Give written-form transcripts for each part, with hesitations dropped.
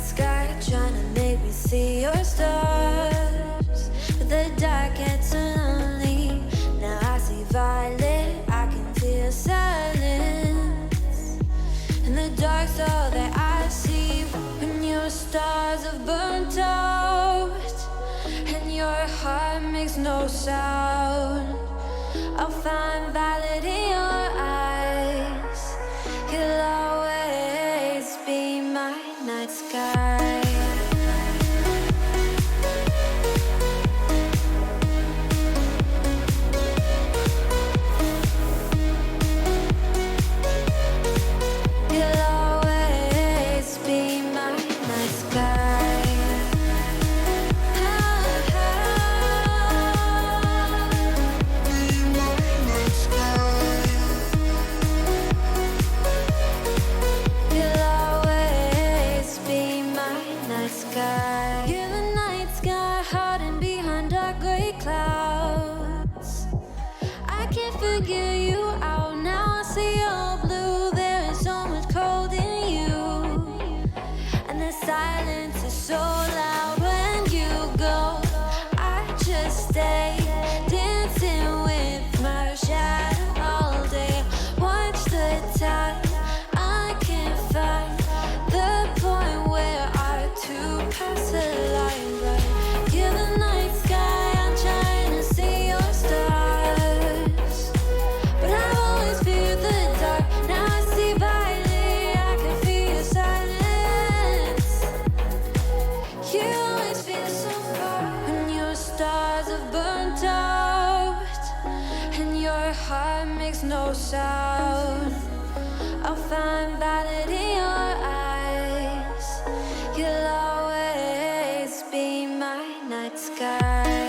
sky, trying to make me see your stars. But the dark gets so lonely. Now I see violet, I can feel silence. In the dark's all that I see. When your stars have burnt out and your heart makes no sound, I'll find violet in your eyes. You'll always be my night sky. You'll always be my night sky. You're the night sky, hiding behind dark gray clouds. I can't figure you out now. I see you're blue. There is so much cold in you, and the silence is so loud when you go. I just stay dancing with my shadow all day. Watch the tide. I can't find the point where pass the line, right? You're the night sky, I'm trying to see your stars, but I've always feared the dark. Now I see violet, I can feel your silence. You always feel so far when your stars have burnt out and your heart makes no sound. I'll find violet in your eyes. You'll always be my night sky.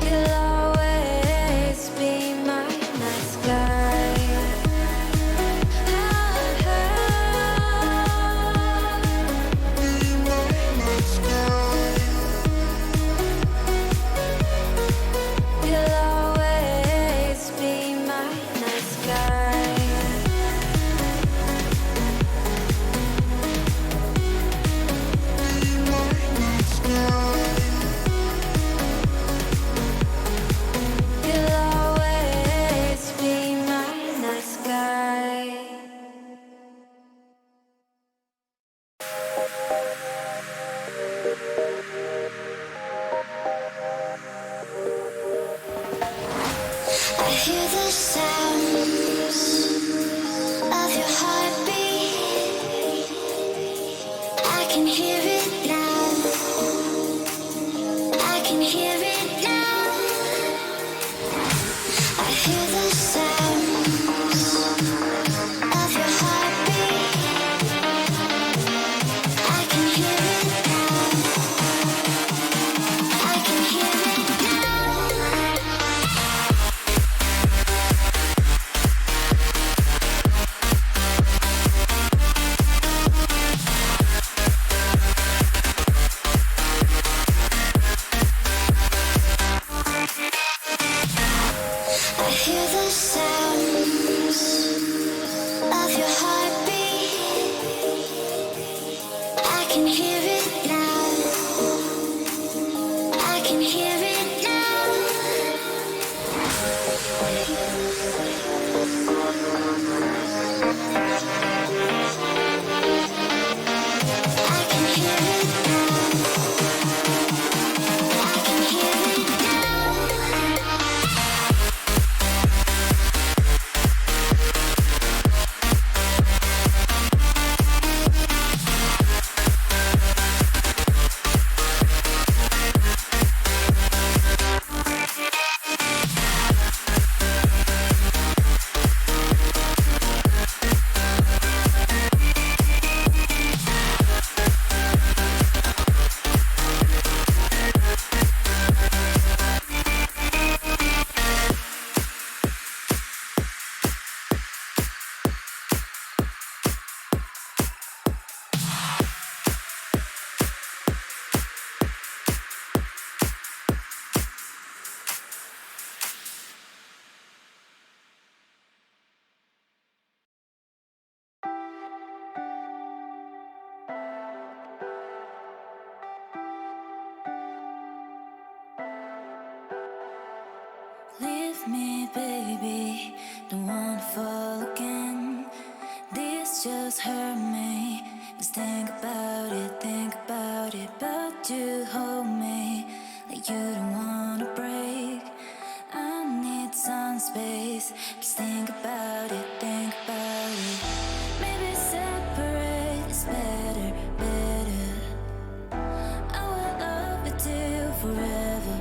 You'll always be my night sky. Be my night sky. me, baby. Don't wanna fall again. This just hurt me. Just think about it. But you hold me like you don't wanna break. I need some space. Just think about it. Maybe separate is better. I will love you till forever.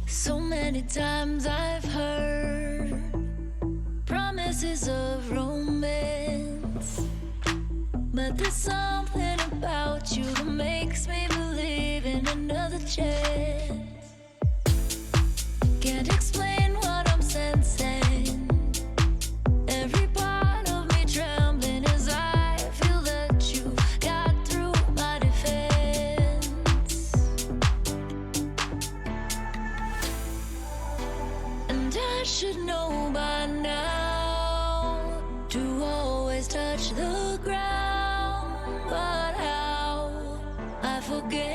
So many times I've heard promises of romance, but there's something about you that makes me believe in another chance. Can't explain what I'm sensing. Every part of me trembling as I feel that you got through my defense. And I should know by now to always touch the ground, but how I forget.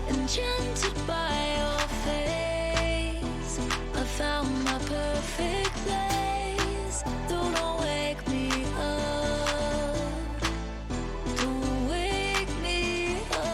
Enchanted by your face, I found my perfect place. Don't wake me up, don't wake me up.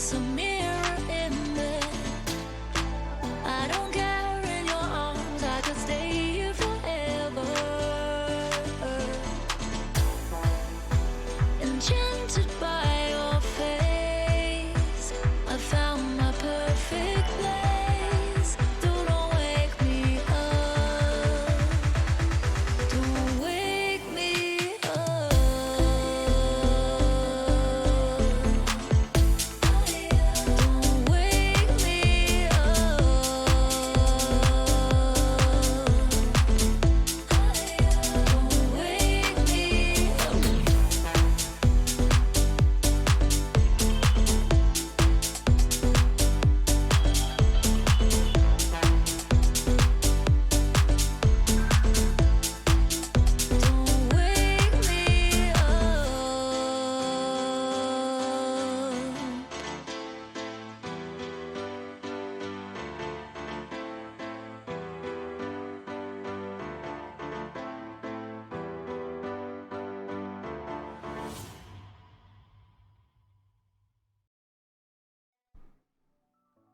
face a mirror in bed. I don't care, in your arms I could stay here forever. Enchanted by your face, I found my perfect place. Don't wake me up. Don't wake me up. Don't wake me up. Don't wake me up. Don't wake me up.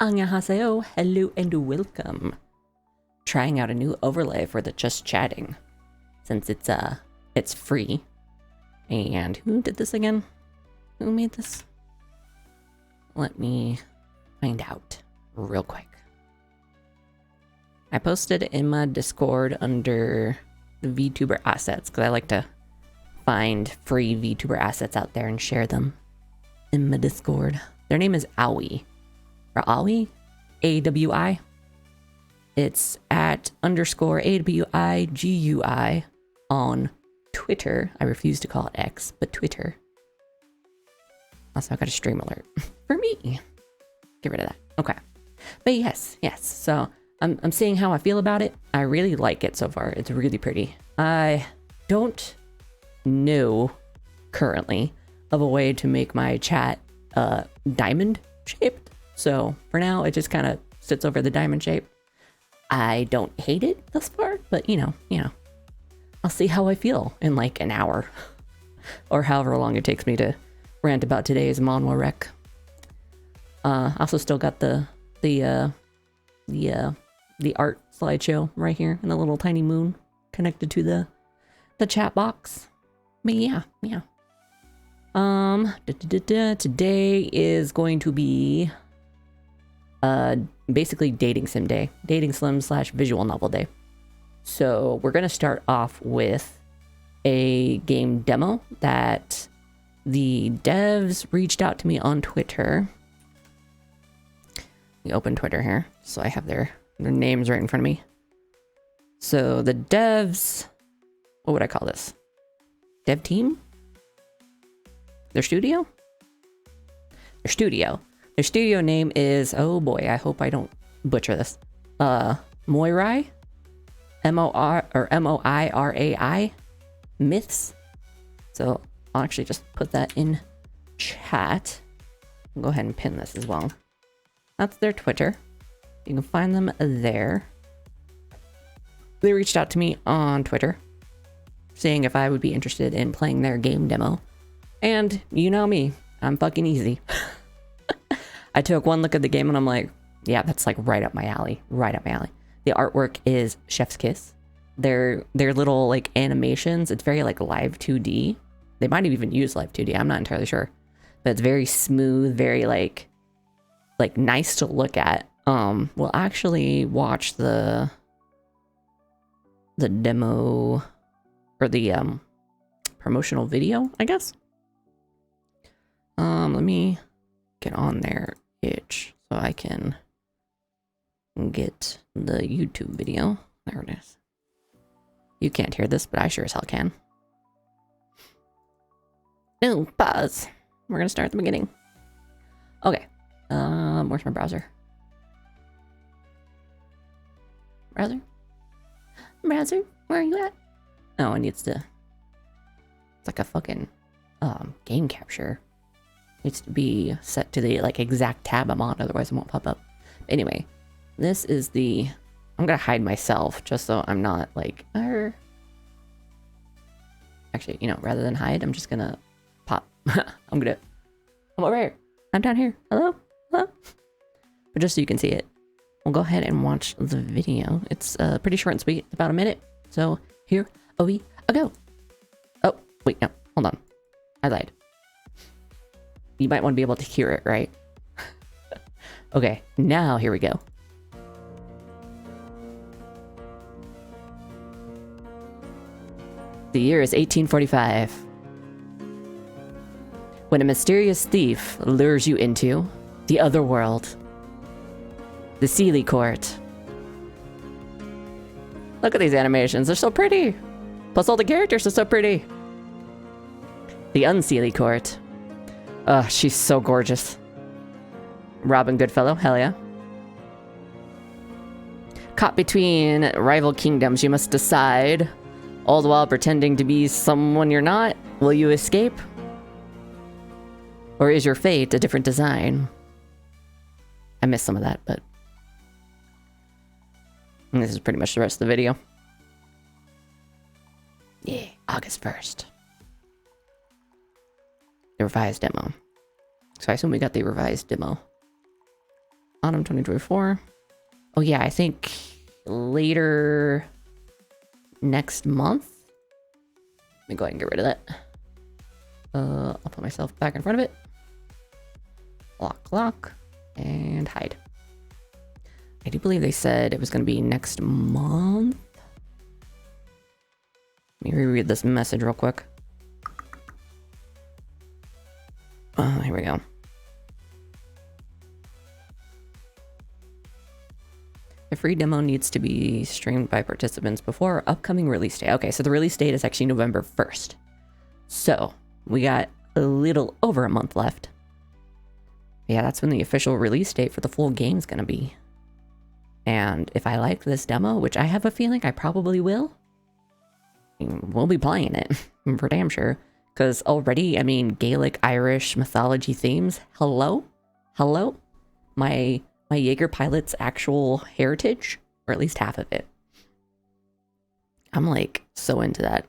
Annyeonghaseyo, hello and welcome. Trying out a new overlay for the just chatting, since it's free. And who did this again? Who made this? Let me find out real quick. I posted in my Discord under the VTuber assets because I like to find free VTuber assets out there and share them in my Discord. Their name is Awi. Or Awi? AWI. It's at _AWIGUI on Twitter. I refuse to call it X, but Twitter. Also, I got a stream alert for me. Get rid of that. Okay. But yes. So I'm seeing how I feel about it. I really like it so far. It's really pretty. I don't know currently of a way to make my chat diamond shaped. So for now, it just kind of sits over the diamond shape. I don't hate it thus far, but you know, I'll see how I feel in like an hour or however long it takes me to rant about today's Manhwa Rec. Also still got the art slideshow right here and the little tiny moon connected to the chat box. But yeah. Today is going to be basically dating sim day, dating sim / visual novel day. So we're gonna start off with a game demo that the devs reached out to me on Twitter. We open Twitter here, so I have their names right in front of me. So the devs, what would I call this? Dev team? Their studio? Their studio name is, oh boy, I hope I don't butcher this. Moirai? Moirai? Myths? So I'll actually just put that in chat. I'll go ahead and pin this as well. That's their Twitter. You can find them there. They reached out to me on Twitter, saying if I would be interested in playing their game demo. And you know me, I'm fucking easy. I took one look at the game and I'm like, yeah, that's like right up my alley. The artwork is chef's kiss. Their little like animations, it's very like live 2D. They might have even used live 2D, I'm not entirely sure. But it's very smooth, very like nice to look at. We'll actually watch the demo or the promotional video, I guess. Let me get on there itch so I can get the YouTube video. There it is. You can't hear this, but I sure as hell can. Ooh, pause. We're gonna start at the beginning. Okay. Where's my browser? Browser? Where are you at? Oh, it needs to... It's like a fucking game capture. It needs to be set to the like exact tab I'm on, otherwise it won't pop up. Anyway, this is the... I'm gonna hide myself just so I'm not like... Actually, you know, rather than hide, I'm just gonna pop. I'm over here. I'm down here. Hello? But just so you can see it, we'll go ahead and watch the video. It's pretty short and sweet, about a minute. So here we go. Oh, wait, no, hold on. I lied. You might want to be able to hear it, right? Okay, now here we go. The year is 1845. When a mysterious thief lures you into the other world, the Unseelie court. Look at these animations, they're so pretty. Plus all the characters are so pretty. The Unseelie court. Oh, she's so gorgeous. Robin Goodfellow, hell yeah. Caught between rival kingdoms, you must decide. All the while pretending to be someone you're not. Will you escape? Or is your fate a different design? I missed some of that, but... And this is pretty much the rest of the video. Yeah, August 1st. The revised demo. So I assume we got the revised demo. Autumn 2024. Oh yeah, I think later next month. Let me go ahead and get rid of that. I'll put myself back in front of it. Lock, and hide. I do believe they said it was going to be next month. Let me reread this message real quick. Here we go. The free demo needs to be streamed by participants before upcoming release date. Okay, so the release date is actually November 1st. So, we got a little over a month left. Yeah, that's when the official release date for the full game is going to be. And if I like this demo, which I have a feeling I probably will, we'll be playing it, for damn sure. Because already, I mean, Gaelic, Irish, mythology themes, hello? Hello? My Jaeger pilot's actual heritage, or at least half of it. I'm like so into that.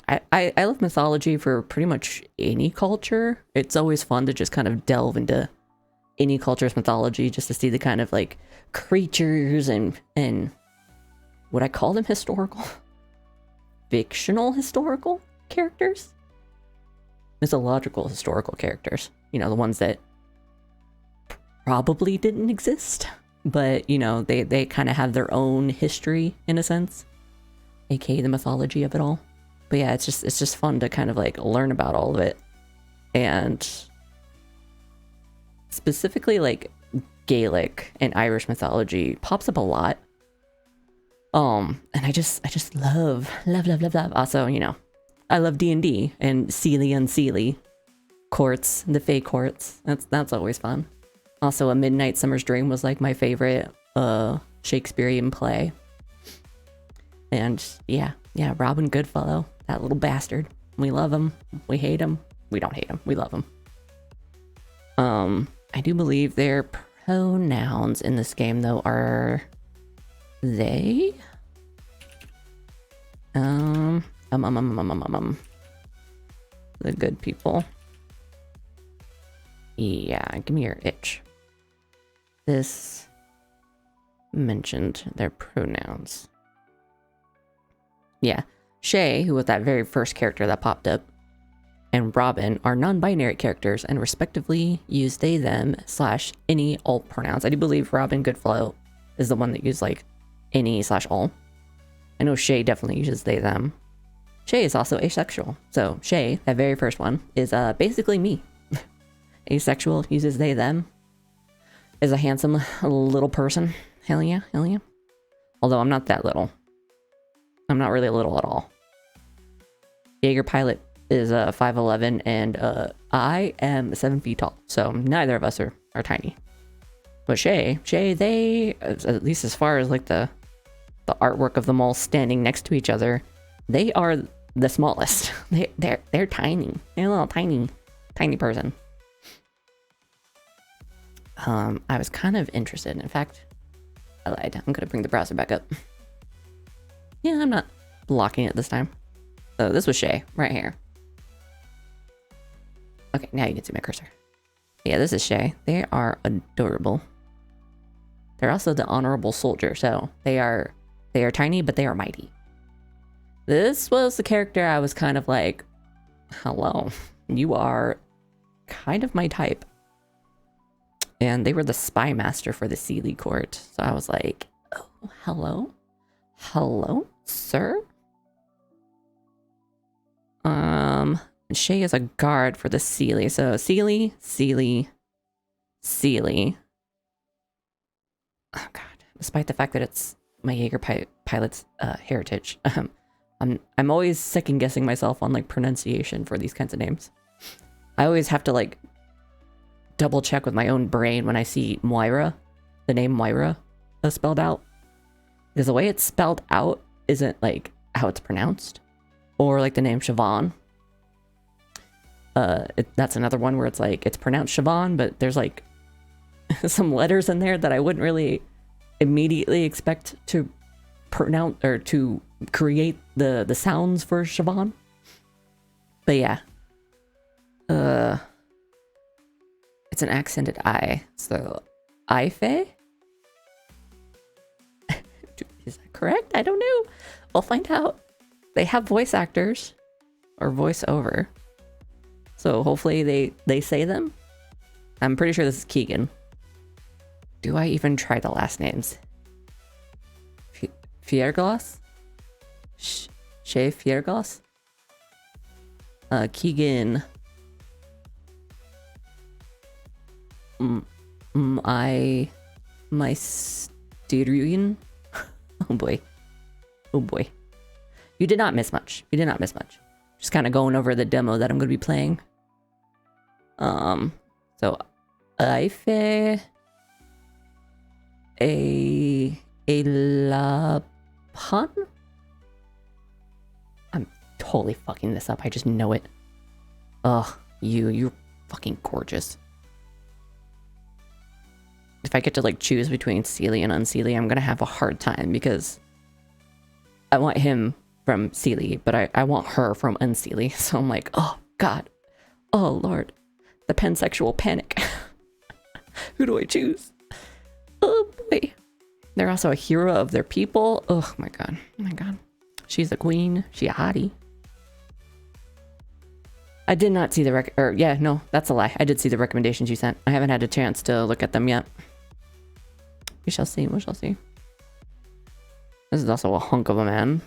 I love mythology for pretty much any culture. It's always fun to just kind of delve into any culture's mythology just to see the kind of like creatures and would I call them historical? Fictional historical characters? Mythological historical characters. You know, the ones that probably didn't exist, but you know, they kind of have their own history in a sense, aka the mythology of it all. But yeah, it's just fun to kind of like learn about all of it, and specifically like Gaelic and Irish mythology pops up a lot. And I just love. Also, you know, I love D&D and Unseelie courts, the Fae courts. That's always fun. Also, A Midnight Summer's Dream was like my favorite Shakespearean play. And yeah, Robin Goodfellow, that little bastard. We love him. We hate him. We don't hate him. We love him. I do believe their pronouns in this game though are they. The good people. Yeah, give me your itch. This mentioned their pronouns. Yeah, Shay, who was that very first character that popped up, and Robin are non-binary characters and respectively use they, them, / any, all pronouns. I do believe Robin Goodfellow is the one that used like any / all. I know Shay definitely uses they, them. Shay is also asexual. So Shay, that very first one, is basically me. Asexual, uses they, them. Is a handsome little person. Hell yeah, hell yeah. Although I'm not that little. I'm not really little at all. Jaeger pilot is 5'11", and I am 7 feet tall. So neither of us are tiny. But Shay, they, at least as far as like the artwork of them all standing next to each other, they are the smallest. They're tiny. They're a little tiny person. I was kind of interested. In fact, I lied. I'm gonna bring the browser back up. Yeah, I'm not blocking it this time. So this was Shay right here. Okay, now you can see my cursor. Yeah, this is Shay. They are adorable. They're also the honorable soldier, so they are tiny, but they are mighty. This was the character I was kind of like, hello, you are kind of my type. And they were the spy master for the Unseelie court. So I was like, oh, hello? Hello, sir? Shay is a guard for the Unseelie. So Unseelie. Oh god. Despite the fact that it's my Jaeger pilot's heritage. I'm always second guessing myself on like pronunciation for these kinds of names. I always have to like double check with my own brain when I see Moira, the name Moira spelled out. Because the way it's spelled out isn't like how it's pronounced. Or like the name Siobhan. That's another one where it's like, it's pronounced Siobhan, but there's like some letters in there that I wouldn't really immediately expect to pronounce or to create the sounds for Siobhan. But yeah. It's an accented I. So, Ife? Is that correct? I don't know. We'll find out. They have voice actors or voice over. So hopefully they say them. I'm pretty sure this is Keagan. Do I even try the last names? Fierglas? Shay Fierglas? Keagan. My Styrian? Oh boy. Oh boy. You did not miss much. You did not miss much. Just kind of going over the demo that I'm going to be playing. So Ife a Lapan? I'm totally fucking this up. I just know it. Ugh, you're fucking gorgeous. If I get to like choose between Unseelie and Unseelie, I'm gonna have a hard time because I want him from Unseelie, but I want her from Unseelie. So I'm like, oh god, oh lord, the pansexual panic. Who do I choose? Oh boy. They're also a hero of their people. Oh my god, oh my god. She's a queen. She a hottie. I did not see the yeah, no, that's a lie. I did see the recommendations you sent. I haven't had a chance to look at them yet. We shall see, we shall see. This is also a hunk of a man.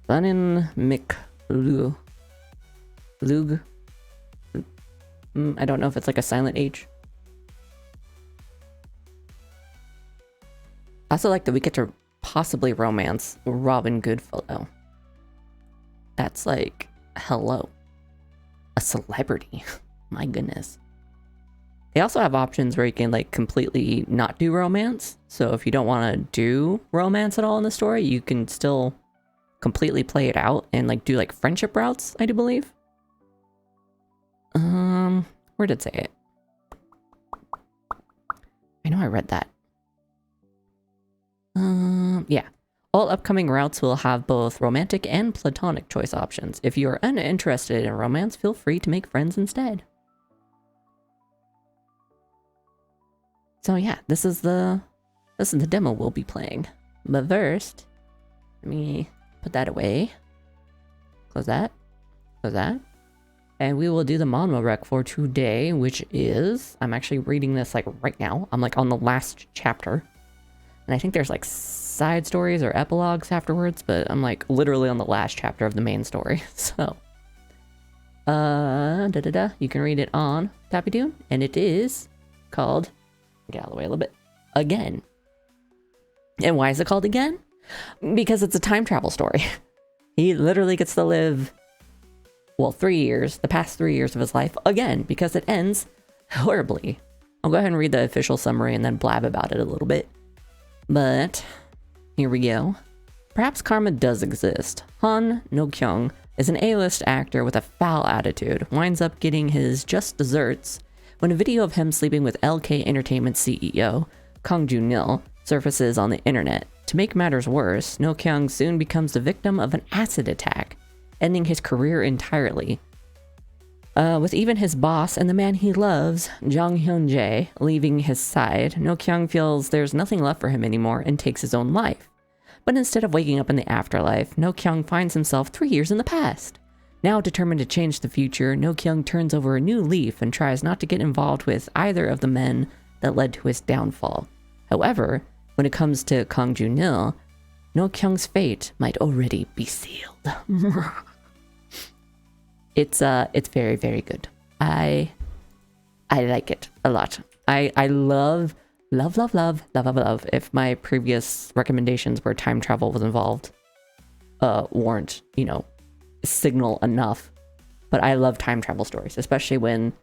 Banin McLug. Lug. I don't know if it's like a silent H. I also like that we get to possibly romance Robin Goodfellow. That's like, hello. A celebrity. My goodness. They also have options where you can like completely not do romance. So if you don't want to do romance at all in the story, you can still completely play it out and like do like friendship routes, I do believe. Where did it say it? I know I read that. Yeah. All upcoming routes will have both romantic and platonic choice options. If you are uninterested in romance, feel free to make friends instead. So yeah, this is the demo we'll be playing. But first, let me put that away. Close that. Close that. And we will do the Manhwa Rec for today, which is, I'm actually reading this like right now. I'm like on the last chapter. And I think there's like side stories or epilogues afterwards, but I'm like literally on the last chapter of the main story. So, you can read it on Tappy Dune, and it is called, get out of the way a little bit, Again. And why is it called Again? Because it's a time travel story. He literally gets to live, well, 3 years, the past 3 years of his life again, because it ends horribly. I'll go ahead and read the official summary and then blab about it a little bit. But here we go. Perhaps karma does exist. Han No-kyung is an A-list actor with a foul attitude, winds up getting his just desserts when a video of him sleeping with LK Entertainment CEO, Kang Joo-nil, surfaces on the internet. To make matters worse, No-kyung soon becomes the victim of an acid attack, ending his career entirely. With even his boss and the man he loves, Jang Hyun-jae, leaving his side, No Kyung feels there's nothing left for him anymore and takes his own life. But instead of waking up in the afterlife, No Kyung finds himself 3 years in the past. Now determined to change the future, No Kyung turns over a new leaf and tries not to get involved with either of the men that led to his downfall. However, when it comes to Kang Joo-nil, No Kyung's fate might already be sealed. It's very, very good. I like it a lot. I love. If my previous recommendations where time travel was involved weren't, signal enough. But I love time travel stories, especially when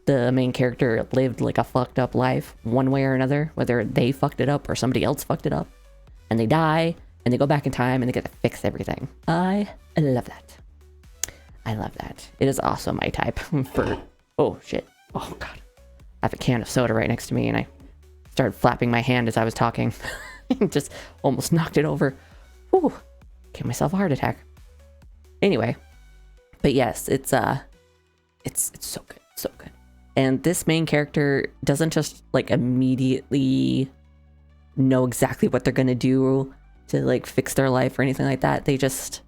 the main character lived like a fucked up life one way or another, whether they fucked it up or somebody else fucked it up, and they die and they go back in time and they get to fix everything. I love that. I love that. It is also my type for... Oh, shit. Oh, God. I have a can of soda right next to me, and I started flapping my hand as I was talking. Just almost knocked it over. Whew. Gave myself a heart attack. Anyway. But yes, it's so good. So good. And this main character doesn't just, like, immediately know exactly what they're gonna do to, like, fix their life or anything like that. They just...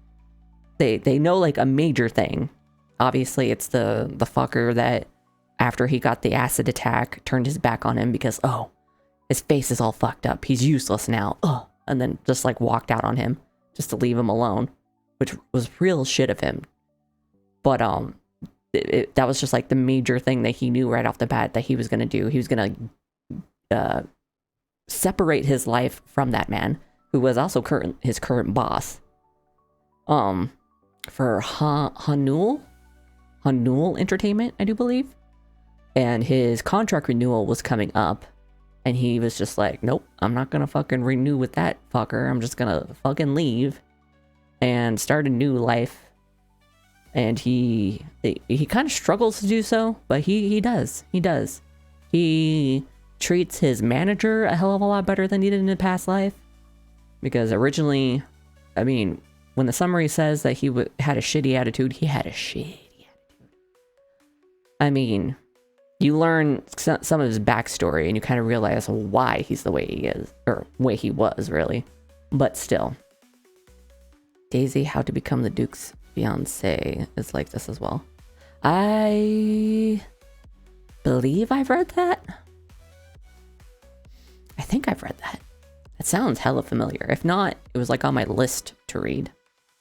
They know, like, a major thing. Obviously, it's the fucker that, after he got the acid attack, turned his back on him because, oh, his face is all fucked up. He's useless now. Ugh. And then just, like, walked out on him just to leave him alone, which was real shit of him. But, that was just, like, the major thing that he knew right off the bat that he was going to do. He was going to separate his life from that man, who was also his current boss. For Hanul Entertainment, I do believe. And his contract renewal was coming up. And he was just like, nope, I'm not gonna fucking renew with that fucker. I'm just gonna fucking leave and start a new life. And he kind of struggles to do so, but he does. He does. He treats his manager a hell of a lot better than he did in his past life. Because originally, I mean... When the summary says that he had a shitty attitude, he had a shitty attitude. I mean, you learn some of his backstory and you kind of realize why he's the way he is. Or way he was, really. But still. Daisy, How to Become the Duke's Fiancé is like this as well. I believe I've read that. I think I've read that. It sounds hella familiar. If not, it was like on my list to read.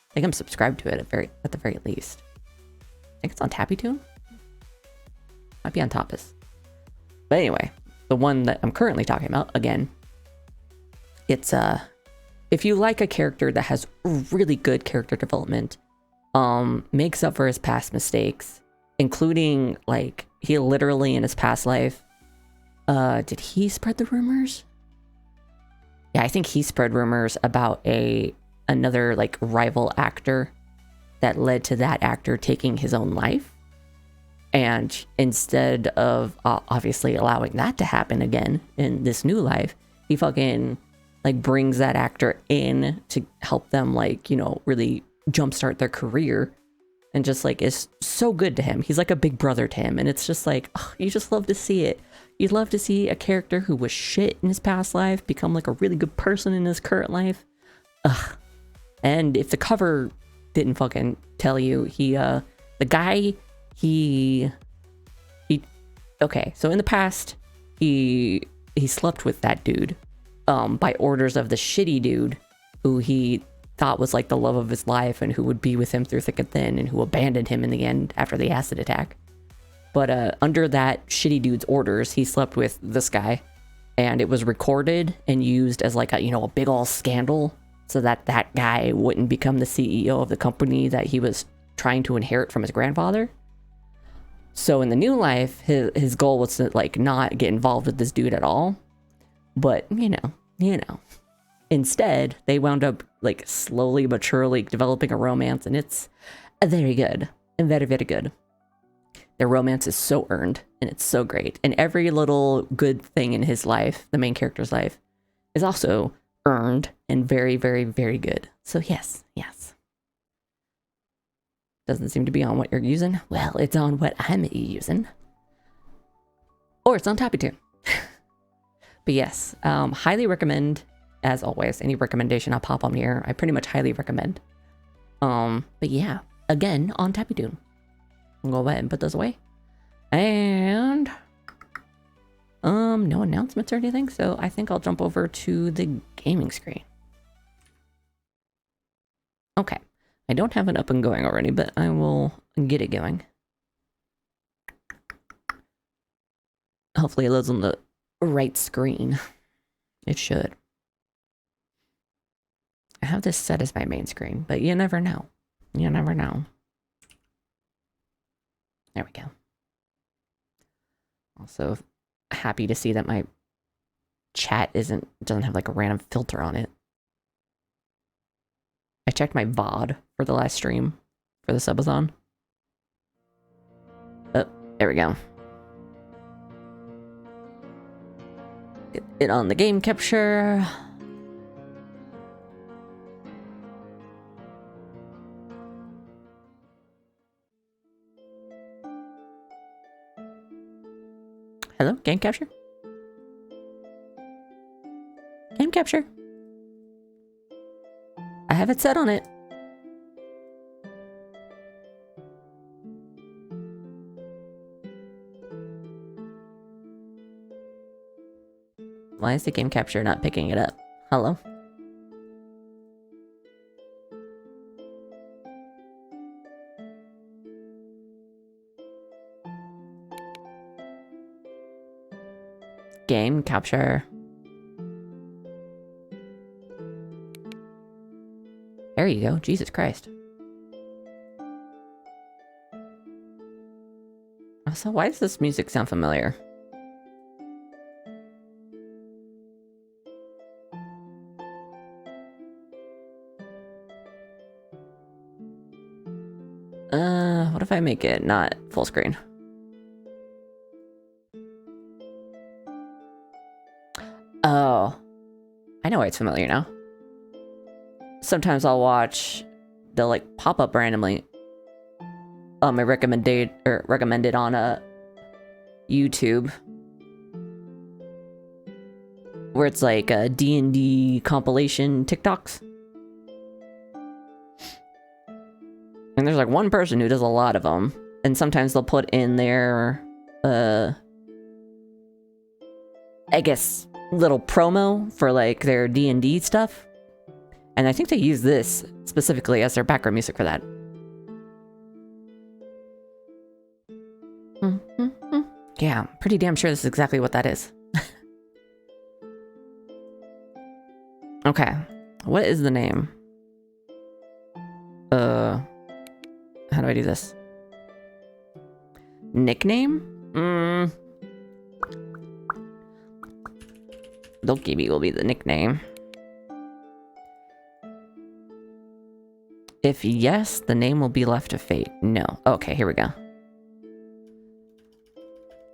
I think I'm subscribed to it at the very least. I think it's on TappyTune? Might be on Tapas. But anyway, the one that I'm currently talking about, again, it's if you like a character that has really good character development, makes up for his past mistakes, including, like, he literally in his past life, did he spread the rumors? Yeah, I think he spread rumors about another, like, rival actor that led to that actor taking his own life. And instead of obviously allowing that to happen again in this new life, he fucking, like, brings that actor in to help them, like, really jumpstart their career. And just, like, is so good to him. He's like a big brother to him. And it's just like, oh, you just love to see it. You'd love to see a character who was shit in his past life become, like, a really good person in his current life. Ugh. And if the cover didn't fucking tell you, okay, so in the past, he slept with that dude, by orders of the shitty dude who he thought was, like, the love of his life and who would be with him through thick and thin and who abandoned him in the end after the acid attack. But, under that shitty dude's orders, he slept with this guy, and it was recorded and used as, like, a big ol' scandal, so that guy wouldn't become the CEO of the company that he was trying to inherit from his grandfather. So in the new life, his goal was to, like, not get involved with this dude at all. But, instead, they wound up, like, slowly but surely developing a romance, and it's very good. And very, very good. Their romance is so earned, and it's so great. And every little good thing in his life, the main character's life, is also earned and very, very, very good. So yes. Doesn't seem to be on what you're using. Well, it's on what I'm using. Or it's on Tapitoon. But yes, highly recommend, as always, any recommendation I'll pop on here. I pretty much highly recommend. But yeah, again, on Tapitoon. I'll go ahead and put those away. And no announcements or anything, so I think I'll jump over to the gaming screen. Okay. I don't have it up and going already, but I will get it going. Hopefully it loads on the right screen. It should. I have this set as my main screen, but you never know. You never know. There we go. Also happy to see that my chat doesn't have like a random filter on it. I checked my VOD for the last stream for the subathon. Oh, there we go. Get it on the game capture. Hello, game capture? Game capture. I have it set on it. Why is the game capture not picking it up? Hello? Game capture. There you go. Jesus Christ. So why does this music sound familiar? What if I make it not full screen? Oh. I know why it's familiar now. Sometimes I'll watch, they'll like pop up randomly. I recommended on YouTube. Where it's like D&D compilation TikToks. And there's like one person who does a lot of them. And sometimes they'll put in their, I guess, little promo for like their D&D stuff. And I think they use this specifically as their background music for that. Yeah, I'm pretty damn sure this is exactly what that is. Okay, what is the name? How do I do this? Nickname? Dokkibi will be the nickname. If yes, the name will be left to fate. No. Okay, here we go.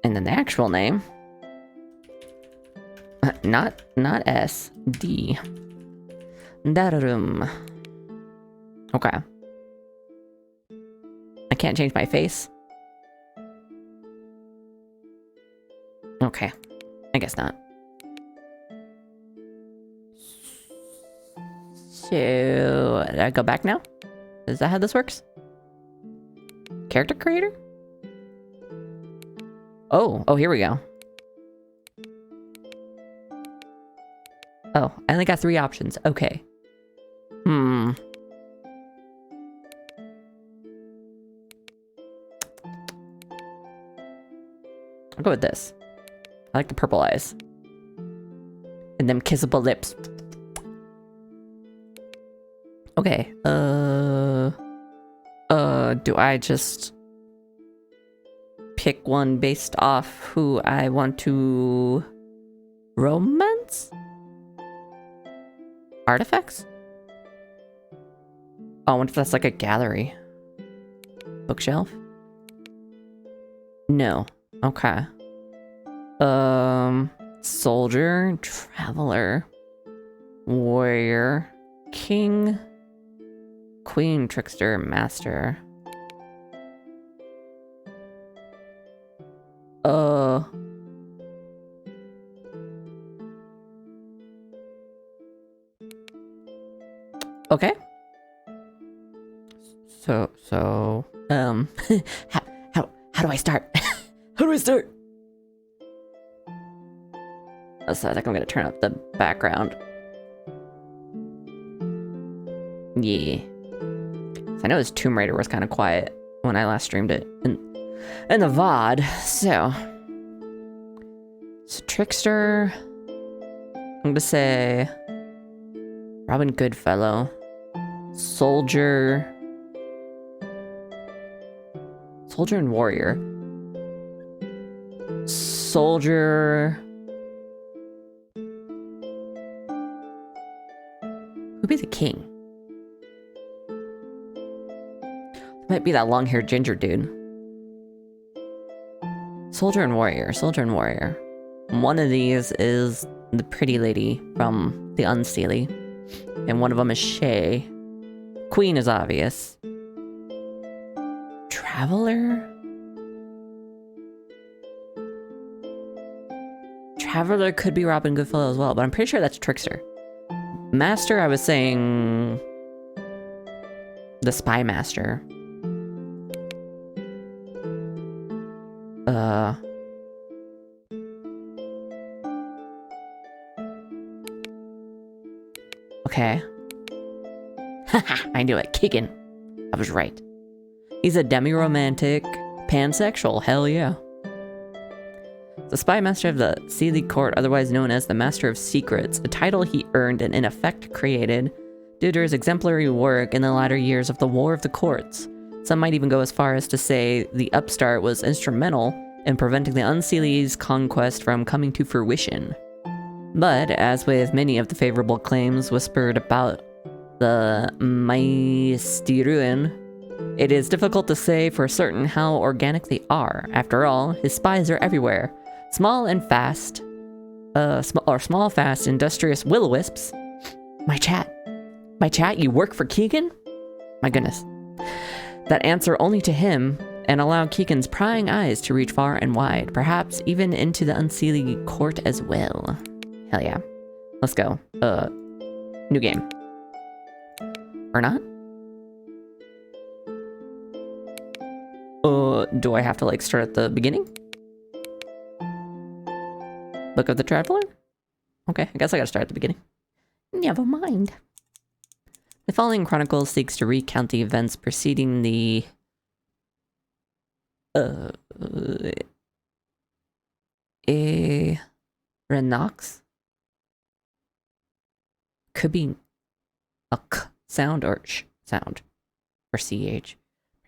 And then the actual name. Not S. D. Darum. Okay. I can't change my face. Okay. I guess not. So, did I go back now? Is that how this works? Character creator? Oh, here we go. Oh, I only got 3 options. Okay. I'll go with this. I like the purple eyes. And them kissable lips. Okay, do I just pick one based off who I want to romance? Artifacts? Oh, I wonder if that's like a gallery. Bookshelf? No. Okay. Soldier, traveler, warrior, king, queen, trickster, master. Okay. So, how do I start? How do I start? So I think I'm gonna turn up the background. Yeah. So I know this Tomb Raider was kind of quiet when I last streamed it in the VOD. So Trickster. I'm gonna say Robin Goodfellow. Soldier and Warrior. Soldier. Who'd be the king? Might be that long-haired ginger dude. Soldier and Warrior. One of these is the pretty lady from the Unseelie, and one of them is Shay. Queen is obvious. Traveler? Traveler could be Robin Goodfellow as well, but I'm pretty sure that's Trickster. Master, I was saying the Spy Master. Okay. Haha, I knew it. Keagan. I was right. He's a demi-romantic, pansexual. Hell yeah. The Spy Master of the Seelie Court, otherwise known as the Master of Secrets, a title he earned and in effect created due to his exemplary work in the latter years of the War of the Courts. Some might even go as far as to say the upstart was instrumental in preventing the Unseelie's conquest from coming to fruition. But, as with many of the favorable claims whispered about the Maithe, it is difficult to say for certain how organic they are. After all, his spies are everywhere. Small, fast, industrious will-o-wisps. My chat, you work for Keagan? My goodness. That answer only to him and allow Keagan's prying eyes to reach far and wide, perhaps even into the Unseelie court as well. Hell yeah. Let's go. New game. Or not? Do I have to, like, start at the beginning? Book of the Traveler? Okay, I guess I gotta start at the beginning. Never mind. The following chronicle seeks to recount the events preceding the... Renox? Could be a k sound or sh sound. Or ch. Pretty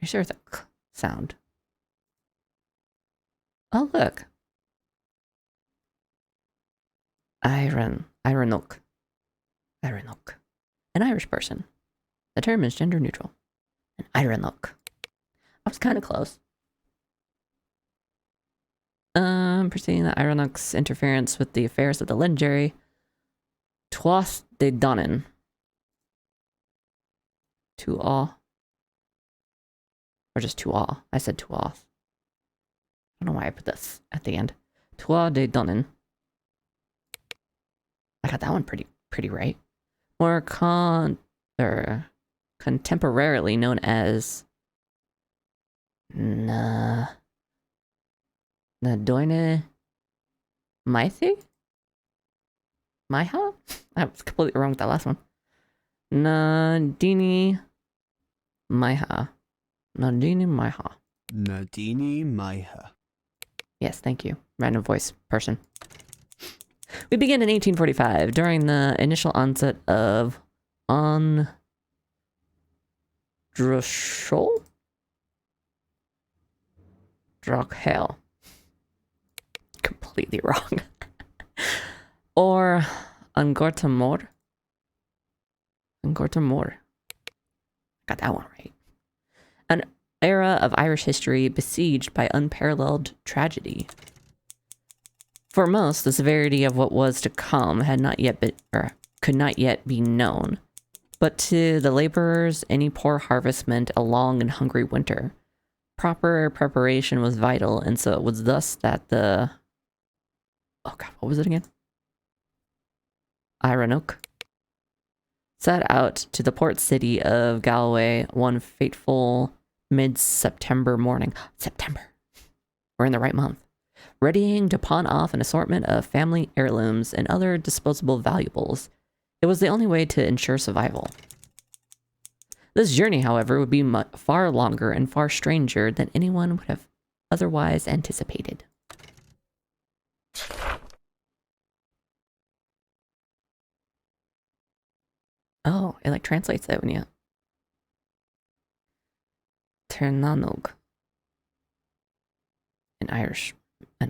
sure it's a k sound. Oh, look. Ironok. An Irish person. The term is gender neutral. An Ironok. I was kind of close. Proceeding the Ironok's interference with the affairs of the legendary Tuath de Daoine. Tuath. Or just Tuath. I said Tuath. I don't know why I put this at the end. Tuath de Daoine. I got that one pretty right. More contemporarily known as Daoine Maithe? Maithe? I was completely wrong with that last one. Nadini Maithe. Yes, thank you. Random voice person. We begin in 1845, during the initial onset of Drachel? Droghel. Completely wrong. Or Angortamor. Got that one right. An era of Irish history besieged by unparalleled tragedy. For most, the severity of what was to come had not yet been, or could not yet be known. But to the laborers, any poor harvest meant a long and hungry winter. proper preparation was vital, and so it was thus that the... Oh god, what was it again? Ironok set out to the port city of Galway one fateful mid-September morning. September. We're in the right month. Readying to pawn off an assortment of family heirlooms and other disposable valuables. It was the only way to ensure survival. This journey, however, would be far longer and far stranger than anyone would have otherwise anticipated. Oh, it like translates it when you... Ternanog. An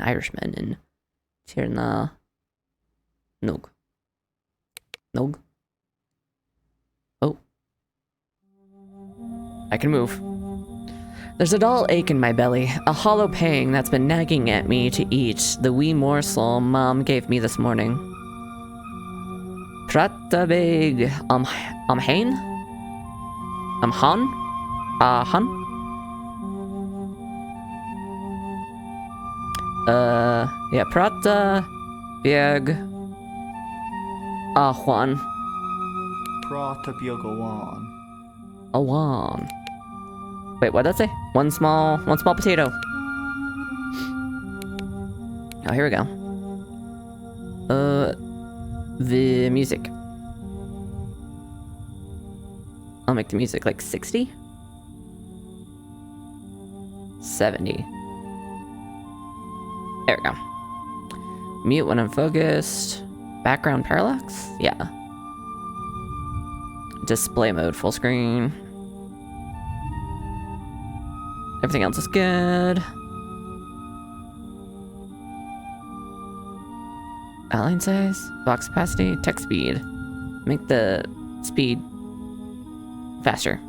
Irishman in Tirna... Nog. Nog? Oh. I can move. There's a dull ache in my belly, a hollow pang that's been nagging at me to eat the wee morsel Mom gave me this morning. Prata big hain? Han? Han? Yeah, Prata big Juan. Prata big Awan. Wait, what did that say? One small potato. Oh, here we go. The music. I'll make the music like 60? 70. There we go. Mute when unfocused. Background parallax? Yeah. Display mode, full screen. Everything else is good. Outline size, box capacity, text speed. Make the speed faster.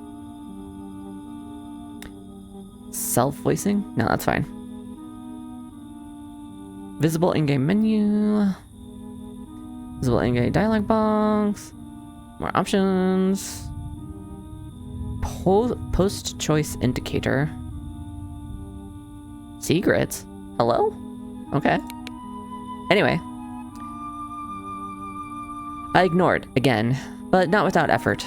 Self-voicing? No, that's fine. Visible in-game menu. Visible in-game dialog box. More options. Post-choice indicator. Secrets? Hello? Okay. Anyway. I ignored, again, but not without effort.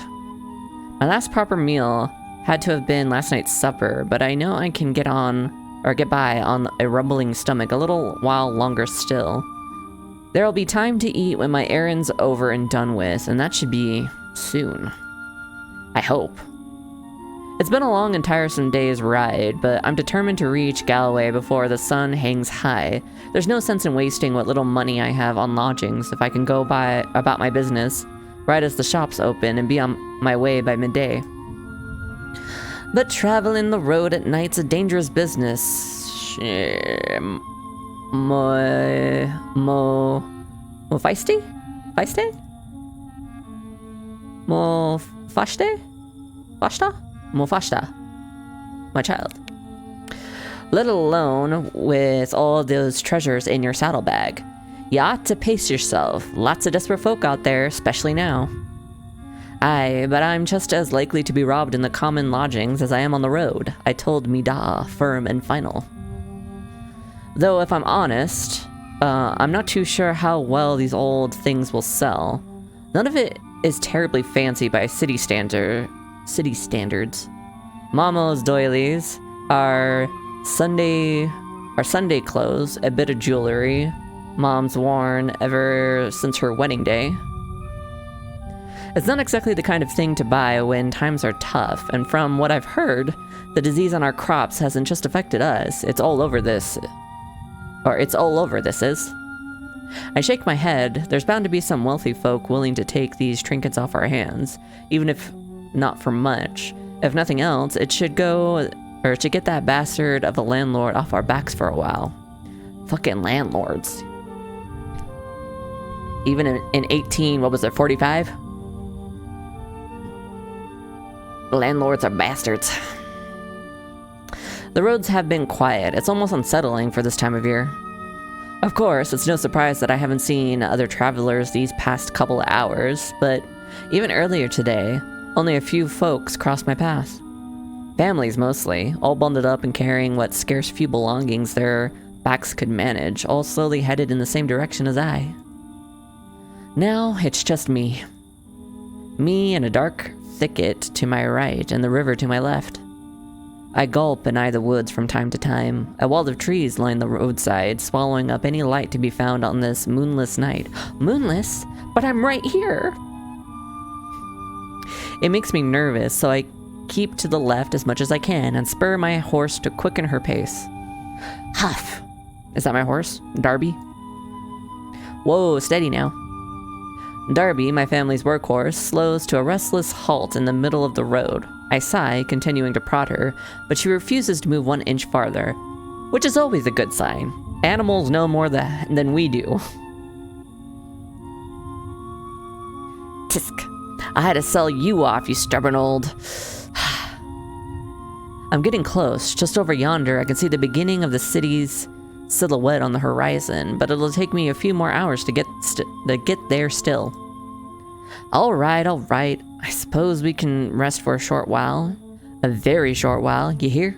My last proper meal had to have been last night's supper, but I know I can get by on a rumbling stomach a little while longer still. There'll be time to eat when my errand's over and done with, and that should be soon. I hope. It's been a long and tiresome day's ride, but I'm determined to reach Galway before the sun hangs high. There's no sense in wasting what little money I have on lodgings if I can go about my business right as the shops open and be on my way by midday. But traveling the road at night's a dangerous business. Mo feisty? Feiste? Mo fashte? Fashta? Mo fashta. My child. Let alone with all those treasures in your saddlebag. You ought to pace yourself. Lots of desperate folk out there, especially now. Aye, but I'm just as likely to be robbed in the common lodgings as I am on the road, I told Mida, firm and final. Though if I'm honest, I'm not too sure how well these old things will sell. None of it is terribly fancy by city standards. Mama's doilies, our Sunday clothes, a bit of jewelry Mom's worn ever since her wedding day. It's not exactly the kind of thing to buy when times are tough, and from what I've heard, the disease on our crops hasn't just affected us, it's all over this is. I shake my head. There's bound to be some wealthy folk willing to take these trinkets off our hands, even if not for much. If nothing else, it should get that bastard of a landlord off our backs for a while. Fucking landlords. Even in 45? Landlords are bastards. The roads have been quiet. It's almost unsettling for this time of year. Of course, it's no surprise that I haven't seen other travelers these past couple of hours, but even earlier today, only a few folks crossed my path. Families mostly, all bundled up and carrying what scarce few belongings their backs could manage, all slowly headed in the same direction as I. Now it's just me. Me and a dark thicket to my right and the river to my left. I gulp and eye the woods from time to time. A wall of trees line the roadside, swallowing up any light to be found on this moonless night. Moonless? But I'm right here! It makes me nervous, so I keep to the left as much as I can and spur my horse to quicken her pace. Huff! Is that my horse? Darby? Whoa, steady now. Darby, my family's workhorse, slows to a restless halt in the middle of the road. I sigh, continuing to prod her, but she refuses to move 1 inch farther, which is always a good sign. Animals know more than we do. Tisk. I had to sell you off, you stubborn old... I'm getting close. Just over yonder, I can see the beginning of the city's silhouette on the horizon, but it'll take me a few more hours to get there still. All right. I suppose we can rest for a short while. A very short while, you hear?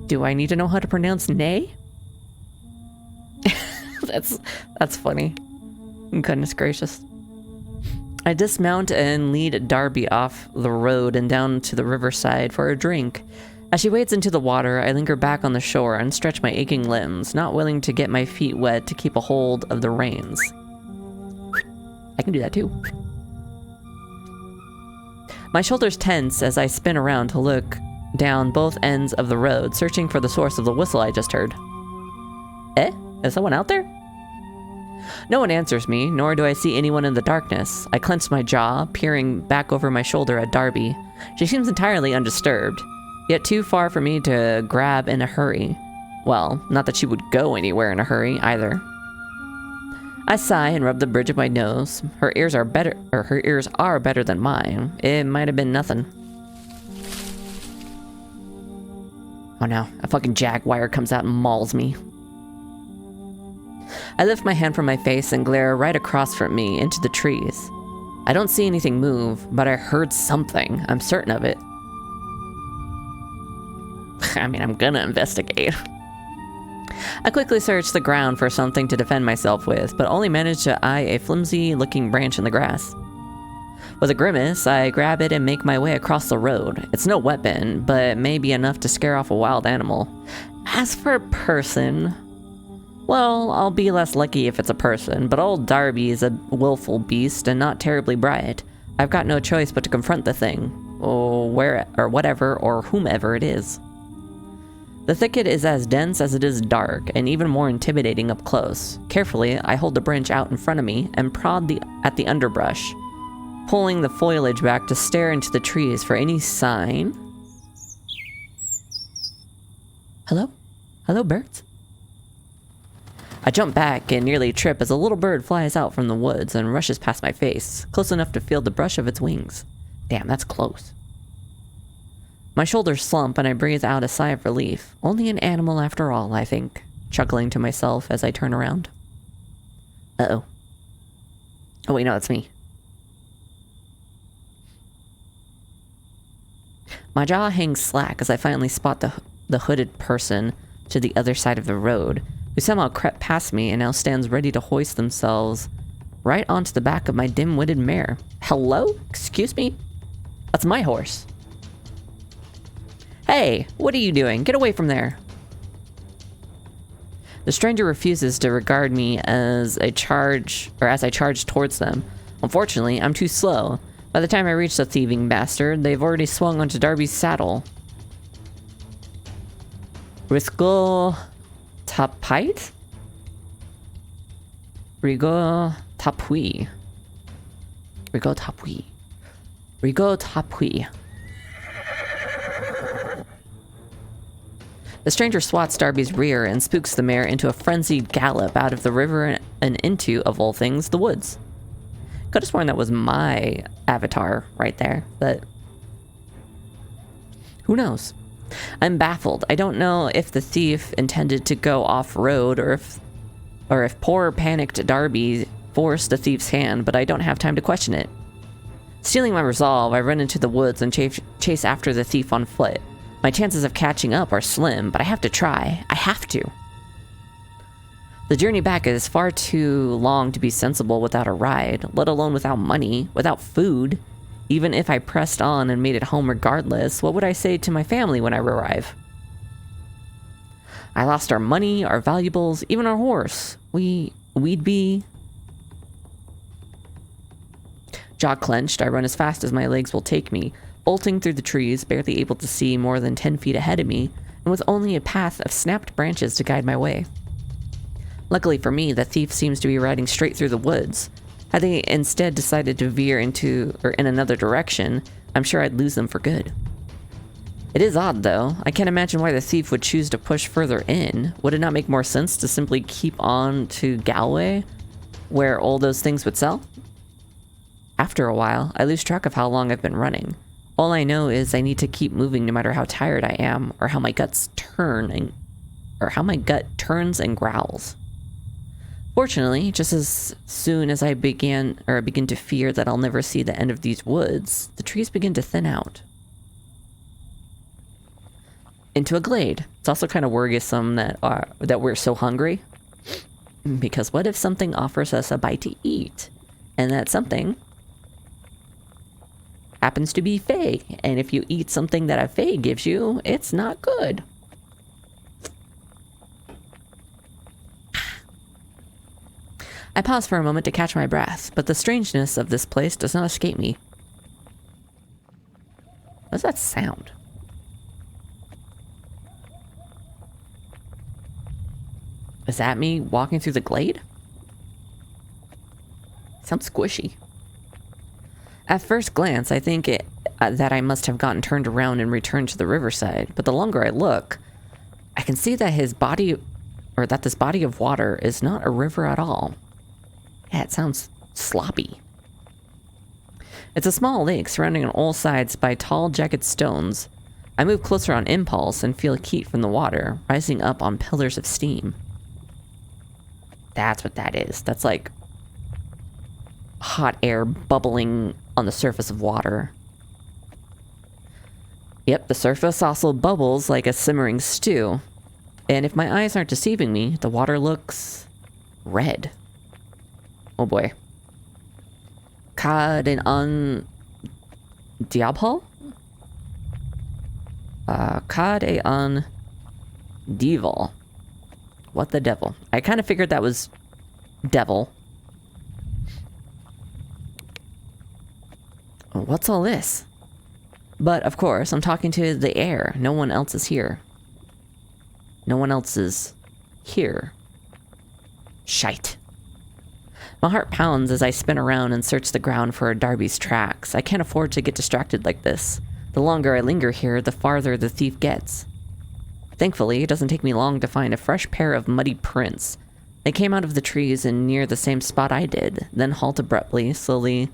Do I need to know how to pronounce nay? That's funny. Goodness gracious. I dismount and lead Darby off the road and down to the riverside for a drink. As she wades into the water, I linger back on the shore and stretch my aching limbs, not willing to get my feet wet to keep a hold of the reins. I can do that too. My shoulders tense as I spin around to look down both ends of the road, searching for the source of the whistle I just heard. Eh? Is someone out there? No one answers me, nor do I see anyone in the darkness. I clench my jaw, peering back over my shoulder at Darby. She seems entirely undisturbed, yet too far for me to grab in a hurry. Well, not that she would go anywhere in a hurry, either. I sigh and rub the bridge of my nose. Her ears are better than mine. It might have been nothing. Oh no, a fucking jaguar comes out and mauls me. I lift my hand from my face and glare right across from me into the trees. I don't see anything move, but I heard something. I'm certain of it. I mean, I'm gonna investigate. I quickly search the ground for something to defend myself with, but only manage to eye a flimsy-looking branch in the grass. With a grimace, I grab it and make my way across the road. It's no weapon, but may be enough to scare off a wild animal. As for a person... well, I'll be less lucky if it's a person, but old Darby is a willful beast and not terribly bright. I've got no choice but to confront the thing, or whatever, or whomever it is. The thicket is as dense as it is dark, and even more intimidating up close. Carefully, I hold the branch out in front of me and prod at the underbrush, pulling the foliage back to stare into the trees for any sign. Hello? Hello, birds? I jump back and nearly trip as a little bird flies out from the woods and rushes past my face, close enough to feel the brush of its wings. Damn, that's close. My shoulders slump and I breathe out a sigh of relief. Only an animal after all, I think, chuckling to myself as I turn around. Uh-oh. Oh wait, no, it's me. My jaw hangs slack as I finally spot the hooded person to the other side of the road, who somehow crept past me and now stands ready to hoist themselves right onto the back of my dim-witted mare. Hello? Excuse me? That's my horse. Hey, what are you doing? Get away from there. The stranger refuses to regard me as I charge towards them. Unfortunately, I'm too slow. By the time I reach the thieving bastard, they've already swung onto Darby's saddle. Rigo Tapite? Rigo Tapui. Rigo Tapui. Rigo Tapui. The stranger swats Darby's rear and spooks the mare into a frenzied gallop out of the river and into, of all things, the woods. Could have sworn that was my avatar right there, but who knows? I'm baffled. I don't know if the thief intended to go off-road or if poor panicked Darby forced the thief's hand, but I don't have time to question it. Stealing my resolve, I run into the woods and chase after the thief on foot. My chances of catching up are slim, but I have to try. I have to. The journey back is far too long to be sensible without a ride, let alone without money, without food. Even if I pressed on and made it home regardless, what would I say to my family when I arrive? I lost our money, our valuables, even our horse. We'd be... Jaw clenched, I run as fast as my legs will take me, bolting through the trees, barely able to see more than 10 feet ahead of me, and with only a path of snapped branches to guide my way. Luckily for me, the thief seems to be riding straight through the woods. Had they instead decided to veer in another direction, I'm sure I'd lose them for good. It is odd, though. I can't imagine why the thief would choose to push further in. Would it not make more sense to simply keep on to Galway, where all those things would sell? After a while, I lose track of how long I've been running. All I know is I need to keep moving no matter how tired I am, or how my gut turns and growls. Fortunately, just as soon as I begin to fear that I'll never see the end of these woods, the trees begin to thin out. Into a glade. It's also kind of worrisome that we're so hungry. Because what if something offers us a bite to eat? And that something happens to be Fae. And if you eat something that a Fae gives you, it's not good. I pause for a moment to catch my breath, but the strangeness of this place does not escape me. What does that sound? Is that me walking through the glade? Sounds squishy. At first glance, I think that I must have gotten turned around and returned to the riverside, but the longer I look, I can see that this body of water is not a river at all. Yeah, it sounds sloppy. It's a small lake surrounding on all sides by tall, jagged stones. I move closer on impulse and feel heat from the water, rising up on pillars of steam. That's what that is. That's like hot air bubbling on the surface of water. Yep, the surface also bubbles like a simmering stew. And if my eyes aren't deceiving me, the water looks red. Oh boy. Cad an diabhol? Cad an devil. What the devil? I kind of figured that was devil. What's all this? But, of course, I'm talking to the air. No one else is here. No one else is here. Shite. My heart pounds as I spin around and search the ground for Darby's tracks. I can't afford to get distracted like this. The longer I linger here, the farther the thief gets. Thankfully, it doesn't take me long to find a fresh pair of muddy prints. They came out of the trees and near the same spot I did, then halt abruptly, slowing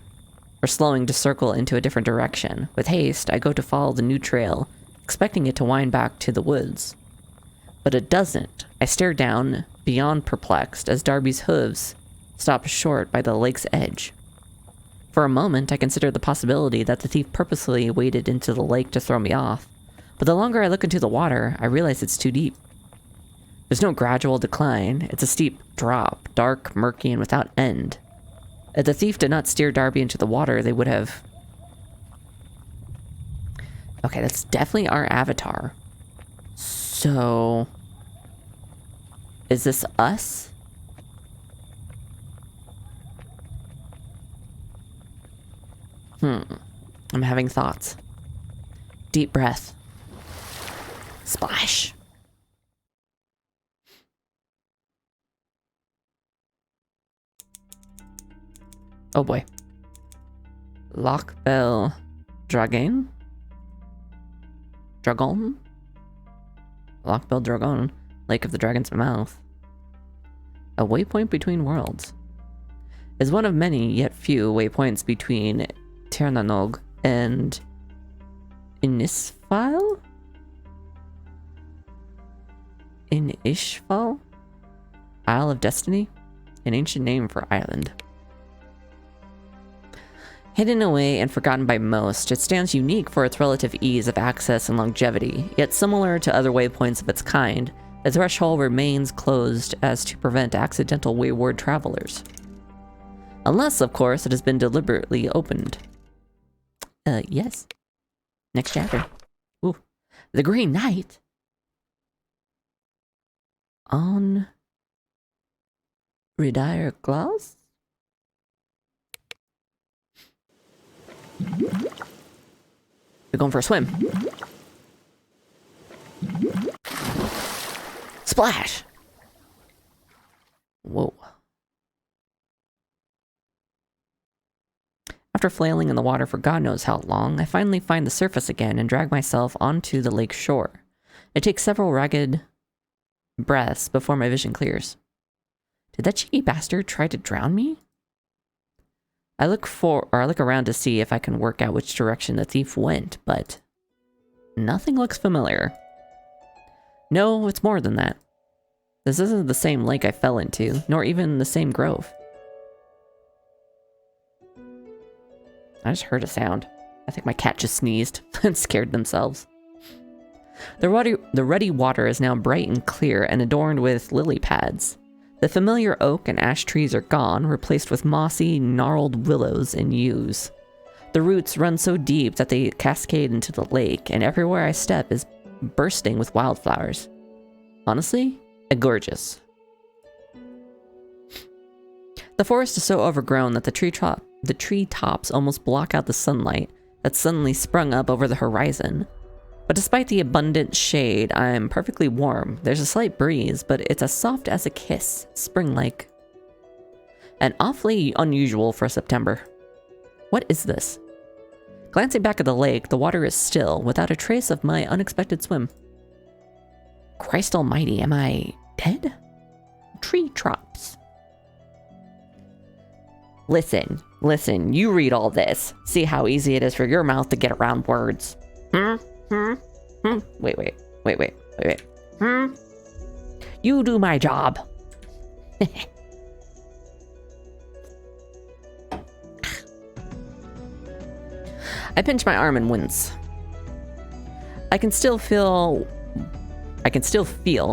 to circle into a different direction. With haste, I go to follow the new trail, expecting it to wind back to the woods. But it doesn't. I stare down, beyond perplexed, as Darby's hooves stop short by the lake's edge. For a moment, I consider the possibility that the thief purposely waded into the lake to throw me off. But the longer I look into the water, I realize it's too deep. There's no gradual decline. It's a steep drop, dark, murky, and without end. If the thief did not steer Darby into the water, they would have... Okay, that's definitely our avatar. So... is this us? I'm having thoughts. Deep breath. Splash. Oh boy. Lochbel Dragon? Dragon? Lochbel Dragon. Lake of the Dragon's Mouth. A waypoint between worlds. Is one of many, yet few, waypoints between Ternanog and Inisfal? Inishfal? Isle of Destiny? An ancient name for island. Hidden away and forgotten by most, it stands unique for its relative ease of access and longevity, yet similar to other waypoints of its kind, the threshold remains closed as to prevent accidental wayward travelers. Unless, of course, it has been deliberately opened. Yes. Next chapter. Ooh. The Green Knight? On... Redire Glass? We're going for a swim. Splash! Whoa. After flailing in the water for God knows how long, I finally find the surface again and drag myself onto the lake shore. It takes several ragged breaths before my vision clears. Did that cheeky bastard try to drown me? I look around to see if I can work out which direction the thief went, but nothing looks familiar. No, it's more than that. This isn't the same lake I fell into, nor even the same grove. I just heard a sound. I think my cat just sneezed and scared themselves. The ruddy water is now bright and clear and adorned with lily pads. The familiar oak and ash trees are gone, replaced with mossy, gnarled willows and yews. The roots run so deep that they cascade into the lake, and everywhere I step is bursting with wildflowers. Honestly, gorgeous. The forest is so overgrown that the tree tops almost block out the sunlight that suddenly sprung up over the horizon. But despite the abundant shade, I'm perfectly warm. There's a slight breeze, but it's as soft as a kiss, spring-like. And awfully unusual for September. What is this? Glancing back at the lake, the water is still, without a trace of my unexpected swim. Christ almighty, am I dead? Tree tops. Listen, you read all this. See how easy it is for your mouth to get around words. Wait. You do my job. I pinch my arm and wince. I can still feel,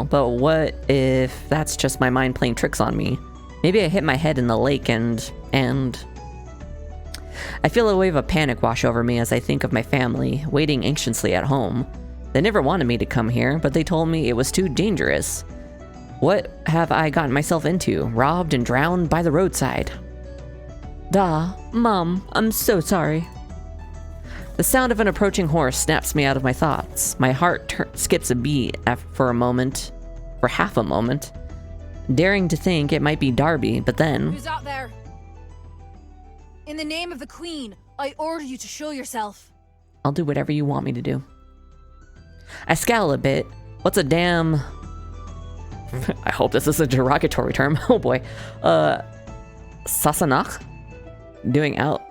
but what if that's just my mind playing tricks on me? Maybe I hit my head in the lake and... I feel a wave of panic wash over me as I think of my family, waiting anxiously at home. They never wanted me to come here, but they told me it was too dangerous. What have I gotten myself into? Robbed and drowned by the roadside. Mom, I'm so sorry. The sound of an approaching horse snaps me out of my thoughts. My heart skips a beat for half a moment, daring to think it might be Darby, but then... Who's out there? In the name of the Queen, I order you to show yourself. I'll do whatever you want me to do. I scowl a bit. What's a damn... I hope this is a derogatory term. Oh boy. Sasanach? Doing out...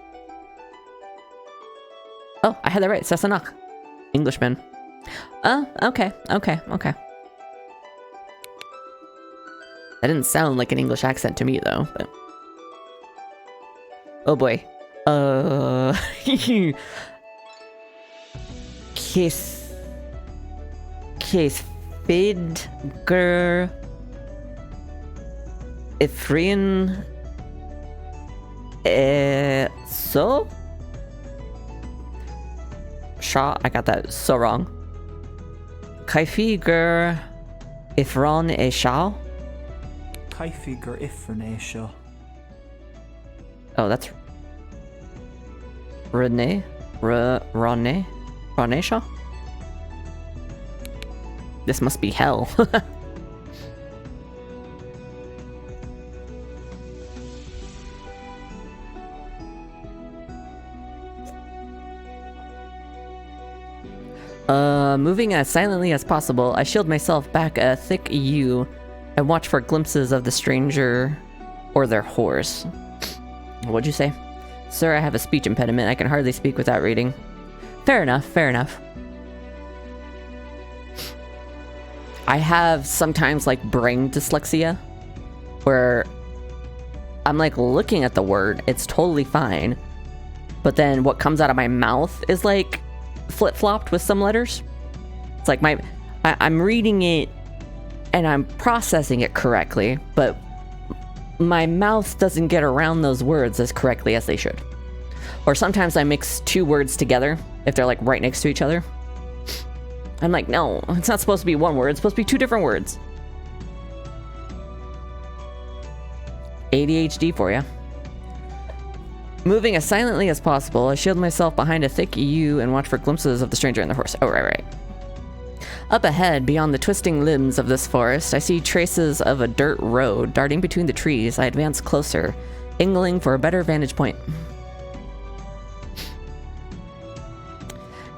Oh, I had that right. Sasanach. Englishman. Okay. That didn't sound like an English accent to me, though, but... Oh boy. Kiss Fidger Ifrin so? Shaw, I got that so wrong. Kaifiger Ifron e Shaw? Kaifiger Ifran Shaw. Oh, that's Rene Shaw? This must be hell. Moving as silently as possible, I shield myself back a thick yew and watch for glimpses of the stranger or their horse. What'd you say? Sir, I have a speech impediment. I can hardly speak without reading. Fair enough. I have sometimes like brain dyslexia where I'm like looking at the word, it's totally fine, but then what comes out of my mouth is like flip-flopped with some letters. It's like I'm reading it and I'm processing it correctly, but my mouth doesn't get around those words as correctly as they should. Or sometimes I mix two words together if they're like right next to each other. I'm like, no, it's not supposed to be one word. It's supposed to be two different words. ADHD for you. Moving as silently as possible, I shield myself behind a thick yew and watch for glimpses of the stranger and the horse. Oh, right. Up ahead, beyond the twisting limbs of this forest, I see traces of a dirt road darting between the trees. I advance closer, angling for a better vantage point.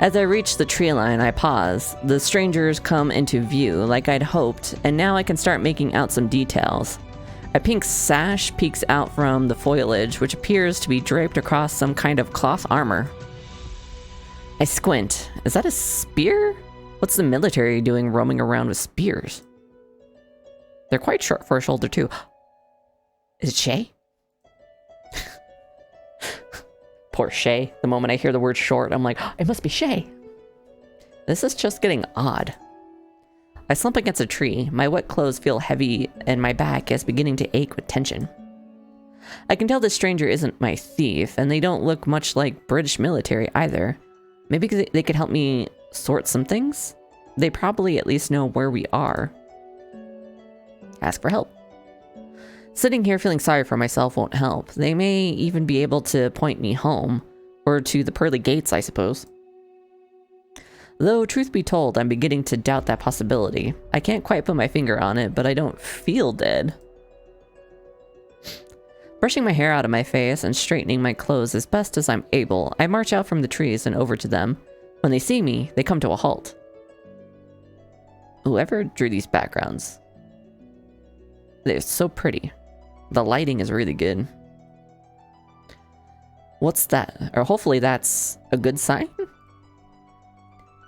As I reach the tree line, I pause. The strangers come into view like I'd hoped, and now I can start making out some details. A pink sash peeks out from the foliage, which appears to be draped across some kind of cloth armor. I squint. Is that a spear? What's the military doing roaming around with spears? They're quite short for a shoulder, too. Is it Shay? Poor Shay. The moment I hear the word short, I'm like, oh, it must be Shay. This is just getting odd. I slump against a tree. My wet clothes feel heavy, and my back is beginning to ache with tension. I can tell this stranger isn't my thief, and they don't look much like British military either. Maybe they could help me sort some things? They probably at least know where we are. Ask for help. Sitting here feeling sorry for myself won't help. They may even be able to point me home, or to the pearly gates, I suppose. Though, truth be told, I'm beginning to doubt that possibility. I can't quite put my finger on it, but I don't feel dead. Brushing my hair out of my face and straightening my clothes as best as I'm able, I march out from the trees and over to them. When they see me, they come to a halt. Whoever drew these backgrounds. They're so pretty. The lighting is really good. What's that? Or hopefully that's a good sign?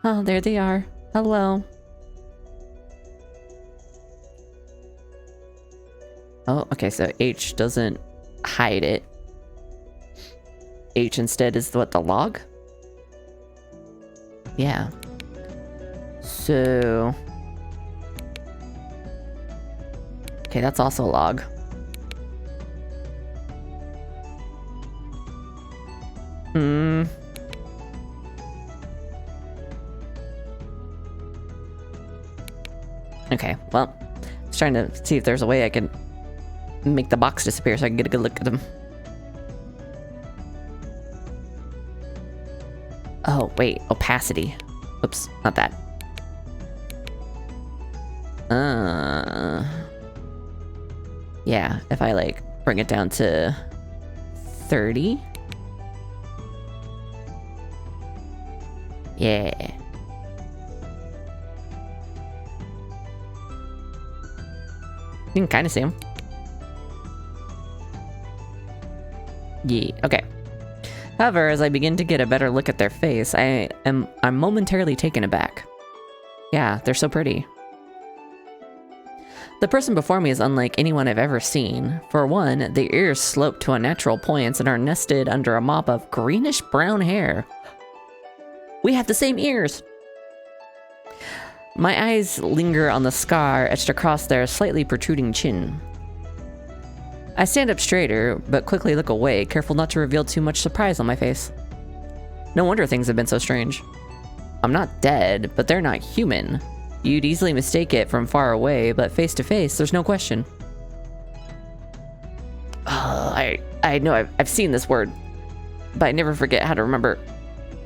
Oh, there they are. Hello. Oh, okay, so H doesn't hide it. H instead is what, the log? Yeah. So... okay, that's also a log. Okay, well, I was trying to see if there's a way I can make the box disappear so I can get a good look at them. Oh, wait, opacity. Oops, not that. Yeah, if I, like, bring it down to 30. Yeah. You can kind of see him. Yeah, okay. However, as I begin to get a better look at their face, I'm momentarily taken aback. Yeah, they're so pretty. The person before me is unlike anyone I've ever seen. For one, the ears slope to unnatural points and are nested under a mop of greenish-brown hair. We have the same ears! My eyes linger on the scar etched across their slightly protruding chin. I stand up straighter, but quickly look away, careful not to reveal too much surprise on my face. No wonder things have been so strange. I'm not dead, but they're not human. You'd easily mistake it from far away, but face to face, there's no question. I know I've seen this word, but I never forget how to remember.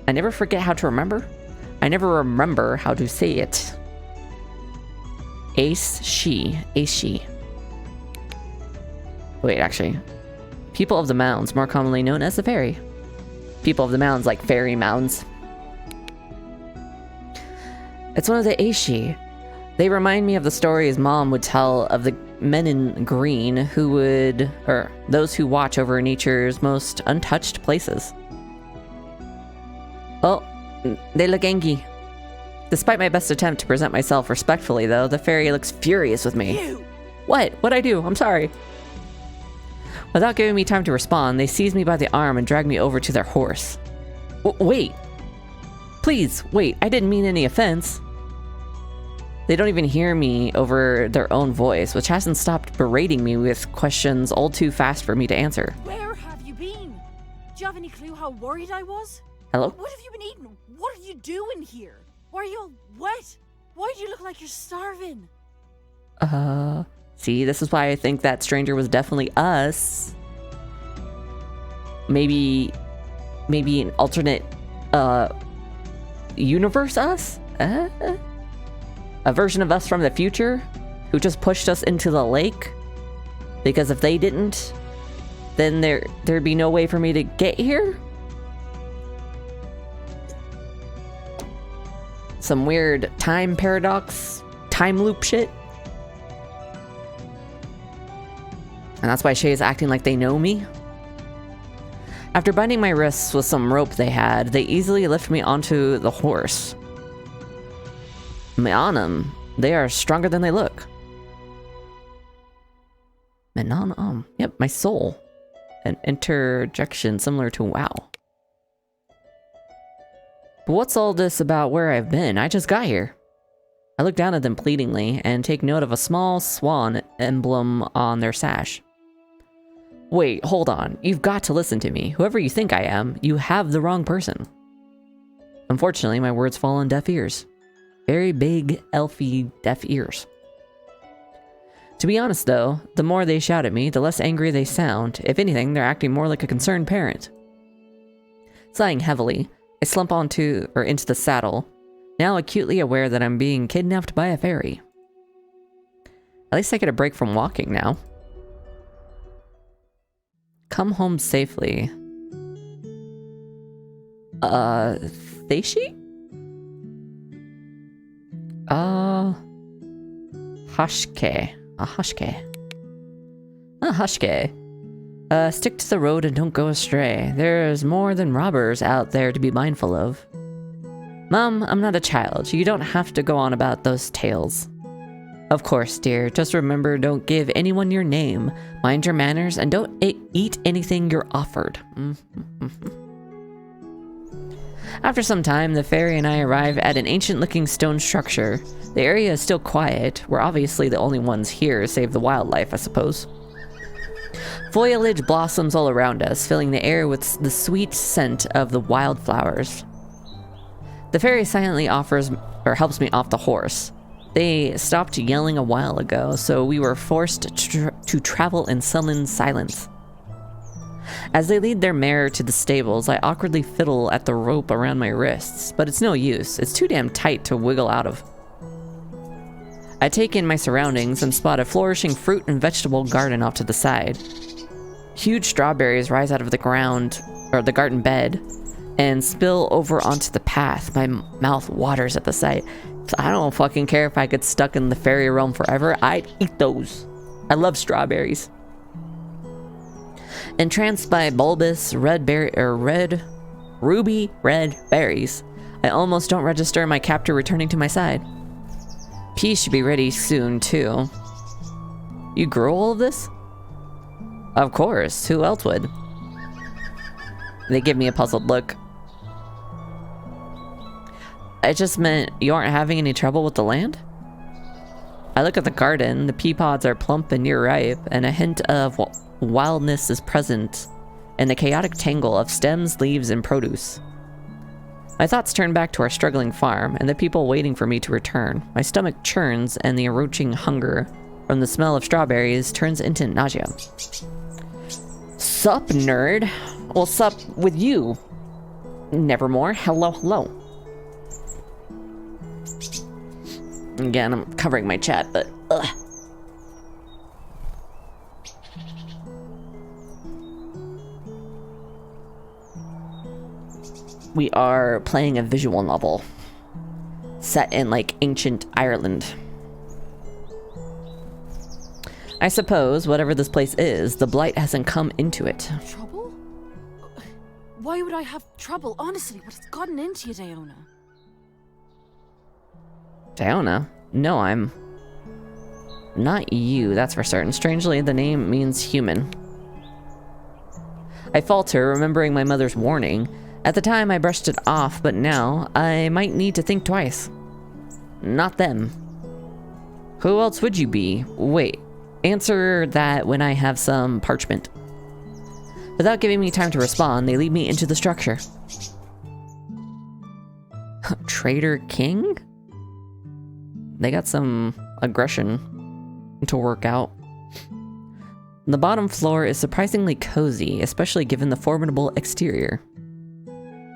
I never forget how to remember? I never remember how to say it. Ace she. Wait, actually. People of the Mounds, more commonly known as the Fairy. People of the Mounds, like fairy mounds. It's one of the Aishi. They remind me of the stories Mom would tell of the men in green who would, or those who watch over nature's most untouched places. Oh, they look angry. Despite my best attempt to present myself respectfully, though, the fairy looks furious with me. You! What? What'd I do? I'm sorry. Without giving me time to respond, they seized me by the arm and dragged me over to their horse. Wait! Please, wait, I didn't mean any offense. They don't even hear me over their own voice, which hasn't stopped berating me with questions all too fast for me to answer. Where have you been? Do you have any clue how worried I was? Hello? What have you been eating? What are you doing here? Why are you all wet? Why do you look like you're starving? See, this is why I think that stranger was definitely us. Maybe an alternate, universe us? A version of us from the future who just pushed us into the lake? Because if they didn't, then there'd be no way for me to get here? Some weird time paradox, time loop shit? And that's why Shay's acting like they know me? After binding my wrists with some rope they had, they easily lift me onto the horse. Me'anum, they are stronger than they look. Menanum, yep, my soul. An interjection similar to wow. But what's all this about where I've been? I just got here. I look down at them pleadingly and take note of a small swan emblem on their sash. Wait, hold on. You've got to listen to me. Whoever you think I am, you have the wrong person. Unfortunately, my words fall on deaf ears. Very big, elfy, deaf ears. To be honest though, the more they shout at me, the less angry they sound. If anything, they're acting more like a concerned parent. Sighing heavily, I slump into the saddle, now acutely aware that I'm being kidnapped by a fairy. At least I get a break from walking now. Come home safely. Thaishi? Hashke. Hashke. Stick to the road and don't go astray. There's more than robbers out there to be mindful of. Mom, I'm not a child. You don't have to go on about those tales. Of course, dear. Just remember, don't give anyone your name. Mind your manners and don't eat anything you're offered. After some time, the fairy and I arrive at an ancient-looking stone structure. The area is still quiet. We're obviously the only ones here, save the wildlife, I suppose. Foliage blossoms all around us, filling the air with the sweet scent of the wildflowers. The fairy silently helps me off the horse. They stopped yelling a while ago, so we were forced to travel in sullen silence. As they lead their mare to the stables, I awkwardly fiddle at the rope around my wrists, but it's no use. It's too damn tight to wiggle out of. I take in my surroundings and spot a flourishing fruit and vegetable garden off to the side. Huge strawberries rise out of the ground, or the garden bed, and spill over onto the path. My mouth waters at the sight. I don't fucking care if I get stuck in the fairy realm forever. I'd eat those. I love strawberries. Entranced by bulbous ruby red berries, I almost don't register my captor returning to my side. Peas should be ready soon too. You grow all of this? Of course, who else would? They give me a puzzled look. I just meant you aren't having any trouble with the land? I look at the garden. The pea pods are plump and near ripe, and a hint of wildness is present in the chaotic tangle of stems, leaves, and produce. My thoughts turn back to our struggling farm and the people waiting for me to return. My stomach churns, and the encroaching hunger from the smell of strawberries turns into nausea. Sup, nerd? Well, sup with you. Nevermore. Hello, hello. Again, I'm covering my chat, but ugh. We are playing a visual novel set in like ancient Ireland. I suppose whatever this place is, the blight hasn't come into it. Trouble? Why would I have trouble? Honestly, what's gotten into you, Daoine? Daoine? No, I'm not you, that's for certain. Strangely, the name means human. I falter, remembering my mother's warning. At the time, I brushed it off, but now I might need to think twice. Not them. Who else would you be? Wait, answer that when I have some parchment. Without giving me time to respond, they lead me into the structure. Traitor King? They got some aggression to work out. The bottom floor is surprisingly cozy, especially given the formidable exterior.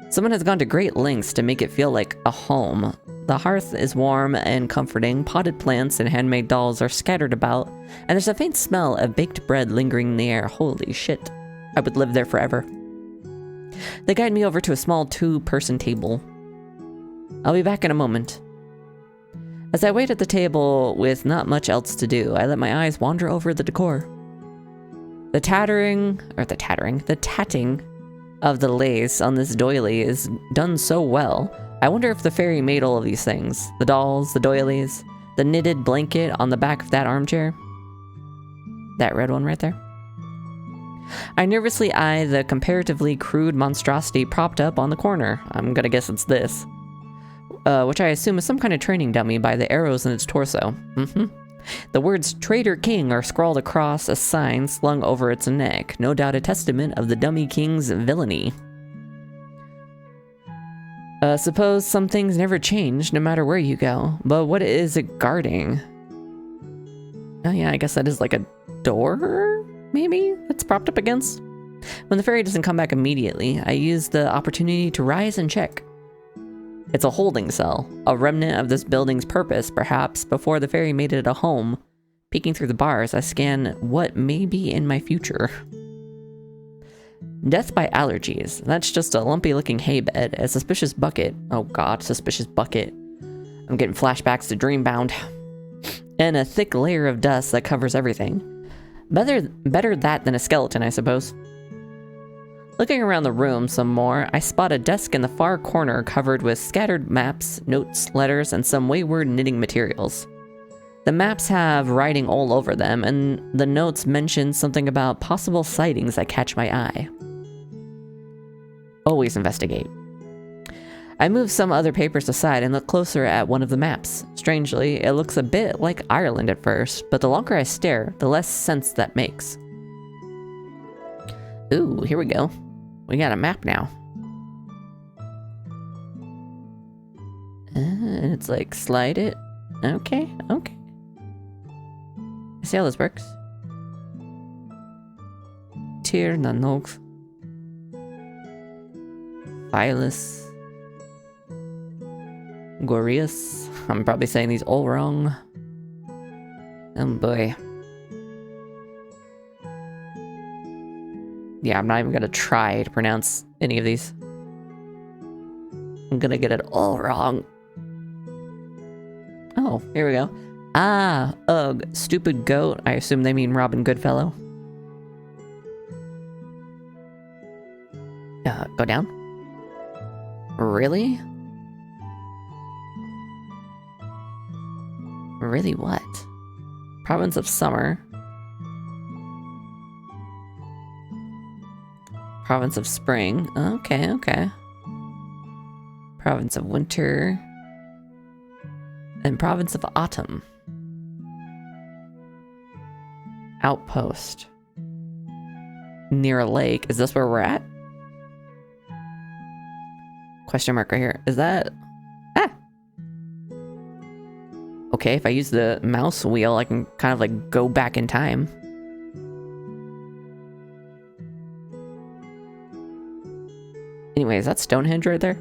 Someone has gone to great lengths to make it feel like a home. The hearth is warm and comforting, potted plants and handmade dolls are scattered about, and there's a faint smell of baked bread lingering in the air. Holy shit. I would live there forever. They guide me over to a small 2-person table. I'll be back in a moment. As I wait at the table with not much else to do, I let my eyes wander over the decor. The tatting of the lace on this doily is done so well. I wonder if the fairy made all of these things. The dolls, the doilies, the knitted blanket on the back of that armchair. That red one right there. I nervously eye the comparatively crude monstrosity propped up on the corner. I'm gonna guess it's this. Which I assume is some kind of training dummy by the arrows in its torso. The words Traitor King are scrawled across a sign slung over its neck, no doubt a testament of the dummy king's villainy. Suppose some things never change, no matter where you go, but what is it guarding? Oh yeah, I guess that is like a door, maybe, it's propped up against? When the fairy doesn't come back immediately, I use the opportunity to rise and check. It's a holding cell, a remnant of this building's purpose, perhaps, before the fairy made it a home. Peeking through the bars, I scan what may be in my future. Death by allergies. That's just a lumpy-looking hay bed, a suspicious bucket. Oh god, suspicious bucket. I'm getting flashbacks to Dreambound. And a thick layer of dust that covers everything. Better that than a skeleton, I suppose. Looking around the room some more, I spot a desk in the far corner covered with scattered maps, notes, letters, and some wayward knitting materials. The maps have writing all over them, and the notes mention something about possible sightings that catch my eye. Always investigate. I move some other papers aside and look closer at one of the maps. Strangely, it looks a bit like Ireland at first, but the longer I stare, the less sense that makes. Ooh, here we go. We got a map now. And it's like, slide it. Okay. I see how this works. Tir Nanog. Phyllis. Gorius. I'm probably saying these all wrong. Oh boy. Yeah, I'm not even gonna try to pronounce any of these. I'm gonna get it all wrong. Oh, here we go. Ah, ugh, stupid goat. I assume they mean Robin Goodfellow. Go down. Really? Really what? Province of Summer. Province of Spring. Okay. Province of Winter. And Province of Autumn. Outpost. Near a lake. Is this where we're at? Question mark right here. Is that... Ah! Okay, if I use the mouse wheel, I can kind of like go back in time. Anyway, is that Stonehenge right there?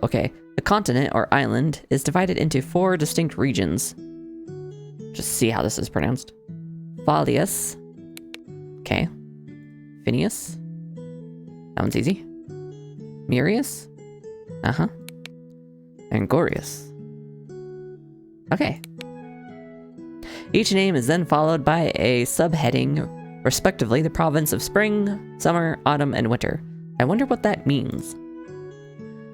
Okay. The continent, or island, is divided into 4 distinct regions. Just see how this is pronounced. Phalius. Okay. Phineas. That one's easy. Murius. And Gorius. Okay. Each name is then followed by a subheading, respectively the province of Spring, Summer, Autumn, and Winter. I wonder what that means.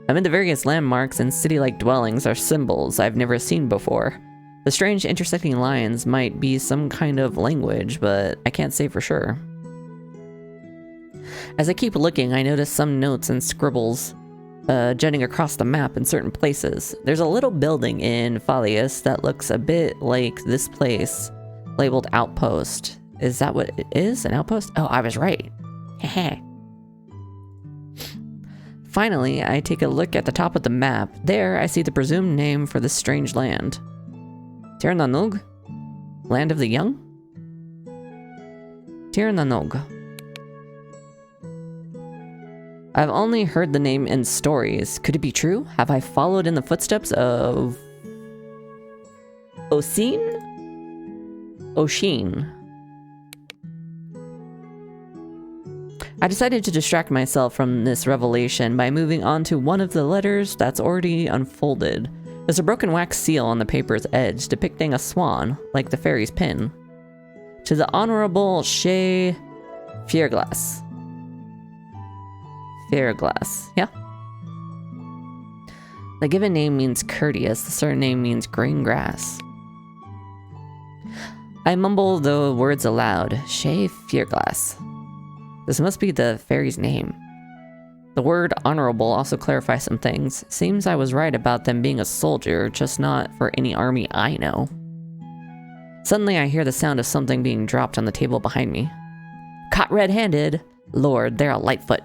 Amid the various landmarks and city-like dwellings are symbols I've never seen before. The strange intersecting lines might be some kind of language, but I can't say for sure. As I keep looking, I notice some notes and scribbles jutting across the map in certain places. There's a little building in Phalius that looks a bit like this place, labeled Outpost. Is that what it is? An outpost? Oh, I was right. Heh. Finally, I take a look at the top of the map. There, I see the presumed name for this strange land. Tir Nanog? Land of the Young? Tir Nanog. I've only heard the name in stories. Could it be true? Have I followed in the footsteps of... Oshin? I decided to distract myself from this revelation by moving on to one of the letters that's already unfolded. There's a broken wax seal on the paper's edge depicting a swan, like the fairy's pin. To the Honorable Shay Fierglass. Fairglass, yeah. The given name means courteous, the surname means green grass. I mumble the words aloud. Shay Fierglass. This must be the fairy's name. The word honorable also clarifies some things. Seems I was right about them being a soldier, just not for any army I know. Suddenly I hear the sound of something being dropped on the table behind me. Caught red-handed! Lord, they're a Lightfoot.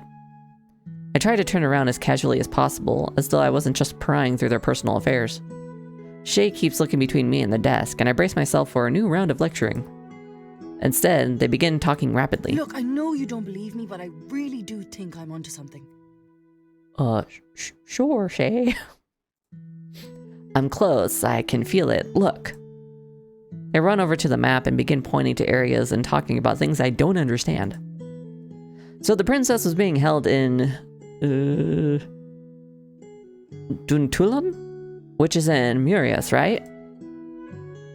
I try to turn around as casually as possible, as though I wasn't just prying through their personal affairs. Shay keeps looking between me and the desk, and I brace myself for a new round of lecturing. Instead, they begin talking rapidly. Look, I know you don't believe me, but I really do think I'm onto something. Sure, Shay. I'm close, I can feel it. Look. They run over to the map and begin pointing to areas and talking about things I don't understand. So the princess was being held in... Duntulan? Which is in Murias, right?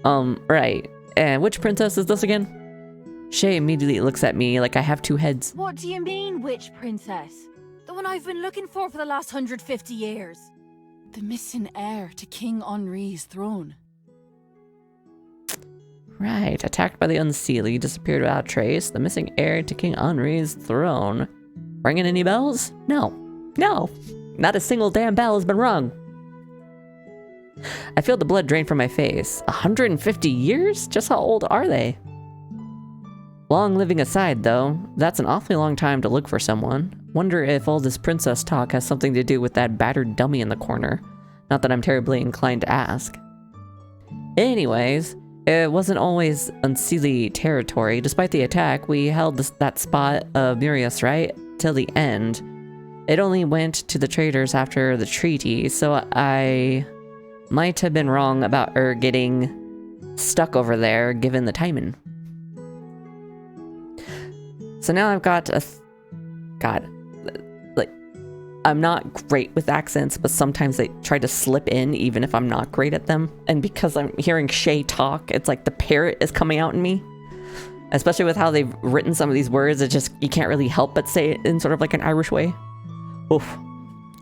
Right. And which princess is this again? Shay immediately looks at me like I have two heads. What do you mean, which princess? The one I've been looking for the last 150 years. The missing heir to King Henri's throne. Right. Attacked by the Unseelie, disappeared without trace. The missing heir to King Henri's throne. Ringing any bells? No. No. Not a single damn bell has been rung. I feel the blood drain from my face. 150 years? Just how old are they? Long living aside, though, that's an awfully long time to look for someone. Wonder if all this princess talk has something to do with that battered dummy in the corner. Not that I'm terribly inclined to ask. Anyways, it wasn't always Unseelie territory. Despite the attack, we held that spot of Murias, right? Till the end. It only went to the traders after the treaty, so I might have been wrong about her getting stuck over there, given the timing. So now I've got a... God. Like, I'm not great with accents, but sometimes they try to slip in even if I'm not great at them. And because I'm hearing Shay talk, it's like the parrot is coming out in me. Especially with how they've written some of these words, it just, you can't really help but say it in sort of like an Irish way. Oof.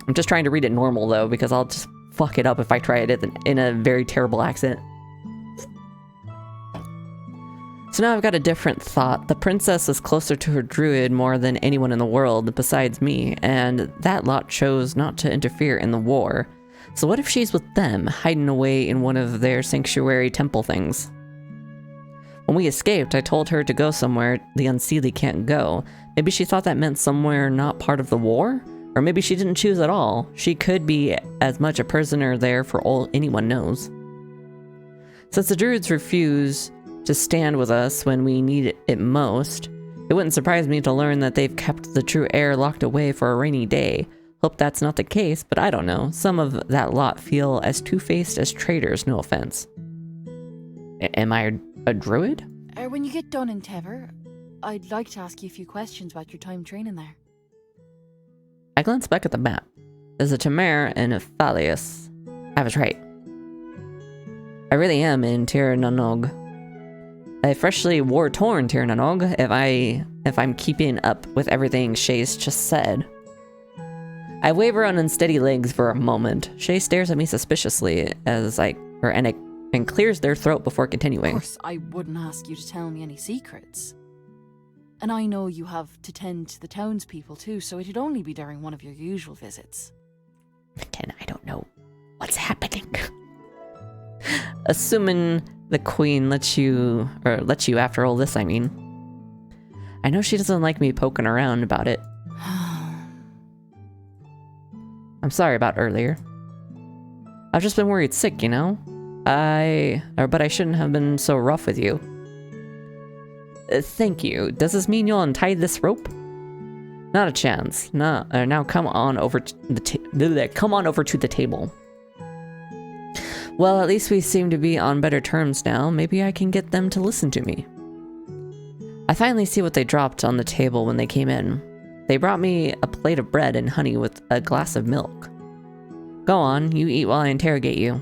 I'm just trying to read it normal though, because I'll just fuck it up if I try it in a very terrible accent. So now I've got a different thought. The princess is closer to her druid more than anyone in the world besides me, and that lot chose not to interfere in the war. So what if she's with them, hiding away in one of their sanctuary temple things? When we escaped, I told her to go somewhere the Unseelie can't go. Maybe she thought that meant somewhere not part of the war? Or maybe she didn't choose at all. She could be as much a prisoner there for all anyone knows. Since the druids refuse to stand with us when we need it most, it wouldn't surprise me to learn that they've kept the true heir locked away for a rainy day. Hope that's not the case, but I don't know. Some of that lot feel as two-faced as traitors, no offense. Am I a druid? When you get done in Tever, I'd like to ask you a few questions about your time training there. I glance back at the map. There's a Tamar and a Phalius. I was right. I really am in Tir Nanog. A freshly war-torn Tir Nanog, if I'm keeping up with everything Shay's just said. I waver on unsteady legs for a moment. Shay stares at me suspiciously and I and clears their throat before Of continuing. course, I wouldn't ask you to tell me any secrets. And I know you have to tend to the townspeople too, so it'd only be during one of your usual visits. Again, I don't know what's happening. Assuming the queen lets you after all this, I mean. I know she doesn't like me poking around about it. I'm sorry about earlier. I've just been worried sick, you know? But I shouldn't have been so rough with you. Thank you. Does this mean you'll untie this rope? Not a chance. No. Now come on over to the table. Well, at least we seem to be on better terms now. Maybe I can get them to listen to me. I finally see what they dropped on the table when they came in. They brought me a plate of bread and honey with a glass of milk. Go on, you eat while I interrogate you.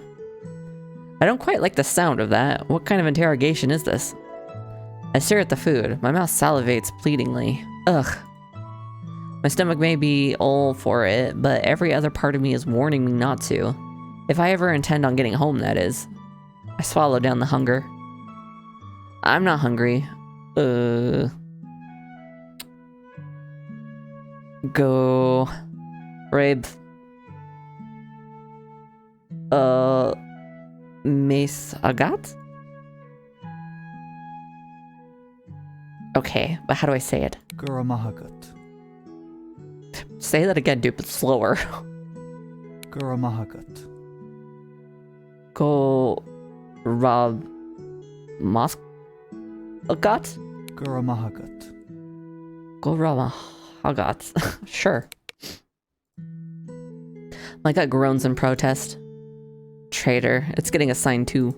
I don't quite like the sound of that. What kind of interrogation is this? I stare at the food. My mouth salivates pleadingly. Ugh. My stomach may be all for it, but every other part of me is warning me not to. If I ever intend on getting home, that is. I swallow down the hunger. I'm not hungry. Go. Rabe. Maithe Agat? Okay, but how do I say it? Guramahagut. Say that again, dude, but slower. Guramahagut. Go Rob Mosk Agat? Guramahagut. Go Rob Agat. Sure. My gut groans in protest. Traitor, it's getting assigned too.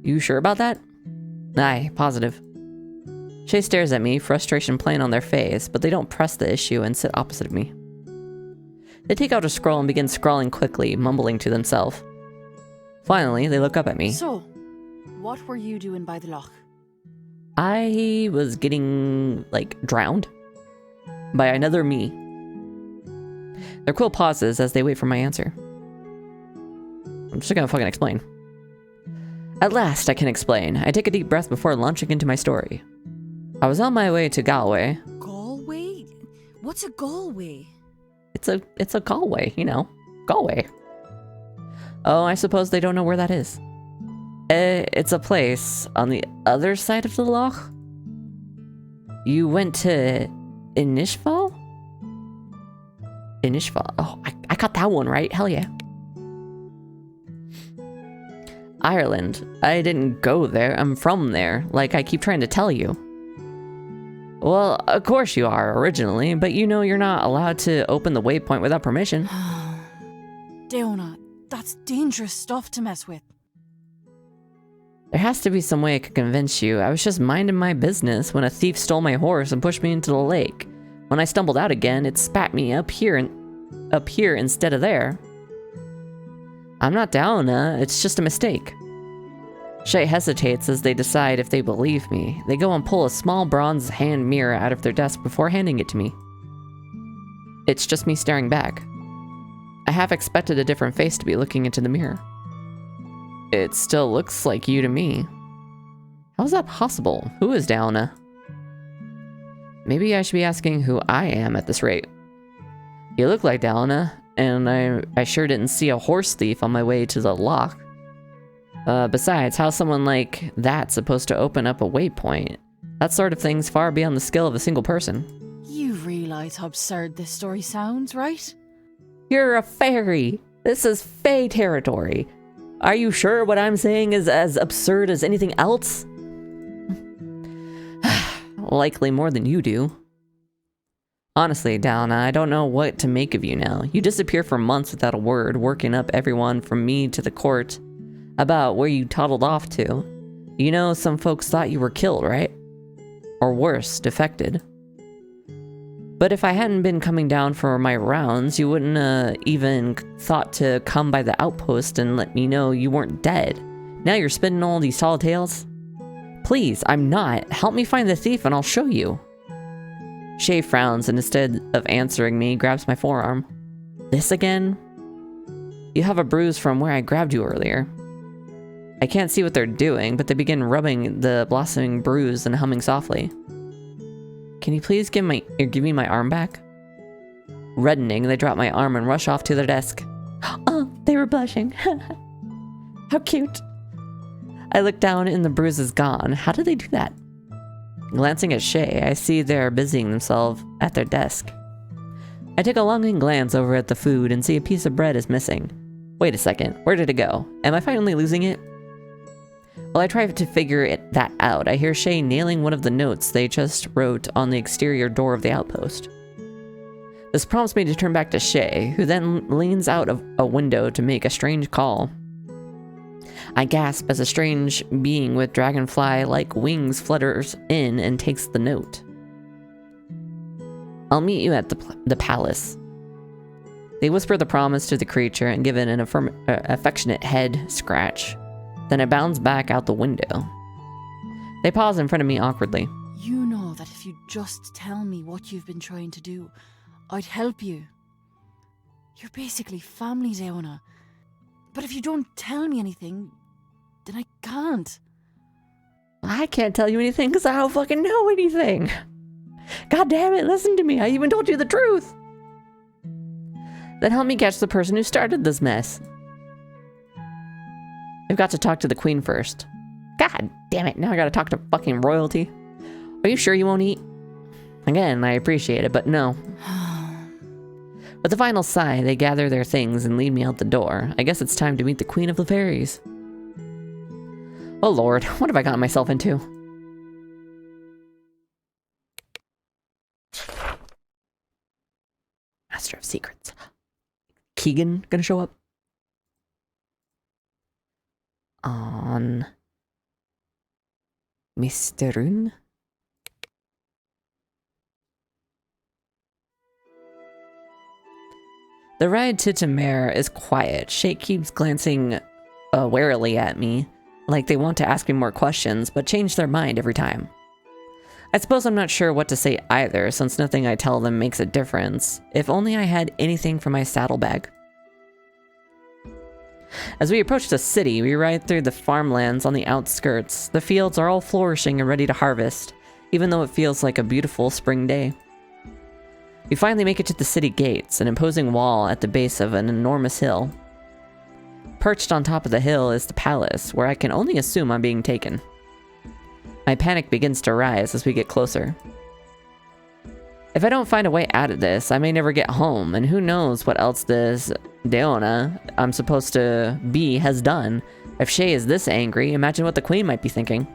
You sure about that? Aye, positive. Shay stares at me, frustration plain on their face, but they don't press the issue and sit opposite of me. They take out a scroll and begin scrawling quickly, mumbling to themselves. Finally, they look up at me. So, what were you doing by the loch? I was getting, like, drowned by another me. Their quill pauses as they wait for my answer. I'm just gonna fucking explain. At last, I can explain. I take a deep breath before launching into my story. I was on my way to Galway. Galway? What's a Galway? It's a Galway, you know. Galway. Oh, I suppose they don't know where that is. It's a place on the other side of the loch. You went to Inishval? Inishval. Oh, I got that one right. Hell yeah. Ireland. I didn't go there. I'm from there, like I keep trying to tell you. Well, of course you are originally, but you know you're not allowed to open the waypoint without permission. Daoine, that's dangerous stuff to mess with. There has to be some way I could convince you. I was just minding my business when a thief stole my horse and pushed me into the lake. When I stumbled out again, it spat me up here instead of there. I'm not Daoine, it's just a mistake. Shay hesitates as they decide if they believe me. They go and pull a small bronze hand mirror out of their desk before handing it to me. It's just me staring back. I half expected a different face to be looking into the mirror. It still looks like you to me. How is that possible? Who is Daoine? Maybe I should be asking who I am at this rate. You look like Daoine, and I sure didn't see a horse thief on my way to the loch. Besides, how's someone like that supposed to open up a waypoint? That sort of thing's far beyond the skill of a single person. You realize how absurd this story sounds, right? You're a fairy. This is fae territory. Are you sure what I'm saying is as absurd as anything else? Likely more than you do. Honestly, Daoine, I don't know what to make of you now. You disappear for months without a word, working up everyone from me to the court about where you toddled off to. You know, some folks thought you were killed, right? Or worse, defected. But if I hadn't been coming down for my rounds, you wouldn't even thought to come by the outpost and let me know you weren't dead. Now you're spinning all these tall tales? Please, I'm not. Help me find the thief and I'll show you. Shay frowns and instead of answering me, grabs my forearm. This again? You have a bruise from where I grabbed you earlier. I can't see what they're doing, but they begin rubbing the blossoming bruise and humming softly. Can you please give me my arm back? Reddening, they drop my arm and rush off to their desk. Oh, they were blushing. How cute. I look down and the bruise is gone. How did they do that? Glancing at Shay, I see they're busying themselves at their desk. I take a longing glance over at the food and see a piece of bread is missing. Wait a second, where did it go? Am I finally losing it? While I try to figure that out, I hear Shay nailing one of the notes they just wrote on the exterior door of the outpost. This prompts me to turn back to Shay, who then leans out of a window to make a strange call. I gasp as a strange being with dragonfly-like wings flutters in and takes the note. I'll meet you at the palace. They whisper the promise to the creature and give it an affectionate head scratch. Then it bounds back out the window. They pause in front of me awkwardly. You know that if you just tell me what you've been trying to do, I'd help you. You're basically family, Daoine. But if you don't tell me anything, then I can't. I can't tell you anything because I don't fucking know anything. God damn it, listen to me. I even told you the truth. Then help me catch the person who started this mess. I've got to talk to the queen first. God damn it, now I gotta talk to fucking royalty. Are you sure you won't eat? Again, I appreciate it, but no. With a final sigh, they gather their things and lead me out the door. I guess it's time to meet the queen of the fairies. Oh lord, what have I gotten myself into? Master of Secrets. Keagan gonna show up? On Mr. Rune? The ride to Tamar is quiet. Shake keeps glancing warily at me, like they want to ask me more questions, but change their mind every time. I suppose I'm not sure what to say either, since nothing I tell them makes a difference. If only I had anything for my saddlebag. As we approach the city, we ride through the farmlands on the outskirts. The fields are all flourishing and ready to harvest, even though it feels like a beautiful spring day. We finally make it to the city gates, an imposing wall at the base of an enormous hill. Perched on top of the hill is the palace, where I can only assume I'm being taken. My panic begins to rise as we get closer. If I don't find a way out of this, I may never get home, and who knows what else this Daoine I'm supposed to be has done. If Shay is this angry, imagine what the queen might be thinking.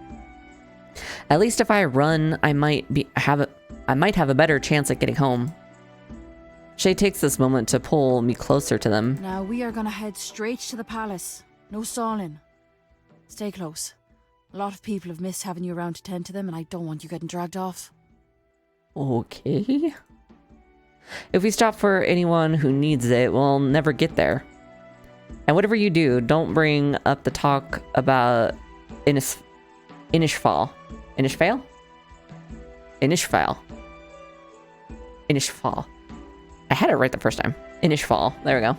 At least if I run, I might have a better chance at getting home. Shay takes this moment to pull me closer to them. Now we are gonna head straight to the palace. No stalling. Stay close. A lot of people have missed having you around to tend to them, and I don't want you getting dragged off. Okay. If we stop for anyone who needs it, we'll never get there. And whatever you do, don't bring up the talk about Inishfal. Inishfal? Inishfal. I had it right the first time. Inishfal. There we go.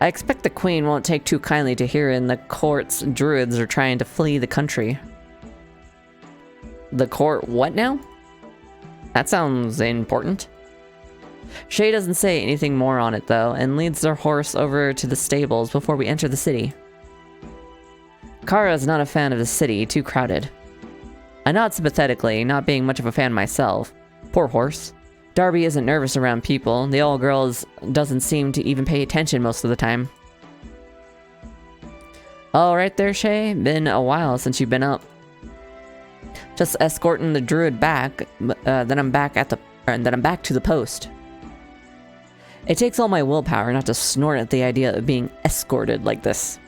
I expect the queen won't take too kindly to hearing the court's druids are trying to flee the country. The court what now? That sounds important. Shay doesn't say anything more on it though, and leads their horse over to the stables before we enter the city. Kara is not a fan of the city, too crowded. I nod sympathetically, not being much of a fan myself. Poor horse. Darby isn't nervous around people. The old girl doesn't seem to even pay attention most of the time. All right there, Shay. Been a while since you've been up. Just escorting the druid back, then I'm back to the post. It takes all my willpower not to snort at the idea of being escorted like this.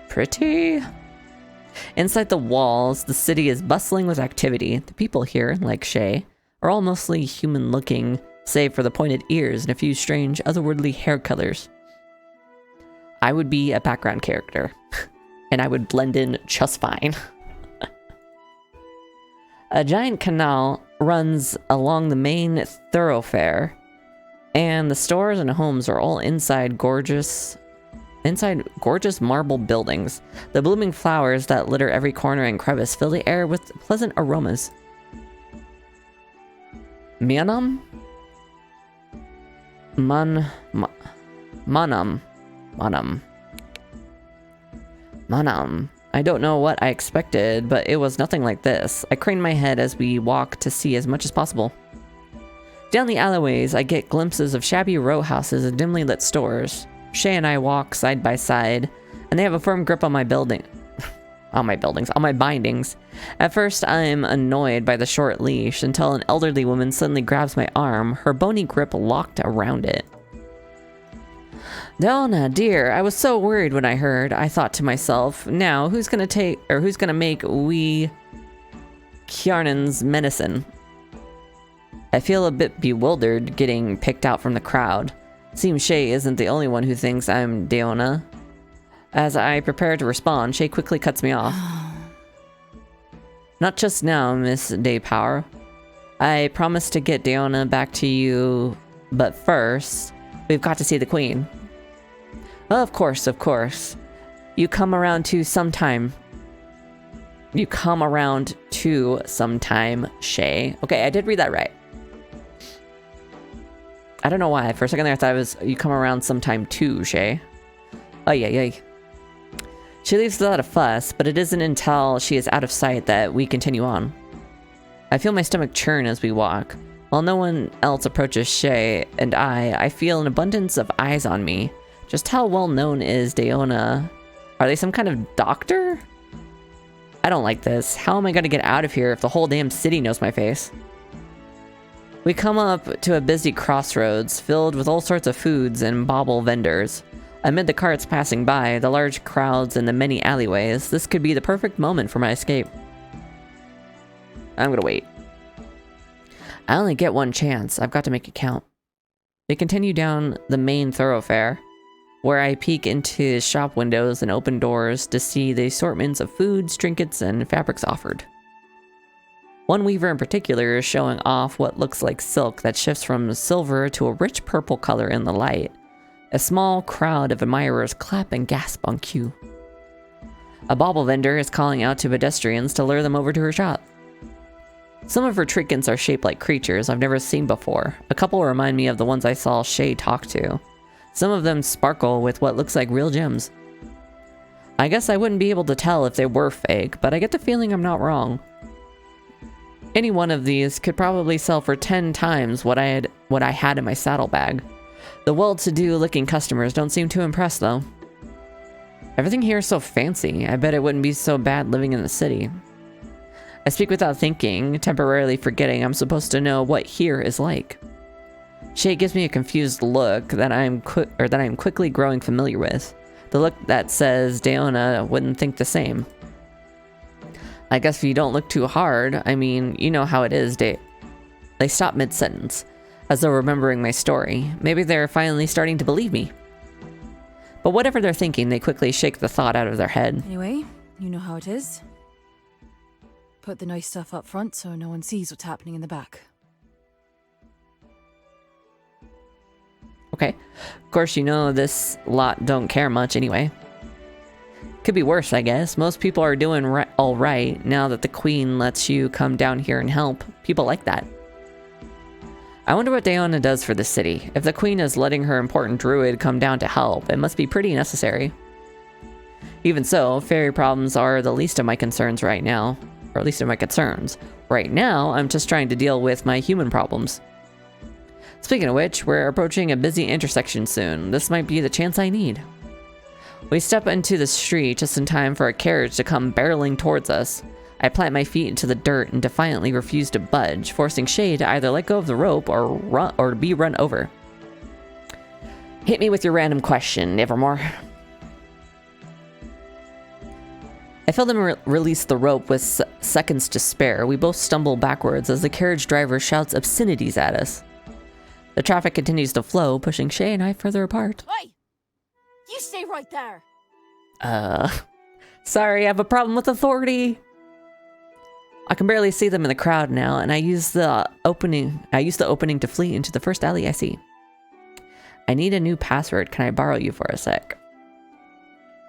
Pretty. Inside the walls, the city is bustling with activity. The people here, like Shay, are all mostly human-looking, save for the pointed ears and a few strange, otherworldly hair colors. I would be a background character, and I would blend in just fine. A giant canal runs along the main thoroughfare, and the stores and homes are all inside gorgeous inside gorgeous marble buildings. The blooming flowers that litter every corner and crevice fill the air with pleasant aromas. Manam? Manam. I don't know what I expected, but it was nothing like this. I craned my head as we walked to see as much as possible. Down the alleyways, I get glimpses of shabby row houses and dimly lit stores. Shay and I walk side by side, and they have a firm grip on my on my bindings. At first, I'm annoyed by the short leash until an elderly woman suddenly grabs my arm, her bony grip locked around it. Daoine, dear, I was so worried when I heard. I thought to myself, now who's gonna make wee Kjarnan's medicine? I feel a bit bewildered getting picked out from the crowd. Seems Shay isn't the only one who thinks I'm Daoine. As I prepare to respond, Shay quickly cuts me off. Not just now, Miss Daypower. I promised to get Daoine back to you, but first, we've got to see the Queen. Of course, of course. You come around to sometime. Shay. Okay, I did read that right. I don't know why. For a second there, I thought it was you come around sometime too, Shay. Oh, yeah. She leaves without a fuss, but it isn't until she is out of sight that we continue on. I feel my stomach churn as we walk. While no one else approaches Shay and I feel an abundance of eyes on me. Just how well known is Daoine? Are they some kind of doctor? I don't like this. How am I gonna get out of here if the whole damn city knows my face? We come up to a busy crossroads filled with all sorts of foods and bauble vendors. Amid the carts passing by, the large crowds and the many alleyways, this could be the perfect moment for my escape. I'm gonna wait. I only get one chance. I've got to make it count. We continue down the main thoroughfare, where I peek into shop windows and open doors to see the assortments of foods, trinkets, and fabrics offered. One weaver in particular is showing off what looks like silk that shifts from silver to a rich purple color in the light. A small crowd of admirers clap and gasp on cue. A bauble vendor is calling out to pedestrians to lure them over to her shop. Some of her trinkets are shaped like creatures I've never seen before. A couple remind me of the ones I saw Shay talk to. Some of them sparkle with what looks like real gems. I guess I wouldn't be able to tell if they were fake, but I get the feeling I'm not wrong. Any one of these could probably sell for 10 times what I had in my saddlebag. The well-to-do looking customers don't seem too impressed though. Everything here is so fancy. I bet it wouldn't be so bad living in the city. I speak without thinking, temporarily forgetting I'm supposed to know what here is like. Shay gives me a confused look that I'm quickly growing familiar with. The look that says Daoine wouldn't think the same. I guess if you don't look too hard, I mean, you know how it is, They stop mid-sentence, as though remembering my story. Maybe they're finally starting to believe me. But whatever they're thinking, they quickly shake the thought out of their head. Anyway, you know how it is. Put the nice stuff up front so no one sees what's happening in the back. Okay. Of course, you know this lot don't care much anyway. Could be worse, I guess. Most people are doing all right now that the Queen lets you come down here and help. People like that. I wonder what Daoine does for the city. If the Queen is letting her important druid come down to help, it must be pretty necessary. Even so, fairy problems are the least of my concerns right now. Or at least of my concerns. Right now, I'm just trying to deal with my human problems. Speaking of which, we're approaching a busy intersection soon. This might be the chance I need. We step into the street just in time for a carriage to come barreling towards us. I plant my feet into the dirt and defiantly refuse to budge, forcing Shay to either let go of the rope or be run over. Hit me with your random question, Nevermore. I feel them release the rope with seconds to spare. We both stumble backwards as the carriage driver shouts obscenities at us. The traffic continues to flow, pushing Shay and I further apart. Hey! You stay right there! Sorry, I have a problem with authority. I can barely see them in the crowd now, and I use the opening to flee into the first alley I see. I need a new password. Can I borrow you for a sec?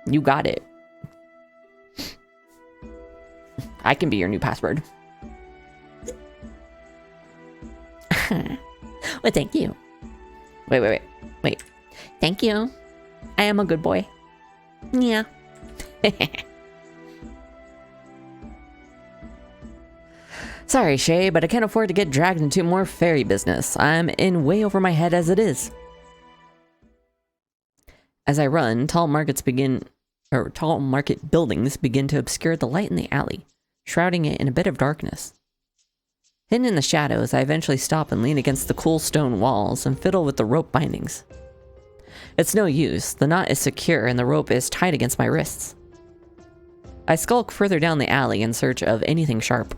You got it. I can be your new password. Well, thank you. Wait. Thank you. I am a good boy. Yeah. Sorry, Shay, but I can't afford to get dragged into more fairy business. I'm in way over my head as it is. As I run, tall market buildings begin to obscure the light in the alley, shrouding it in a bit of darkness. Hidden in the shadows, I eventually stop and lean against the cool stone walls and fiddle with the rope bindings. It's no use. The knot is secure and the rope is tied against my wrists. I skulk further down the alley in search of anything sharp.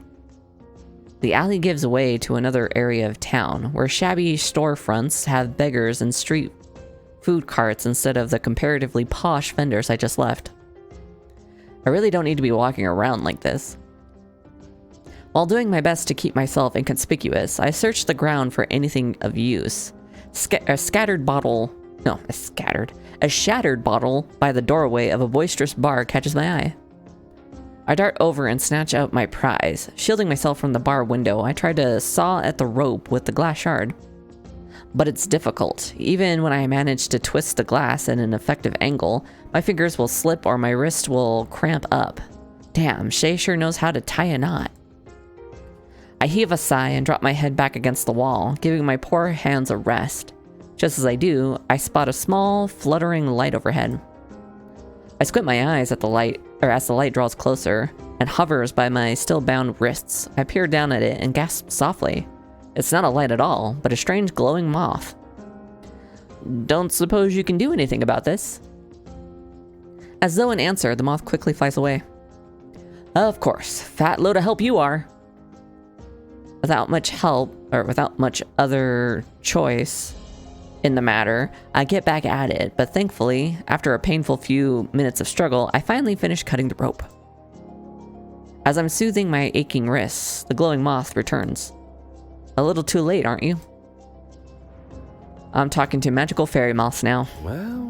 The alley gives way to another area of town, where shabby storefronts have beggars and street food carts instead of the comparatively posh vendors I just left. I really don't need to be walking around like this. While doing my best to keep myself inconspicuous, I search the ground for anything of use. A shattered bottle by the doorway of a boisterous bar catches my eye. I dart over and snatch out my prize. Shielding myself from the bar window, I try to saw at the rope with the glass shard. But it's difficult. Even when I manage to twist the glass at an effective angle, my fingers will slip or my wrist will cramp up. Damn, Shay sure knows how to tie a knot. I heave a sigh and drop my head back against the wall, giving my poor hands a rest. Just as I do, I spot a small, fluttering light overhead. I squint my eyes at the light, as the light draws closer and hovers by my still bound wrists. I peer down at it and gasp softly. It's not a light at all, but a strange glowing moth. Don't suppose you can do anything about this? As though in answer, the moth quickly flies away. Of course, fat load of help you are. Without much help, or without much other choice in the matter, I get back at it, but thankfully, after a painful few minutes of struggle, I finally finish cutting the rope. As I'm soothing my aching wrists, the glowing moth returns. A little too late, aren't you? I'm talking to magical fairy moths now. Well.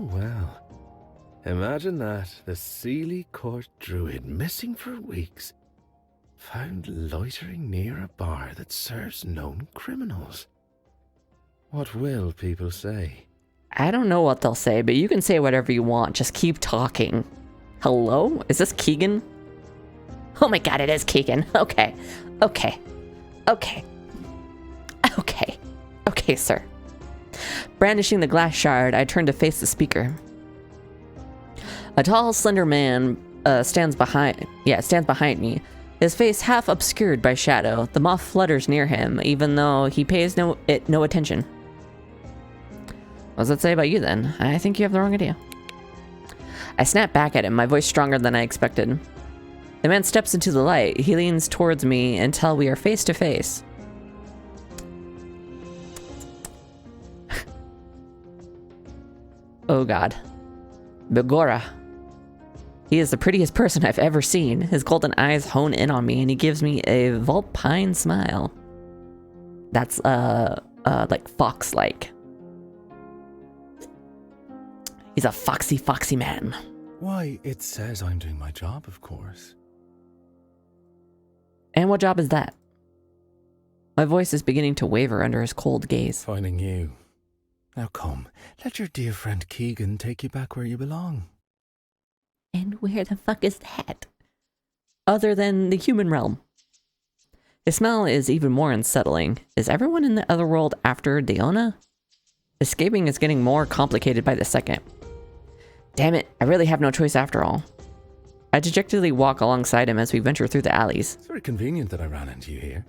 Imagine that. The Unseelie court druid, missing for weeks, found loitering near a bar that serves known criminals. What will people say? I don't know what they'll say, but you can say whatever you want. Just keep talking. Hello? Is this Keagan? Oh my god, it is Keagan. Okay, sir. Brandishing the glass shard, I turn to face the speaker. A tall, slender man stands behind me, his face half obscured by shadow. The moth flutters near him, even though he pays no attention. What does that say about you, then? I think you have the wrong idea. I snap back at him, my voice stronger than I expected. The man steps into the light. He leans towards me until we are face to face. Oh god. Begora. He is the prettiest person I've ever seen. His golden eyes hone in on me and he gives me a vulpine smile. That's, like fox-like. He's a foxy man. Why, it says I'm doing my job, of course. And what job is that? My voice is beginning to waver under his cold gaze. Finding you. Now come, let your dear friend Keagan take you back where you belong. And where the fuck is that? Other than the human realm. His smell is even more unsettling. Is everyone in the other world after Daoine? Escaping is getting more complicated by the second. Damn it, I really have no choice after all. I dejectedly walk alongside him as we venture through the alleys. It's very convenient that I ran into you here.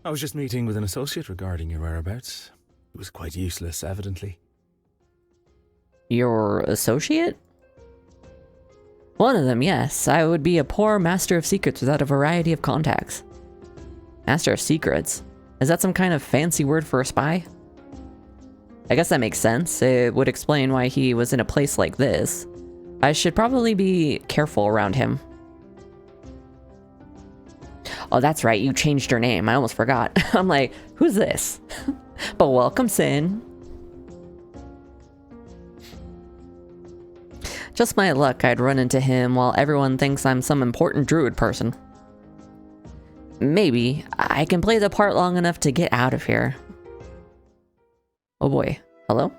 I was just meeting with an associate regarding your whereabouts. It was quite useless, evidently. Your associate? One of them, yes. I would be a poor master of secrets without a variety of contacts. Master of secrets? Is that some kind of fancy word for a spy? I guess that makes sense. It would explain why he was in a place like this. I should probably be careful around him. Oh, that's right. You changed your name. I almost forgot. I'm like, who's this? But welcome, Sin. Just my luck I'd run into him while everyone thinks I'm some important druid person. Maybe I can play the part long enough to get out of here. Oh boy. Hello?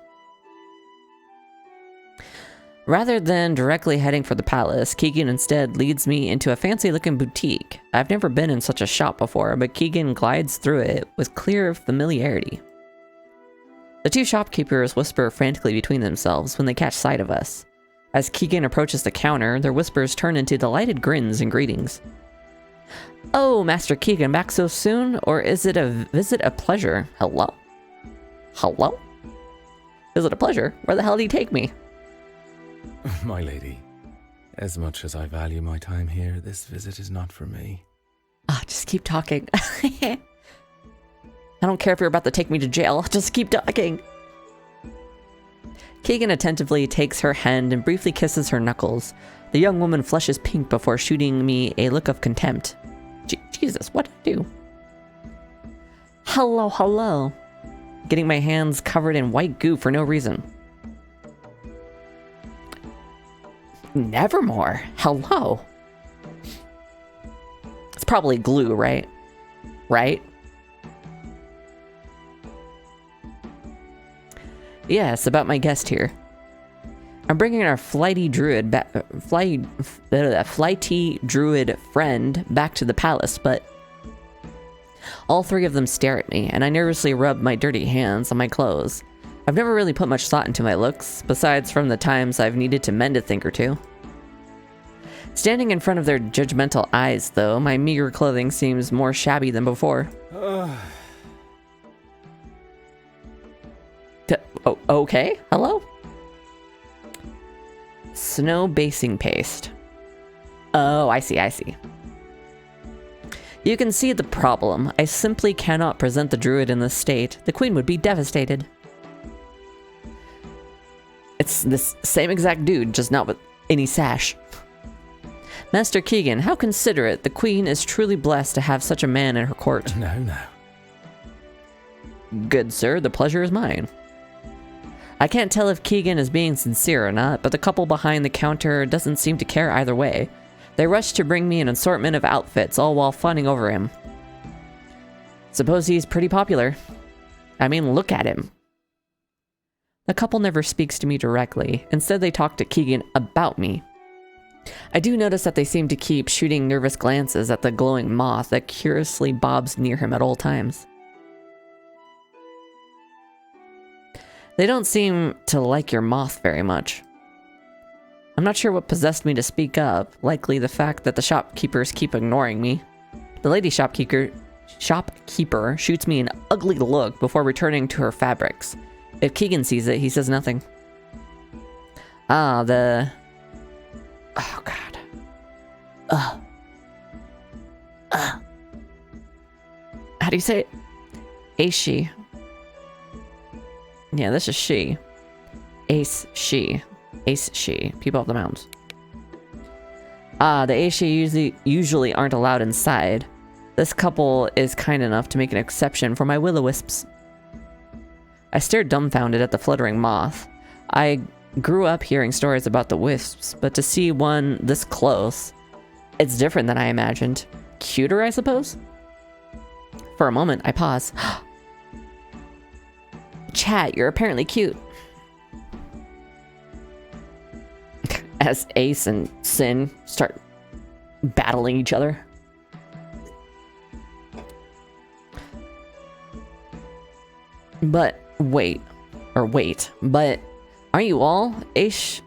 Rather than directly heading for the palace, Keagan instead leads me into a fancy-looking boutique. I've never been in such a shop before, but Keagan glides through it with clear familiarity. The two shopkeepers whisper frantically between themselves when they catch sight of us. As Keagan approaches the counter, their whispers turn into delighted grins and greetings. Oh, Master Keagan, back so soon? Or is it a visit a pleasure? Hello? Hello? Is it a pleasure? Where the hell did he take me? My lady, as much as I value my time here, this visit is not for me. Ah, just keep talking. I don't care if you're about to take me to jail. Just keep talking. Keagan attentively takes her hand and briefly kisses her knuckles. The young woman flushes pink before shooting me a look of contempt. Jesus, what did I do? Hello, hello. Getting my hands covered in white goo for no reason. Nevermore. Hello. It's probably glue, right? Right? Yes, about my guest here. I'm bringing our flighty druid flighty druid friend back to the palace, but all three of them stare at me, and I nervously rub my dirty hands on my clothes. I've never really put much thought into my looks, besides from the times I've needed to mend a thing or two. Standing in front of their judgmental eyes, though, my meager clothing seems more shabby than before. Okay, hello? Snow basing paste. Oh, I see, I see. You can see the problem. I simply cannot present the druid in this state. The queen would be devastated. It's this same exact dude, just not with any sash. Master Keagan, how considerate. The queen is truly blessed to have such a man in her court. No. Good sir, the pleasure is mine. I can't tell if Keagan is being sincere or not, but the couple behind the counter doesn't seem to care either way. They rush to bring me an assortment of outfits, all while fawning over him. Suppose he's pretty popular. I mean, look at him. The couple never speaks to me directly. Instead, they talk to Keagan about me. I do notice that they seem to keep shooting nervous glances at the glowing moth that curiously bobs near him at all times. They don't seem to like your moth very much. I'm not sure what possessed me to speak up, likely the fact that the shopkeepers keep ignoring me. The lady shopkeeper shoots me an ugly look before returning to her fabrics. If Keagan sees it, he says nothing. Oh god. How do you say it? Aishi. Yeah, this is she. Ace she. People of the mountains. The Aishi usually aren't allowed inside. This couple is kind enough to make an exception for my will-o-wisps. I stared dumbfounded at the fluttering moth. I grew up hearing stories about the wisps, but to see one this close, it's different than I imagined. Cuter, I suppose? For a moment, I pause. Chat, you're apparently cute. As Ace and Sin start battling each other. But wait, but aren't you all Aish?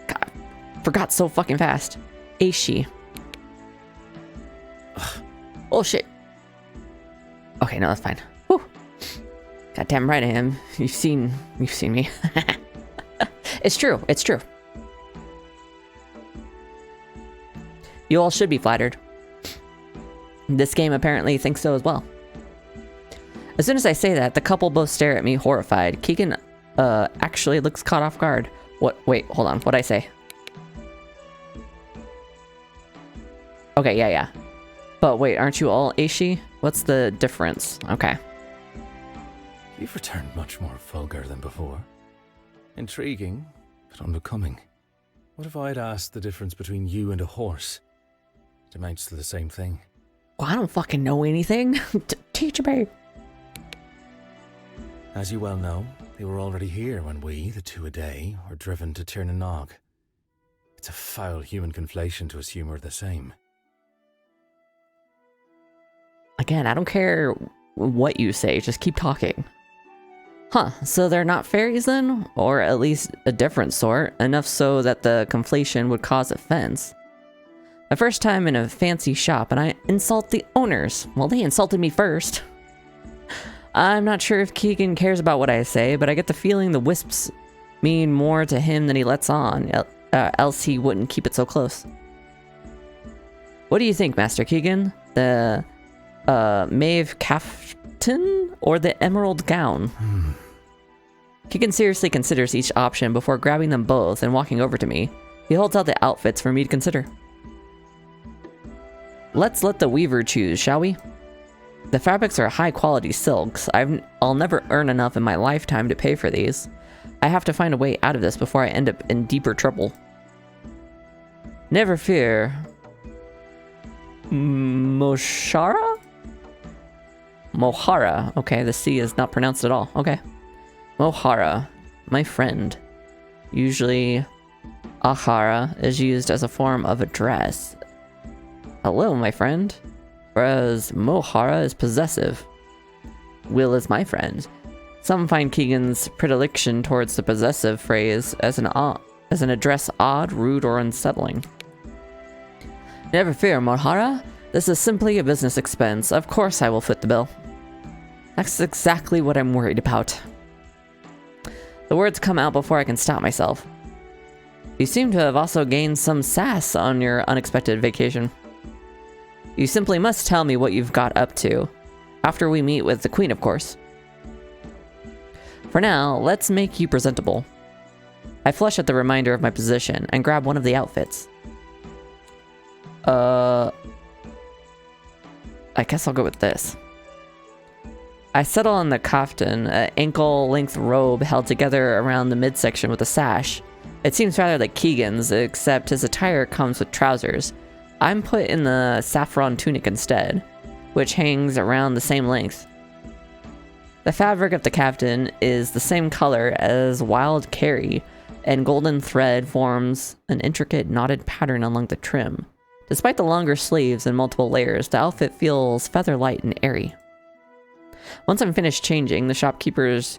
God, forgot so fucking fast. Aishi. Oh shit. Okay, no, that's fine. Whew. Goddamn right I am. You've seen me. It's true. You all should be flattered. This game apparently thinks so as well. As soon as I say that, the couple both stare at me horrified. Keagan actually looks caught off guard. What? Wait, hold on. What'd I say? Okay, yeah. But wait, aren't you all Aishi? What's the difference? Okay. You've returned much more vulgar than before. Intriguing, but unbecoming. What if I'd asked the difference between you and a horse? It amounts to the same thing. Well, I don't fucking know anything. Teach me. As you well know, they were already here when we, the two a day, were driven to Tirnanog. It's a foul human conflation to assume we're the same. Again, I don't care what you say, just keep talking. Huh, so they're not fairies then? Or at least a different sort, enough so that the conflation would cause offense. My first time in a fancy shop and I insult the owners. Well, they insulted me first. I'm not sure if Keagan cares about what I say, but I get the feeling the wisps mean more to him than he lets on, else he wouldn't keep it so close. What do you think, Master Keagan? The mauve caftan or the emerald gown? Keagan seriously considers each option before grabbing them both and walking over to me. He holds out the outfits for me to consider. Let's let the weaver choose, shall we? The fabrics are high-quality silks. I'll never earn enough in my lifetime to pay for these. I have to find a way out of this before I end up in deeper trouble. Never fear. Mohara? Mohara. Okay, the C is not pronounced at all. Okay. Mohara, my friend. Usually, Ahara is used as a form of address. Hello, my friend. Whereas Mohara is possessive. Will is my friend. Some find Keagan's predilection towards the possessive phrase as an address odd, rude, or unsettling. Never fear, Mohara. This is simply a business expense. Of course I will foot the bill. That's exactly what I'm worried about. The words come out before I can stop myself. You seem to have also gained some sass on your unexpected vacation. You simply must tell me what you've got up to. After we meet with the queen, of course. For now, let's make you presentable. I flush at the reminder of my position and grab one of the outfits. I guess I'll go with this. I settle on the kaftan, an ankle-length robe held together around the midsection with a sash. It seems rather like Keagan's, except his attire comes with trousers. I'm put in the saffron tunic instead, which hangs around the same length. The fabric of the kaftan is the same color as wild carry, and golden thread forms an intricate knotted pattern along the trim. Despite the longer sleeves and multiple layers, the outfit feels feather-light and airy. Once I'm finished changing, the shopkeepers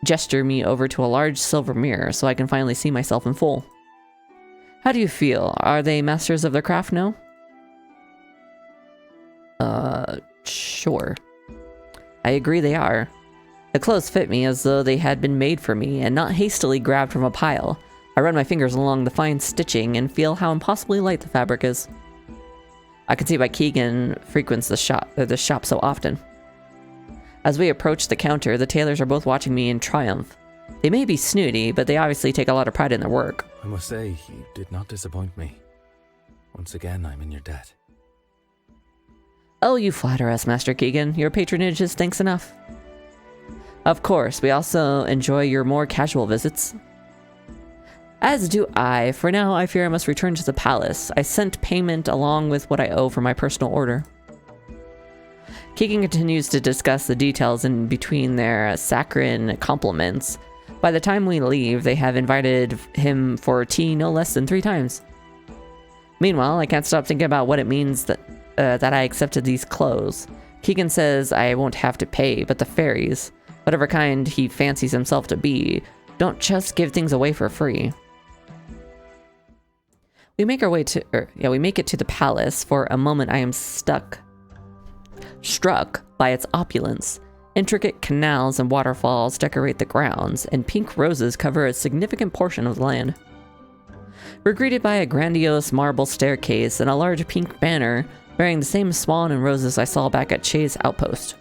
gesture me over to a large silver mirror so I can finally see myself in full. How do you feel? Are they masters of their craft now? Sure. I agree they are. The clothes fit me as though they had been made for me and not hastily grabbed from a pile. I run my fingers along the fine stitching and feel how impossibly light the fabric is. I can see why Keagan frequents the shop so often. As we approach the counter, the tailors are both watching me in triumph. They may be snooty, but they obviously take a lot of pride in their work. I must say, you did not disappoint me. Once again, I'm in your debt. Oh, you flatter us, Master Keagan. Your patronage is thanks enough. Of course, we also enjoy your more casual visits. As do I. For now, I fear I must return to the palace. I sent payment along with what I owe for my personal order. Keagan continues to discuss the details in between their saccharine compliments. By the time we leave, they have invited him for tea no less than 3 times. Meanwhile, I can't stop thinking about what it means that I accepted these clothes. Keagan says I won't have to pay, but the fairies, whatever kind he fancies himself to be, don't just give things away for free. We make our way to, we make it to the palace. For a moment, I am struck by its opulence. Intricate canals and waterfalls decorate the grounds, and pink roses cover a significant portion of the land. We're greeted by a grandiose marble staircase and a large pink banner bearing the same swan and roses I saw back at Che's outpost.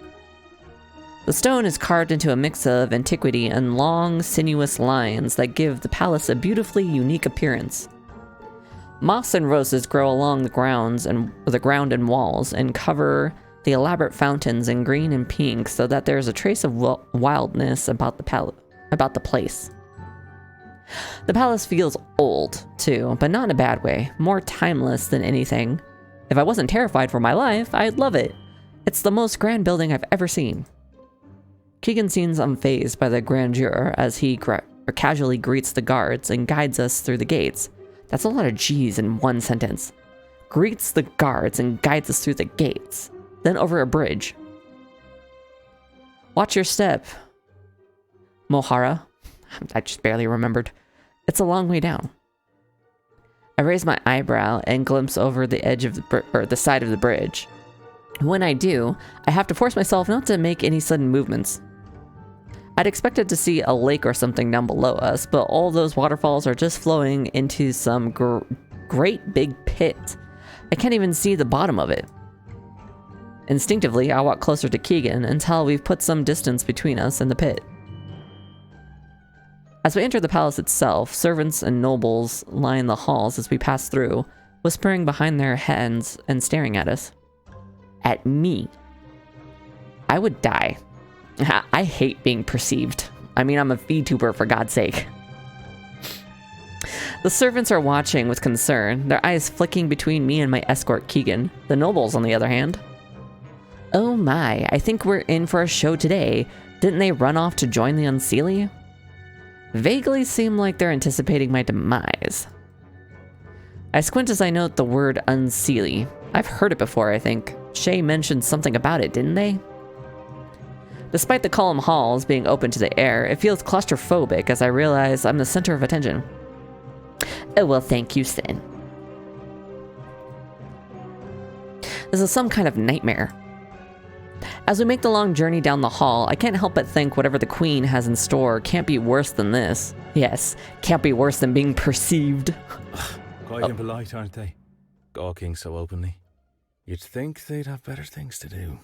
The stone is carved into a mix of antiquity and long, sinuous lines that give the palace a beautifully unique appearance. Moss and roses grow along the ground and walls and cover the elaborate fountains in green and pink so that there's a trace of wildness about the place. The palace feels old, too, but not in a bad way. More timeless than anything. If I wasn't terrified for my life, I'd love it. It's the most grand building I've ever seen. Keagan seems unfazed by the grandeur as he casually greets the guards and guides us through the gates. That's a lot of G's in one sentence. Greets the guards and guides us through the gates, then over a bridge. Watch your step, Mohara. I just barely remembered. It's a long way down. I raise my eyebrow and glimpse over the edge of the side of the bridge. When I do, I have to force myself not to make any sudden movements. I'd expected to see a lake or something down below us, but all those waterfalls are just flowing into some great big pit. I can't even see the bottom of it. Instinctively, I walk closer to Keagan until we've put some distance between us and the pit. As we enter the palace itself, servants and nobles line the halls as we pass through, whispering behind their hands and staring at us. At me. I would die. I hate being perceived. I mean, I'm a VTuber, for God's sake. The servants are watching with concern, their eyes flicking between me and my escort Keagan. The nobles, on the other hand. Oh my, I think we're in for a show today. Didn't they run off to join the Unseelie? Vaguely seem like they're anticipating my demise. I squint as I note the word Unseelie. I've heard it before, I think. Shay mentioned something about it, didn't they? Despite the column halls being open to the air, it feels claustrophobic as I realize I'm the center of attention. Oh well, thank you, Sin. This is some kind of nightmare. As we make the long journey down the hall, I can't help but think whatever the Queen has in store can't be worse than this. Yes, can't be worse than being perceived. Quite impolite, aren't they? Gawking so openly. You'd think they'd have better things to do.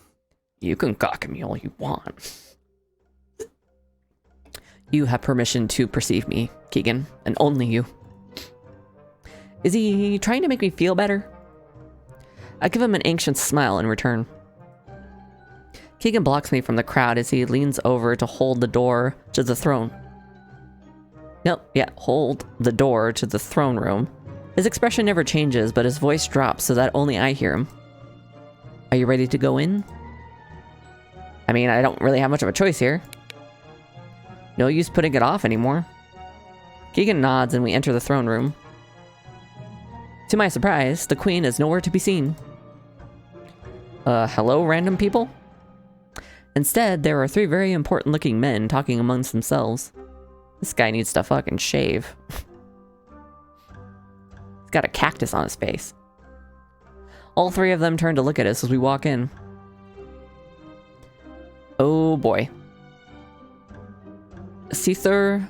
You can gawk at me all you want. You have permission to perceive me, Keagan, and only you. Is he trying to make me feel better? I give him an anxious smile in return. Keagan blocks me from the crowd as he leans over to hold the door to the throne. Hold the door to the throne room. His expression never changes, but his voice drops so that only I hear him. Are you ready to go in? I mean, I don't really have much of a choice here. No use putting it off anymore. Keagan nods and we enter the throne room. To my surprise, the Queen is nowhere to be seen. Hello, random people? Instead, there are three very important looking men talking amongst themselves. This guy needs to fucking shave. He's got a cactus on his face. All three of them turn to look at us as we walk in. Oh boy. Sethor.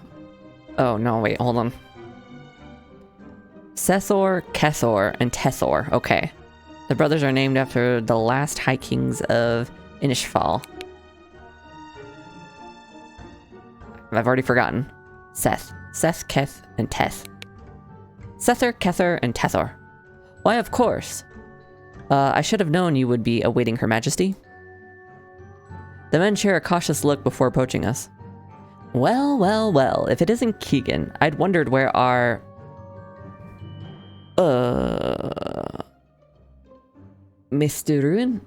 Oh no, wait, hold on. Sethor, Kethor, and Tethor. Okay. The brothers are named after the last High Kings of Inishfal. I've already forgotten. Seth, Keth, and Teth. Sethor, Kethor, and Tethor. Why, of course. I should have known you would be awaiting Her Majesty. The men share a cautious look before approaching us. Well, well, well, if it isn't Keagan, I'd wondered where our... Mr. Ruin?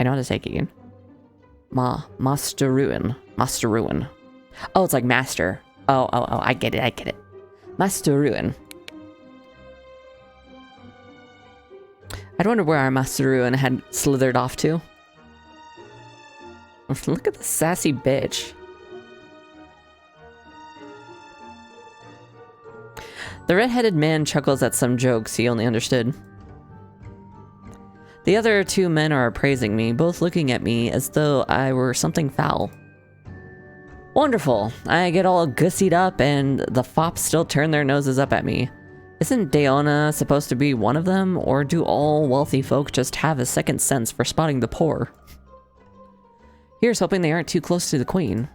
I know how to say Keagan. Master Ruin. Master Ruin. Oh, it's like Master. Oh, I get it. Master Ruin. I'd wonder where our Master Ruin had slithered off to. Look at the sassy bitch. The red-headed man chuckles at some jokes he only understood. The other two men are appraising me, both looking at me as though I were something foul. Wonderful. I get all gussied up and the fops still turn their noses up at me. Isn't Daoine supposed to be one of them, or do all wealthy folk just have a second sense for spotting the poor? Here's hoping they aren't too close to the Queen.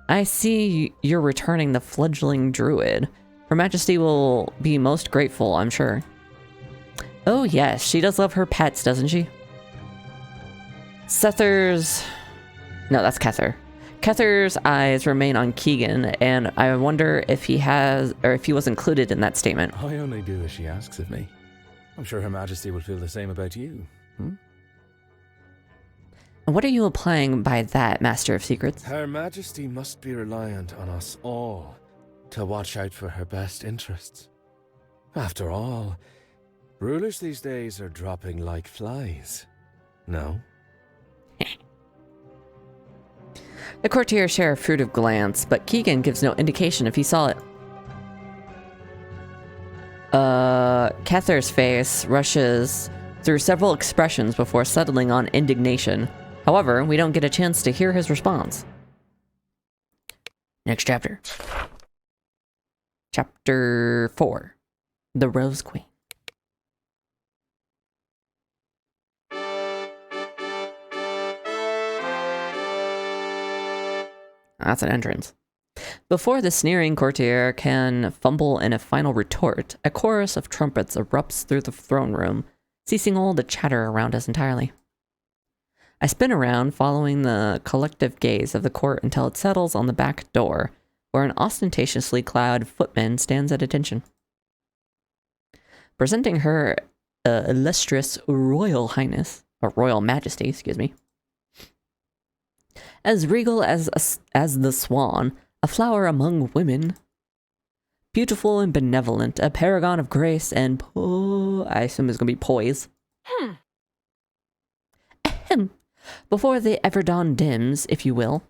I see you're returning the fledgling druid. Her Majesty will be most grateful, I'm sure. Oh yes, she does love her pets, doesn't she? Sethor's... No, that's Kethor. Kether's eyes remain on Keagan, and I wonder if he has, or if he was included in that statement. I only do as she asks of me. I'm sure Her Majesty will feel the same about you. And what are you implying by that, Master of Secrets? Her Majesty must be reliant on us all to watch out for her best interests. After all, rulers these days are dropping like flies. No? The courtiers share a furtive glance, but Keagan gives no indication if he saw it. Kether's face rushes through several expressions before settling on indignation. However, we don't get a chance to hear his response. Next chapter. Chapter 4. The Rose Queen. That's an entrance. Before the sneering courtier can fumble in a final retort, a chorus of trumpets erupts through the throne room, ceasing all the chatter around us entirely. I spin around, following the collective gaze of the court until it settles on the back door, where an ostentatiously clad footman stands at attention. Presenting her illustrious royal highness, or royal majesty, excuse me. As regal as the swan, a flower among women. Beautiful and benevolent, a paragon of grace and I assume it's going to be poise. Ahem. Before the ever dawn dims, if you will.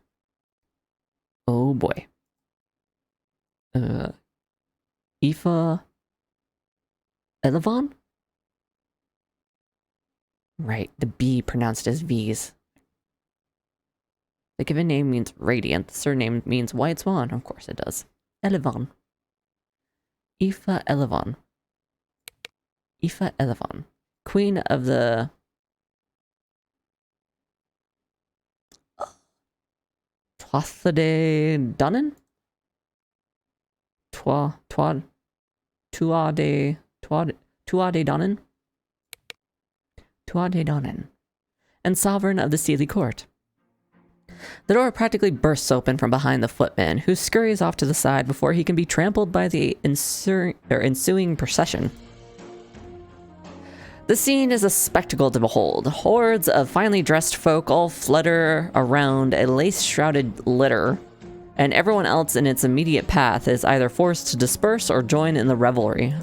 Oh boy. Aoife Elevon? Right, the B pronounced as V's. The given name means radiant. The surname means white swan. Of course it does. Elevon. Aoife Elevon. Aoife Elevon. Queen of the... Tuatha Danann? Tuatha Danann? Tuatha Danann. And sovereign of the Seelie court. The door practically bursts open from behind the footman, who scurries off to the side before he can be trampled by the ensuing procession. The scene is a spectacle to behold. Hordes of finely dressed folk all flutter around a lace-shrouded litter, and everyone else in its immediate path is either forced to disperse or join in the revelry.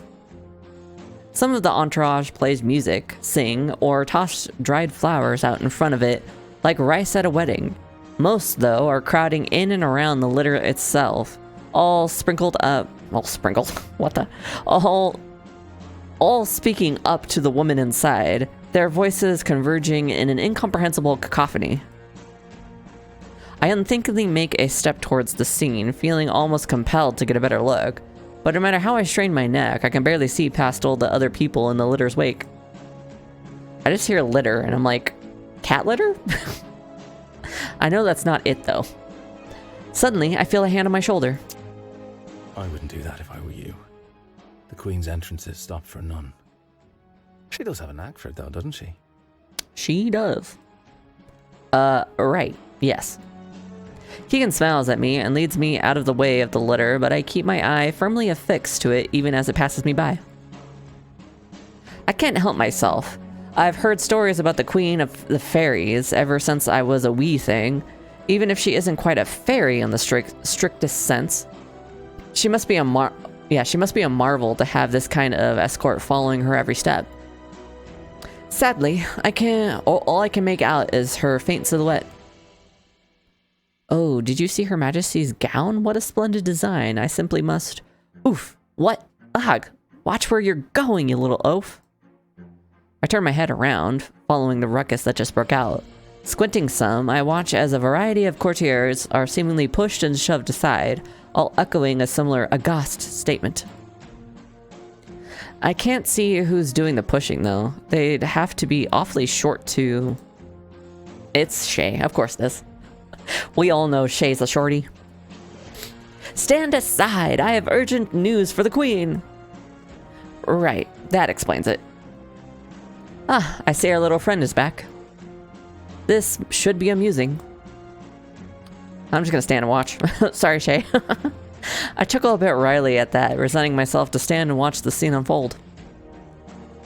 Some of the entourage plays music, sing, or toss dried flowers out in front of it like rice at a wedding. Most, though, are crowding in and around the litter itself, all sprinkled up... Well, sprinkled? What the... All speaking up to the woman inside, their voices converging in an incomprehensible cacophony. I unthinkingly make a step towards the scene, feeling almost compelled to get a better look, but no matter how I strain my neck, I can barely see past all the other people in the litter's wake. I just hear litter, and I'm like, cat litter? I know that's not it, though. Suddenly, I feel a hand on my shoulder. I wouldn't do that if I were you. The Queen's entrances stop for none. She does have a knack for it, though, doesn't she? She does. Right. Yes. Keagan smiles at me and leads me out of the way of the litter, but I keep my eye firmly affixed to it even as it passes me by. I can't help myself. I've heard stories about the Queen of the Fairies ever since I was a wee thing, even if she isn't quite a fairy in the strictest sense. She must be a marvel to have this kind of escort following her every step. Sadly, all I can make out is her faint silhouette. Oh, did you see Her Majesty's gown? What a splendid design. I simply must... Oof. What? Ugh. Watch where you're going, you little oaf. I turn my head around, following the ruckus that just broke out. Squinting some, I watch as a variety of courtiers are seemingly pushed and shoved aside, all echoing a similar aghast statement. I can't see who's doing the pushing, though. They'd have to be awfully short to... It's Shay, of course it is. We all know Shay's a shorty. Stand aside! I have urgent news for the Queen! Right, that explains it. Ah, I see our little friend is back. This should be amusing. I'm just gonna stand and watch. Sorry, Shay. I chuckle a bit wryly at that, resigning myself to stand and watch the scene unfold.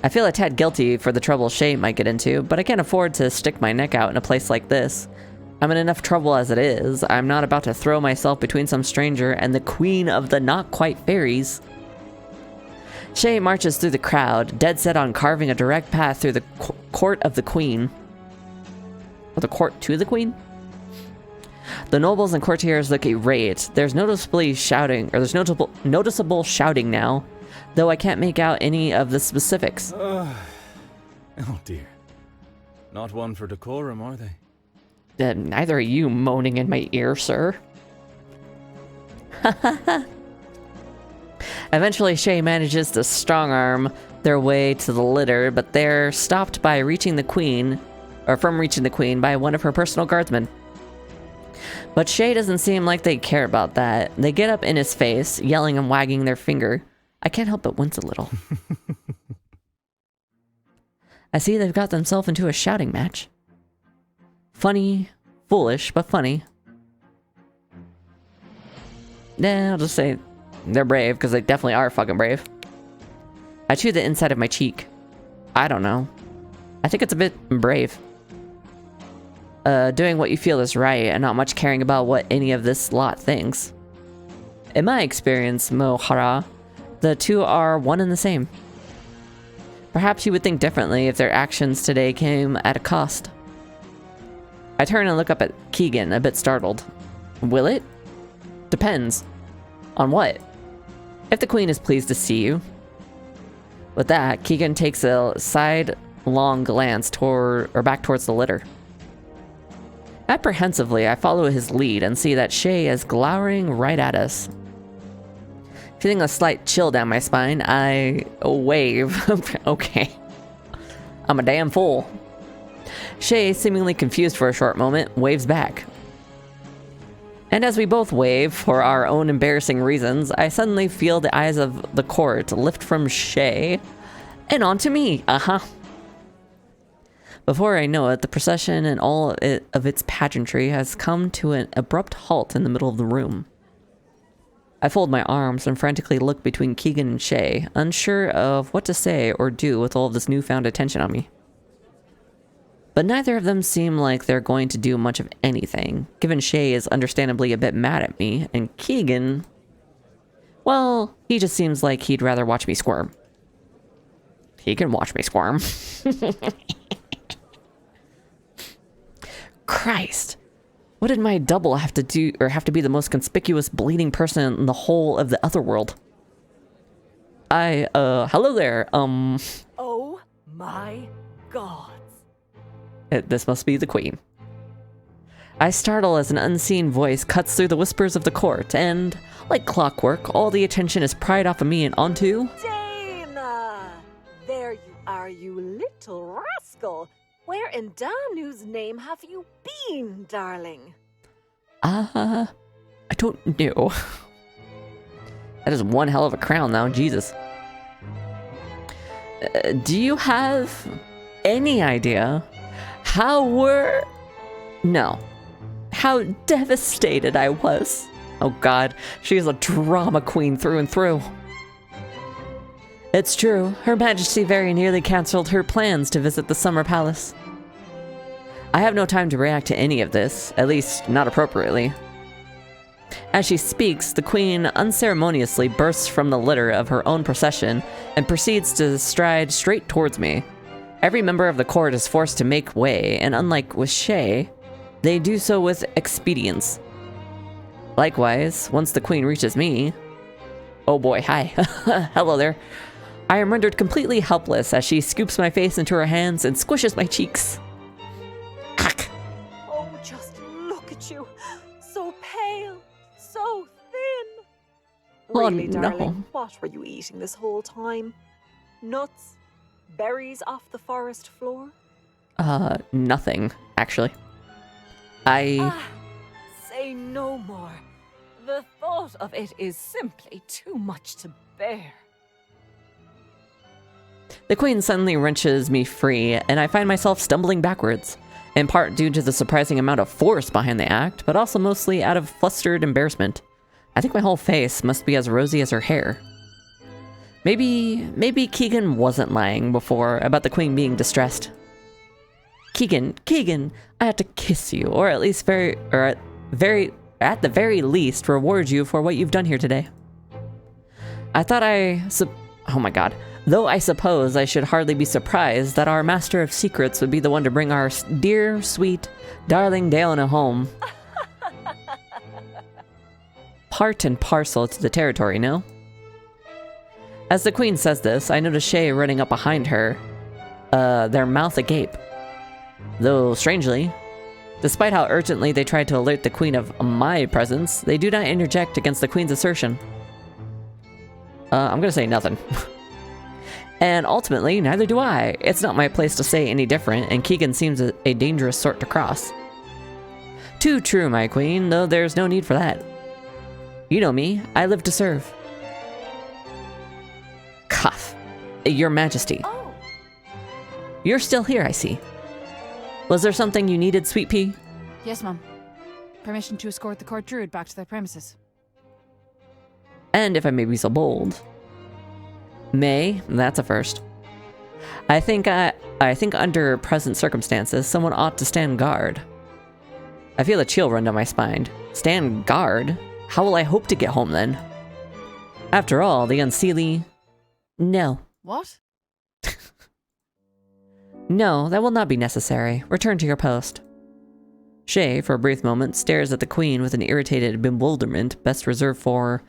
I feel a tad guilty for the trouble Shay might get into, but I can't afford to stick my neck out in a place like this. I'm in enough trouble as it is. I'm not about to throw myself between some stranger and the queen of the not-quite-fairies. Shay marches through the crowd, dead set on carving a direct path through the court of the queen. Or the court to the queen? The nobles and courtiers look irate. There's noticeable shouting now, though I can't make out any of the specifics. Oh dear. Not one for decorum, are they? Neither are you moaning in my ear, sir. Eventually, Shay manages to strong-arm their way to the litter, but they're stopped by reaching the queen, or from reaching the queen, by one of her personal guardsmen. But Shay doesn't seem like they care about that. They get up in his face, yelling and wagging their finger. I can't help but wince a little. I see they've got themselves into a shouting match. Funny, foolish, but funny. Nah, I'll just say they're brave, because they definitely are fucking brave. I chew the inside of my cheek. I don't know. I think it's a bit brave. Doing what you feel is right, and not much caring about what any of this lot thinks. In my experience, Mohara, the two are one and the same. Perhaps you would think differently if their actions today came at a cost. I turn and look up at Keagan, a bit startled. Will it? Depends. On what? If the queen is pleased to see you. With that, Keagan takes a sidelong glance back towards the litter. Apprehensively, I follow his lead and see that Shay is glowering right at us. Feeling a slight chill down my spine, I wave. Okay. I'm a damn fool. Shay, seemingly confused for a short moment, waves back. And as we both wave, for our own embarrassing reasons, I suddenly feel the eyes of the court lift from Shay and onto me. Before I know it, the procession and all of its pageantry has come to an abrupt halt in the middle of the room. I fold my arms and frantically look between Keagan and Shay, unsure of what to say or do with all of this newfound attention on me. But neither of them seem like they're going to do much of anything, given Shay is understandably a bit mad at me, and Keagan, well, he just seems like he'd rather watch me squirm. He can watch me squirm. Christ. What did my double have to do, or have to be the most conspicuous bleeding person in the whole of the other world? Hello there, Oh my gods. This must be the queen. I startle as an unseen voice cuts through the whispers of the court, and, like clockwork, all the attention is pried off of me and onto... Dana! There you are, you little rascal. Where in Danu's name have you been, darling? I don't know. That is one hell of a crown now, Jesus. Do you have any idea how devastated I was? Oh god, she's a drama queen through and through. It's true, Her Majesty very nearly cancelled her plans to visit the Summer Palace. I have no time to react to any of this, at least not appropriately. As she speaks, the queen unceremoniously bursts from the litter of her own procession and proceeds to stride straight towards me. Every member of the court is forced to make way, and unlike with Shay, they do so with expedience. Likewise, once the queen reaches me... Oh boy, hi. Hello there. I am rendered completely helpless as she scoops my face into her hands and squishes my cheeks. Oh, just look at you. So pale, so thin. Oh, Really, darling, no. what were you eating this whole time? Nuts? Berries off the forest floor? Nothing, actually. Say no more. The thought of it is simply too much to bear. The queen suddenly wrenches me free, and I find myself stumbling backwards. in part due to the surprising amount of force behind the act, but also mostly out of flustered embarrassment. I think my whole face must be as rosy as her hair. Maybe Keagan wasn't lying before about the queen being distressed. Keagan, I have to kiss you, or at least at the very least, reward you for what you've done here today. Oh my god. Though I suppose I should hardly be surprised that our master of secrets would be the one to bring our dear, sweet, darling Daoine home. Part and parcel to the territory, no? As the queen says this, I notice Shay running up behind her, their mouth agape. Though, strangely, despite how urgently they tried to alert the queen of my presence, they do not interject against the queen's assertion. I'm gonna say nothing. And ultimately, neither do I. It's not my place to say any different, and Keagan seems a dangerous sort to cross. Too true, my queen, though there's no need for that. You know me, I live to serve. Cough. Your Majesty. Oh, You're still here, I see. Was there something you needed, Sweet Pea? Yes, Mum. Permission to escort the court druid back to their premises. And if I may be so bold. May, that's a first. I think under present circumstances, someone ought to stand guard. I feel a chill run down my spine. Stand guard? How will I hope to get home then? After all, the Unseelie... No. What? No, that will not be necessary. Return to your post. Shay, for a brief moment, stares at the queen with an irritated bewilderment best reserved for...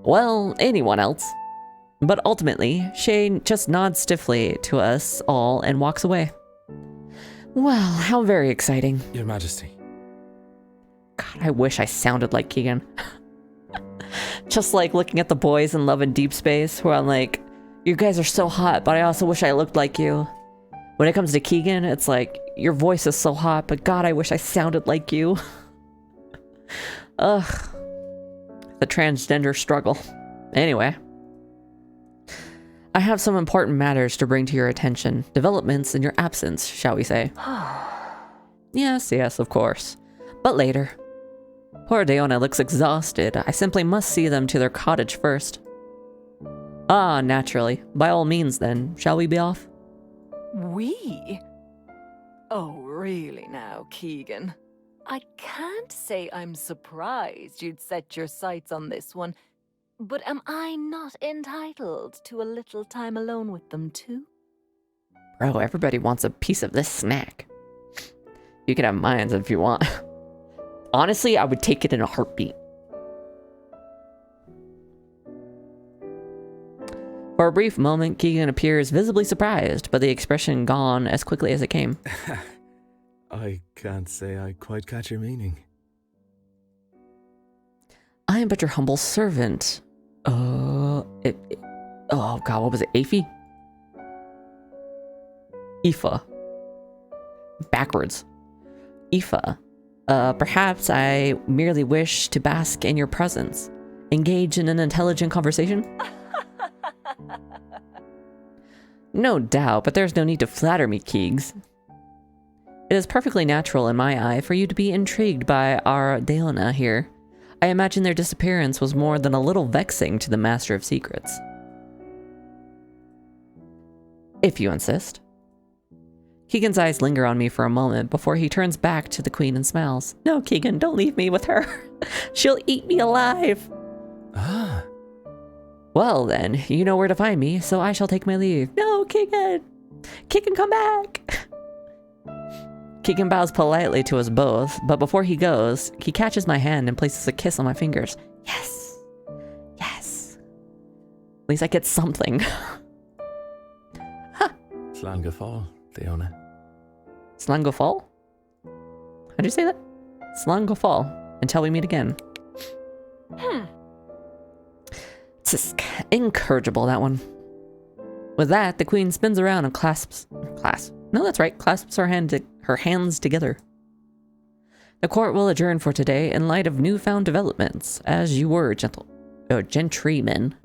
well, anyone else. But ultimately, Shay just nods stiffly to us all and walks away. Well, how very exciting. Your Majesty. God, I wish I sounded like Keagan. Just like looking at the boys in Love and Deepspace, where I'm like, you guys are so hot, but I also wish I looked like you. When it comes to Keagan, it's like, your voice is so hot, but God, I wish I sounded like you. Ugh. The transgender struggle. Anyway. I have some important matters to bring to your attention. Developments in your absence, shall we say. Yes, of course. But later. Poor Daoine looks exhausted. I simply must see them to their cottage first. Ah, naturally. By all means, then. Shall we be off? we? Oh, really now, Keagan? I can't say I'm surprised you'd set your sights on this one, but am I not entitled to a little time alone with them too? Bro, everybody wants a piece of this snack. You can have mine if you want. Honestly, I would take it in a heartbeat. For a brief moment, Keagan appears visibly surprised, but the expression gone as quickly as it came. I can't say I quite catch your meaning. I am but your humble servant. Oh god, what was it? Aphie? Aoife. Backwards. Aoife. Perhaps I merely wish to bask in your presence. Engage in an intelligent conversation? No doubt, but there's no need to flatter me, Keegs. It is perfectly natural in my eye for you to be intrigued by our Daoine here. I imagine their disappearance was more than a little vexing to the Master of Secrets. If you insist. Keagan's eyes linger on me for a moment before he turns back to the Queen and smiles. No, Keagan, don't leave me with her. She'll eat me alive. Ah. Well then, you know where to find me, so I shall take my leave. No, Keagan! Keagan, come back! Keagan bows politely to us both, but before he goes, he catches my hand and places a kiss on my fingers. Yes! Yes! At least I get something. Slangafall, Daoine. Slangafall? How'd you say that? Slangafall. Until we meet again. It's just incorrigible, that one. With that, the Queen spins around and clasps her hands together. The court will adjourn for today in light of newfound developments, as you were, gentrymen.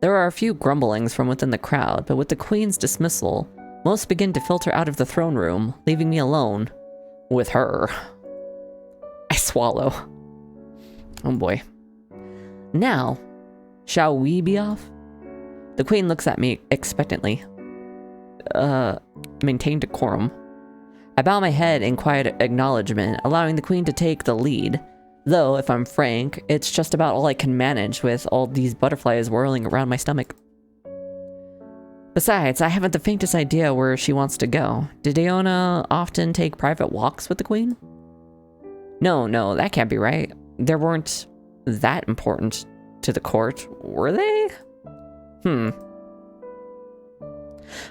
There are a few grumblings from within the crowd, but with the Queen's dismissal, Most begin to filter out of the throne room, leaving me alone with her. I swallow. Oh boy. Now, shall we be off? The queen looks at me expectantly. Maintain decorum. I bow my head in quiet acknowledgement, allowing the queen to take the lead. Though, if I'm frank, it's just about all I can manage with all these butterflies whirling around my stomach. Besides, I haven't the faintest idea where she wants to go. Did Daoine often take private walks with the queen? No, that can't be right. They weren't that important to the court, were they?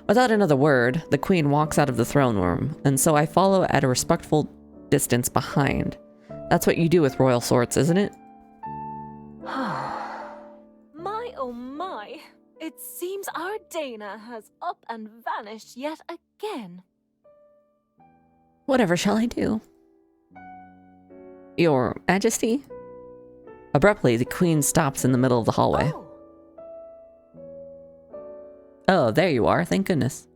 Without another word, the queen walks out of the throne room, and so I follow at a respectful distance behind. That's what you do with royal sorts, isn't it? My oh my. It seems our Dana has up and vanished yet again. Whatever shall I do? Your Majesty? Abruptly, the queen stops in the middle of the hallway. Oh, there you are, thank goodness.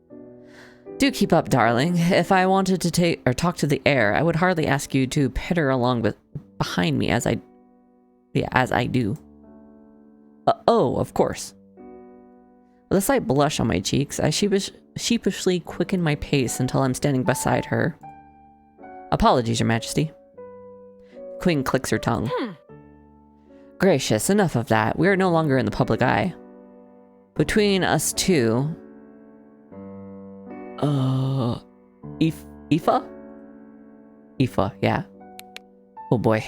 Do keep up, darling. If I wanted to talk to the air, I would hardly ask you to pitter along behind me as I do. Oh, of course. With a slight blush on my cheeks, I sheepishly quicken my pace until I'm standing beside her. Apologies, Your Majesty. Queen clicks her tongue. Gracious, enough of that. We are no longer in the public eye. Between us two... Aoife? Aoife, yeah. Oh boy.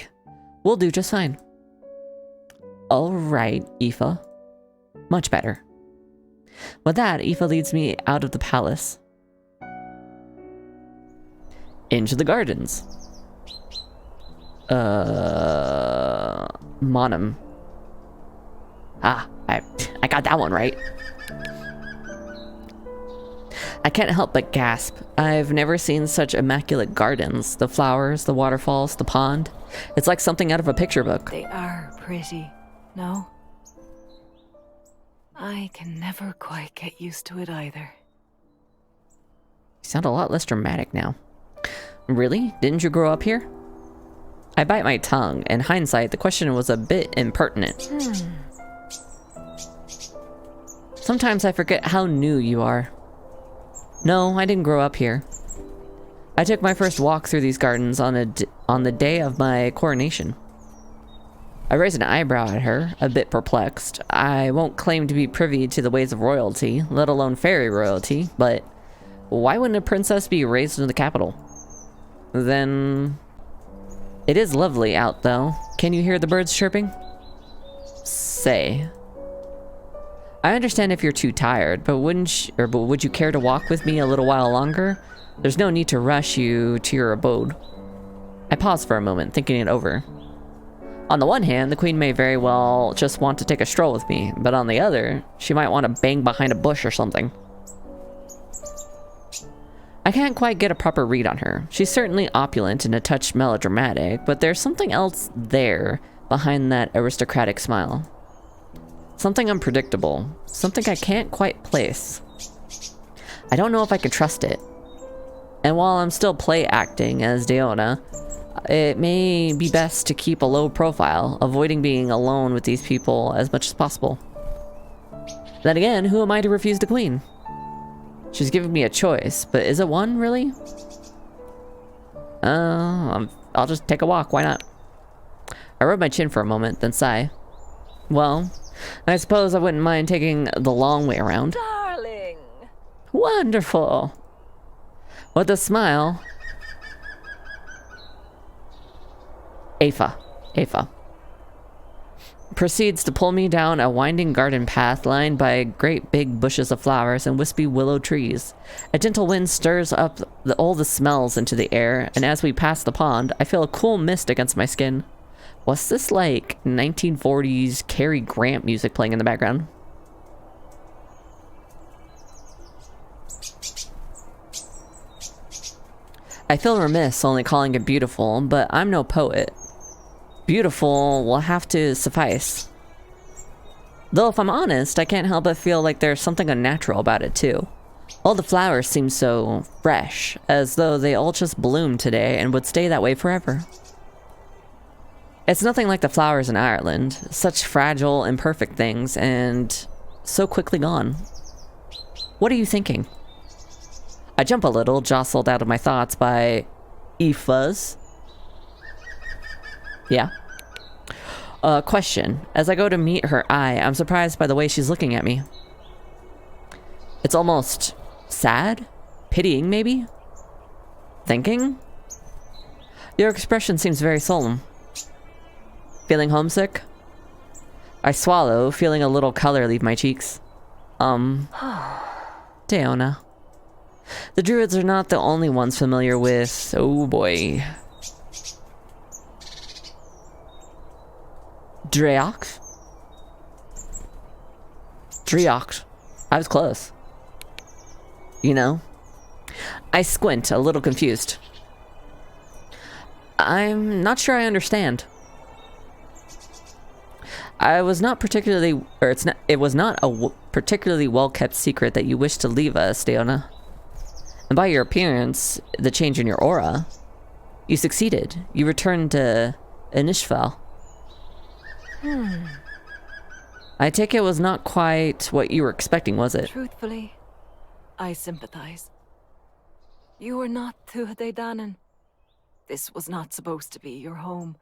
We'll do just fine. Alright, Aoife. Much better. With that, Aoife leads me out of the palace. Into the gardens. Monum. Ah, I got that one right. I can't help but gasp. I've never seen such immaculate gardens. The flowers, the waterfalls, the pond. It's like something out of a picture book. They are pretty, no? I can never quite get used to it either. You sound a lot less dramatic now. Really? Didn't you grow up here? I bite my tongue. In hindsight, the question was a bit impertinent. Sometimes I forget how new you are. No, I didn't grow up here. I took my first walk through these gardens on the day of my coronation. I raised an eyebrow at her, a bit perplexed. I won't claim to be privy to the ways of royalty, let alone fairy royalty, but why wouldn't a princess be raised in the capital? Then... It is lovely out, though. Can you hear the birds chirping? Say. I understand if you're too tired, but would you care to walk with me a little while longer? There's no need to rush you to your abode. I paused for a moment, thinking it over. On the one hand, the queen may very well just want to take a stroll with me, but on the other, she might want to bang behind a bush or something. I can't quite get a proper read on her. She's certainly opulent and a touch melodramatic, but there's something else there behind that aristocratic smile. Something unpredictable. Something I can't quite place. I don't know if I can trust it. And while I'm still play acting as Daoine, it may be best to keep a low profile, avoiding being alone with these people as much as possible. Then again, who am I to refuse the queen? She's given me a choice, but is it one, really? I'll just take a walk, why not? I rub my chin for a moment, then sigh. Well, I suppose I wouldn't mind taking the long way around. Darling! Wonderful! With a smile... Aoife proceeds to pull me down a winding garden path lined by great big bushes of flowers and wispy willow trees. A gentle wind stirs up all the smells into the air, and as we pass the pond, I feel a cool mist against my skin. What's this like 1940s Cary Grant music playing in the background? I feel remiss only calling it beautiful, but I'm no poet. Beautiful will have to suffice. Though if I'm honest, I can't help but feel like there's something unnatural about it too. All the flowers seem so fresh, as though they all just bloomed today and would stay that way forever. It's nothing like the flowers in Ireland, such fragile, imperfect things, and so quickly gone. What are you thinking? I jump a little, jostled out of my thoughts by Aoife's. Yeah? Question. As I go to meet her eye, I'm surprised by the way she's looking at me. It's almost sad? Pitying, maybe? Thinking? Your expression seems very solemn. Feeling homesick? I swallow, feeling a little color leave my cheeks. Daoine. The druids are not the only ones familiar with... oh boy. Dreocht? Dreocht. I was close. You know? I squint, a little confused. I'm not sure I understand. I was not particularly, or it was not a particularly well-kept secret that you wished to leave us, Daoine. And by your appearance, the change in your aura, you succeeded. You returned to Inishval. I take it was not quite what you were expecting, was it? Truthfully, I sympathize. You were not Tuatha Danann. This was not supposed to be your home.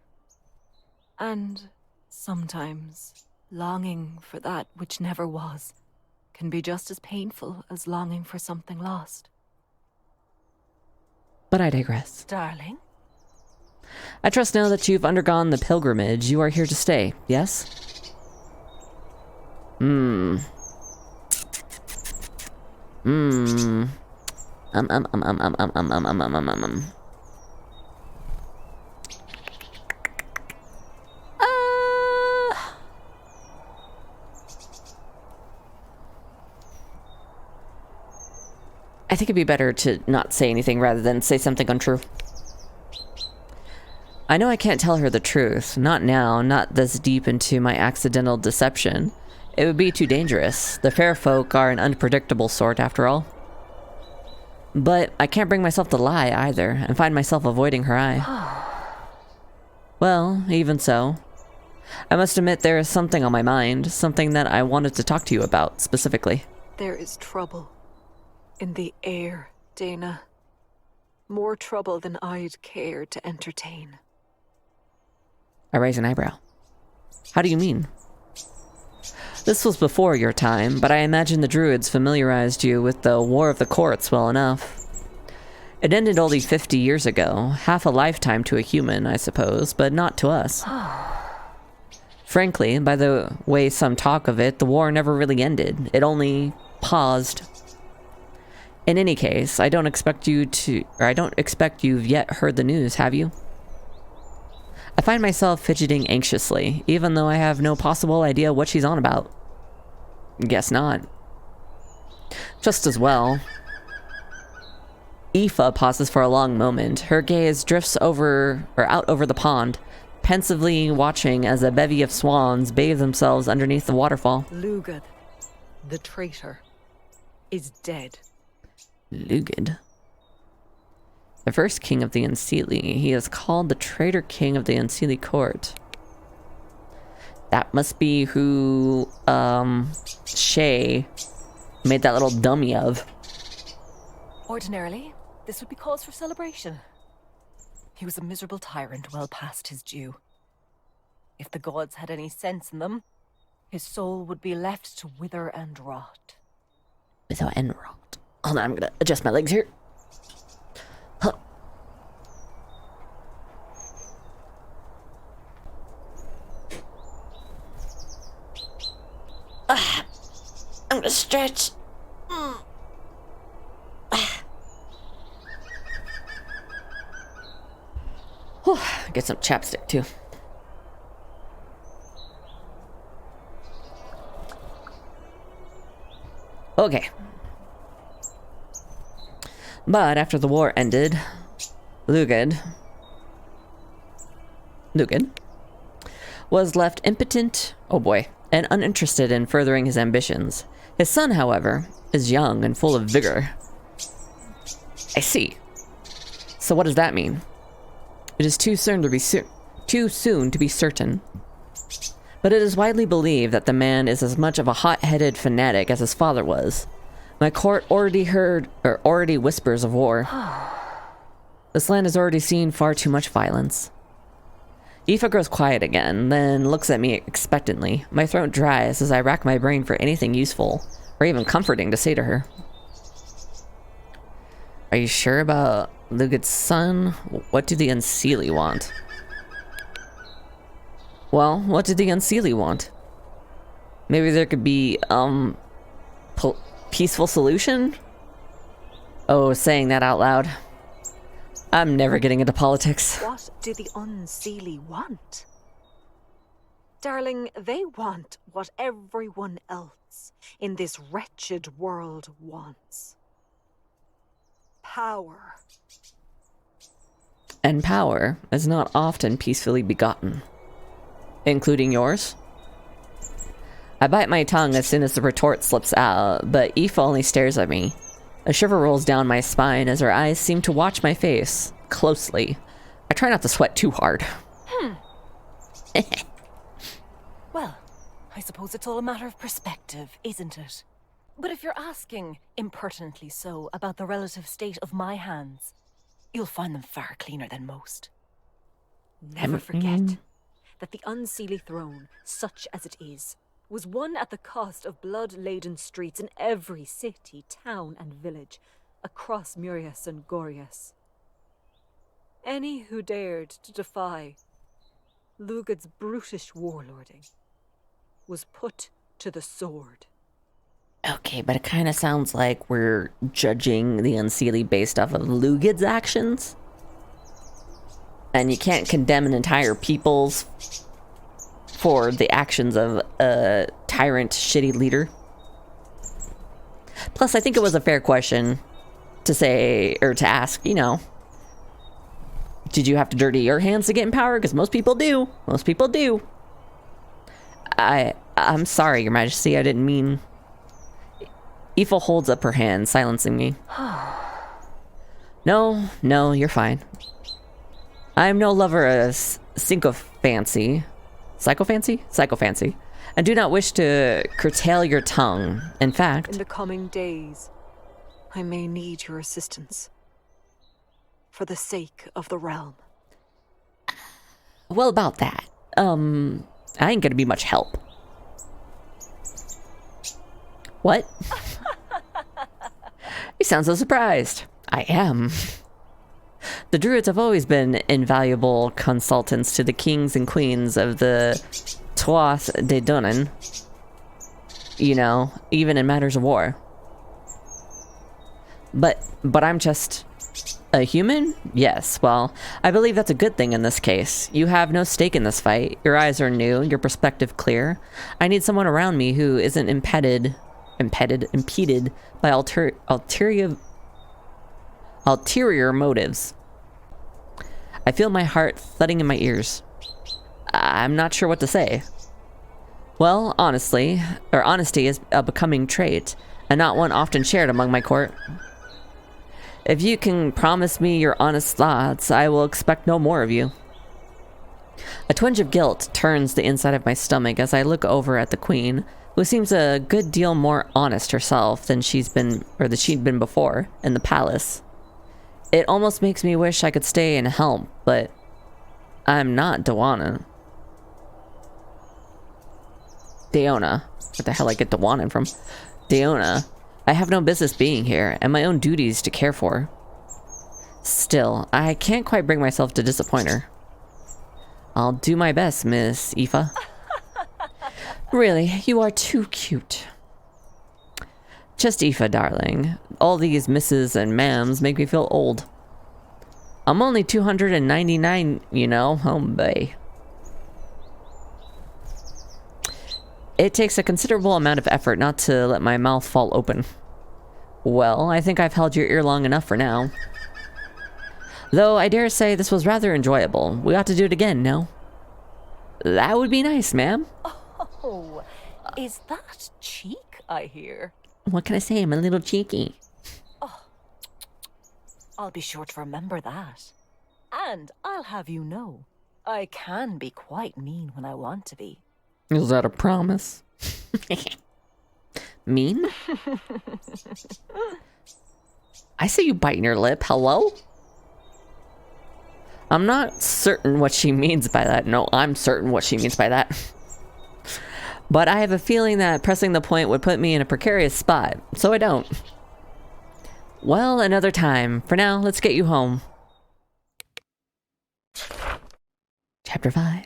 And sometimes, longing for that which never was can be just as painful as longing for something lost. But I digress. Darling? I trust now that you've undergone the pilgrimage, you are here to stay, yes? I think it'd be better to not say anything rather than say something untrue. I know I can't tell her the truth. Not now, not this deep into my accidental deception. It would be too dangerous. The fair folk are an unpredictable sort, after all. But I can't bring myself to lie, either, and find myself avoiding her eye. Well, even so. I must admit there is something on my mind, something that I wanted to talk to you about, specifically. There is trouble in the air, Dana. More trouble than I'd care to entertain. I raise an eyebrow. How do you mean? This was before your time, but I imagine the druids familiarized you with the War of the Courts well enough. It ended only 50 years ago, half a lifetime to a human, I suppose, but not to us. Frankly, by the way some talk of it, the war never really ended. It only paused. In any case, I don't expect you've yet heard the news, have you? I find myself fidgeting anxiously, even though I have no possible idea what she's on about. Guess not. Just as well. Aoife pauses for a long moment. Her gaze drifts out over the pond, pensively watching as a bevy of swans bathe themselves underneath the waterfall. Lugad, the traitor, is dead. Lugad. The first king of the Unseelie. He is called the traitor king of the Unseelie court. That must be who, Shay made that little dummy of. Ordinarily, this would be cause for celebration. He was a miserable tyrant well past his due. If the gods had any sense in them, his soul would be left to wither and rot. Wither and rot. Hold on, I'm gonna adjust my legs here. Huh. I'm gonna stretch. Whew, get some chapstick too. Okay. But after the war ended, Lugad was left impotent, oh boy, and uninterested in furthering his ambitions. His son, however, is young and full of vigor. I see. So what does that mean? It is too soon to be certain. But it is widely believed that the man is as much of a hot-headed fanatic as his father was. My court already whispers of war. This land has already seen far too much violence. Aoife grows quiet again, then looks at me expectantly. My throat dries as I rack my brain for anything useful, or even comforting to say to her. Are you sure about Lugad's son? What do the Unseelie want? Well, what did the Unseelie want? Maybe there could be, peaceful solution? Oh, saying that out loud. I'm never getting into politics. What do the Unseelie want? Darling, they want what everyone else in this wretched world wants. Power. And power is not often peacefully begotten. Including yours? I bite my tongue as soon as the retort slips out, but Aoife only stares at me. A shiver rolls down my spine as her eyes seem to watch my face closely. I try not to sweat too hard. Well, I suppose it's all a matter of perspective, isn't it? But if you're asking, impertinently so, about the relative state of my hands, you'll find them far cleaner than most. Never forget that the Unseelie throne, such as it is, was won at the cost of blood-laden streets in every city, town, and village across Murias and Gorias. Any who dared to defy Lugad's brutish warlording was put to the sword. Okay, but it kind of sounds like we're judging the Unseelie based off of Lugad's actions. And you can't condemn an entire people's for the actions of a tyrant, shitty leader. Plus, I think it was a fair question to say, or to ask, you know, did you have to dirty your hands to get in power? Because most people do. Most people do. I'm sorry, Your Majesty, I didn't mean... Aoife holds up her hand, silencing me. No, you're fine. I'm no lover of sycophancy. Psychophancy? And do not wish to curtail your tongue. In fact... In the coming days, I may need your assistance. For the sake of the realm. Well, about that. I ain't gonna be much help. What? You sound so surprised. I am. The druids have always been invaluable consultants to the kings and queens of the Tuath de Dunan. You know, even in matters of war. But I'm just a human? Yes, well, I believe that's a good thing in this case. You have no stake in this fight. Your eyes are new, your perspective clear. I need someone around me who isn't impeded by ulterior motives. I feel my heart thudding in my ears. I'm not sure what to say. Well, honesty is a becoming trait, and not one often shared among my court. If you can promise me your honest thoughts, I will expect no more of you. A twinge of guilt turns the inside of my stomach as I look over at the queen, who seems a good deal more honest herself than she'd been before in the palace. It almost makes me wish I could stay and help, but I'm not Daoine. Where the hell I get Daoine from? Daoine. I have no business being here, and my own duties to care for. Still, I can't quite bring myself to disappoint her. I'll do my best, Miss Aoife. Really, you are too cute. Just Aoife, darling. All these misses and ma'ams make me feel old. I'm only 299, you know, home bay. It takes a considerable amount of effort not to let my mouth fall open. Well, I think I've held your ear long enough for now. Though I dare say this was rather enjoyable. We ought to do it again, no? That would be nice, ma'am. Oh, is that cheek I hear. What can I say? I'm a little cheeky. I'll be sure to remember that. And I'll have you know, I can be quite mean when I want to be. Is that a promise? Mean? I see you biting your lip. Hello? I'm not certain what she means by that. No, I'm certain what she means by that. But I have a feeling that pressing the point would put me in a precarious spot, so I don't. Well, another time. For now, let's get you home. Chapter 5.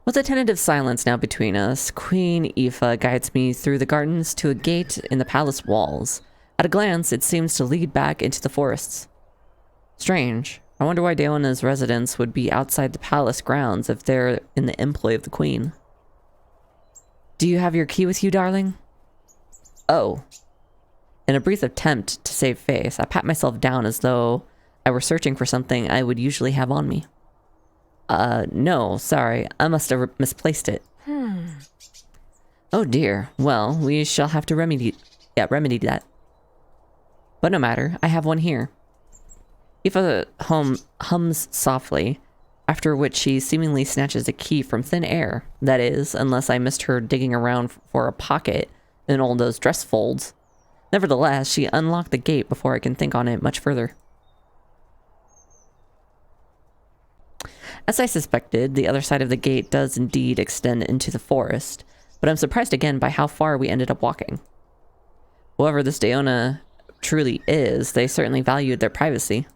With a tentative silence now between us, Queen Aoife guides me through the gardens to a gate in the palace walls. At a glance, it seems to lead back into the forests. Strange. I wonder why Daoine's residence would be outside the palace grounds if they're in the employ of the queen. Do you have your key with you, darling? Oh. In a brief attempt to save face, I pat myself down as though I were searching for something I would usually have on me. No, sorry. I must have misplaced it. Oh dear. Well, we shall have to remedy that. But no matter, I have one here. Aoife hums softly, after which she seemingly snatches a key from thin air. That is, unless I missed her digging around for a pocket in all those dress folds. Nevertheless, she unlocked the gate before I can think on it much further. As I suspected, the other side of the gate does indeed extend into the forest, but I'm surprised again by how far we ended up walking. Whoever this Daoine truly is, they certainly valued their privacy.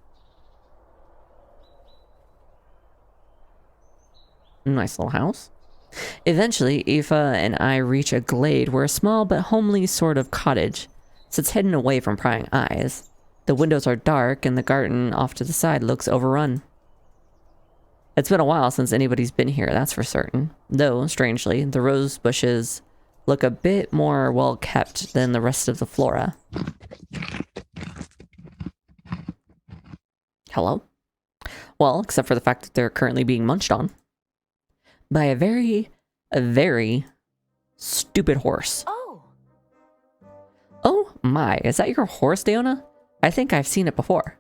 Nice little house. Eventually, Aoife and I reach a glade where a small but homely sort of cottage sits hidden away from prying eyes. The windows are dark and the garden off to the side looks overrun. It's been a while since anybody's been here, that's for certain. Though, strangely, the rose bushes look a bit more well kept than the rest of the flora. Hello? Well, except for the fact that they're currently being munched on. By a very stupid horse. Oh my, is that your horse, Daoine? I think I've seen it before.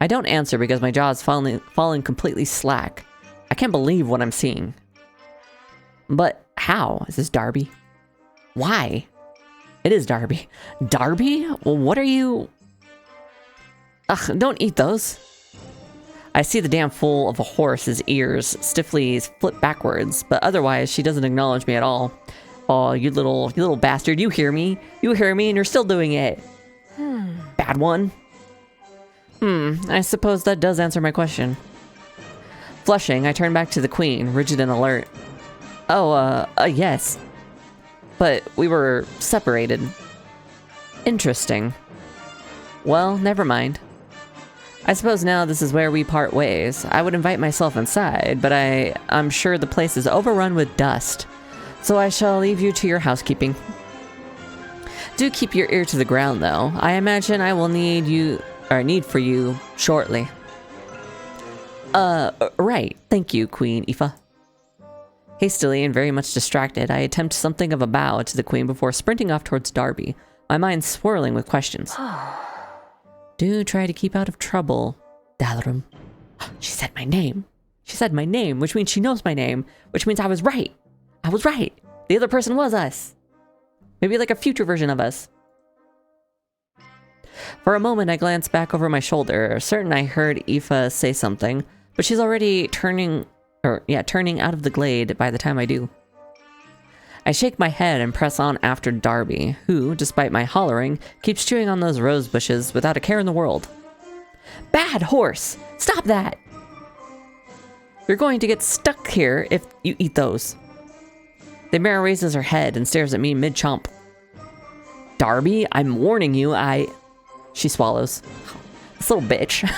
I don't answer because my jaw's fallen completely slack. I can't believe what I'm seeing. But how? Is this Darby? Why? It is Darby. Darby? Well, what are you... Ugh, don't eat those. I see the damn fool of a horse's ears stiffly flip backwards, but otherwise she doesn't acknowledge me at all. Oh, you little bastard, you hear me? You hear me and you're still doing it. Bad one. I suppose that does answer my question. Flushing, I turn back to the queen, rigid and alert. Oh, yes. But we were separated. Interesting. Well, never mind. I suppose now this is where we part ways. I would invite myself inside, but I'm sure the place is overrun with dust. So I shall leave you to your housekeeping. Do keep your ear to the ground, though. I imagine I will need for you shortly. Right. Thank you, Queen Aoife. Hastily and very much distracted, I attempt something of a bow to the queen before sprinting off towards Darby, my mind swirling with questions. Do try to keep out of trouble, Dalarum. She said my name. She said my name, which means she knows my name, which means I was right. I was right. The other person was us. Maybe like a future version of us. For a moment, I glance back over my shoulder, certain I heard Aoife say something, but she's already turning out of the glade by the time I do. I shake my head and press on after Darby, who, despite my hollering, keeps chewing on those rose bushes without a care in the world. Bad horse! Stop that! You're going to get stuck here if you eat those. The mare raises her head and stares at me mid-chomp. Darby, I'm warning you, She swallows. This little bitch.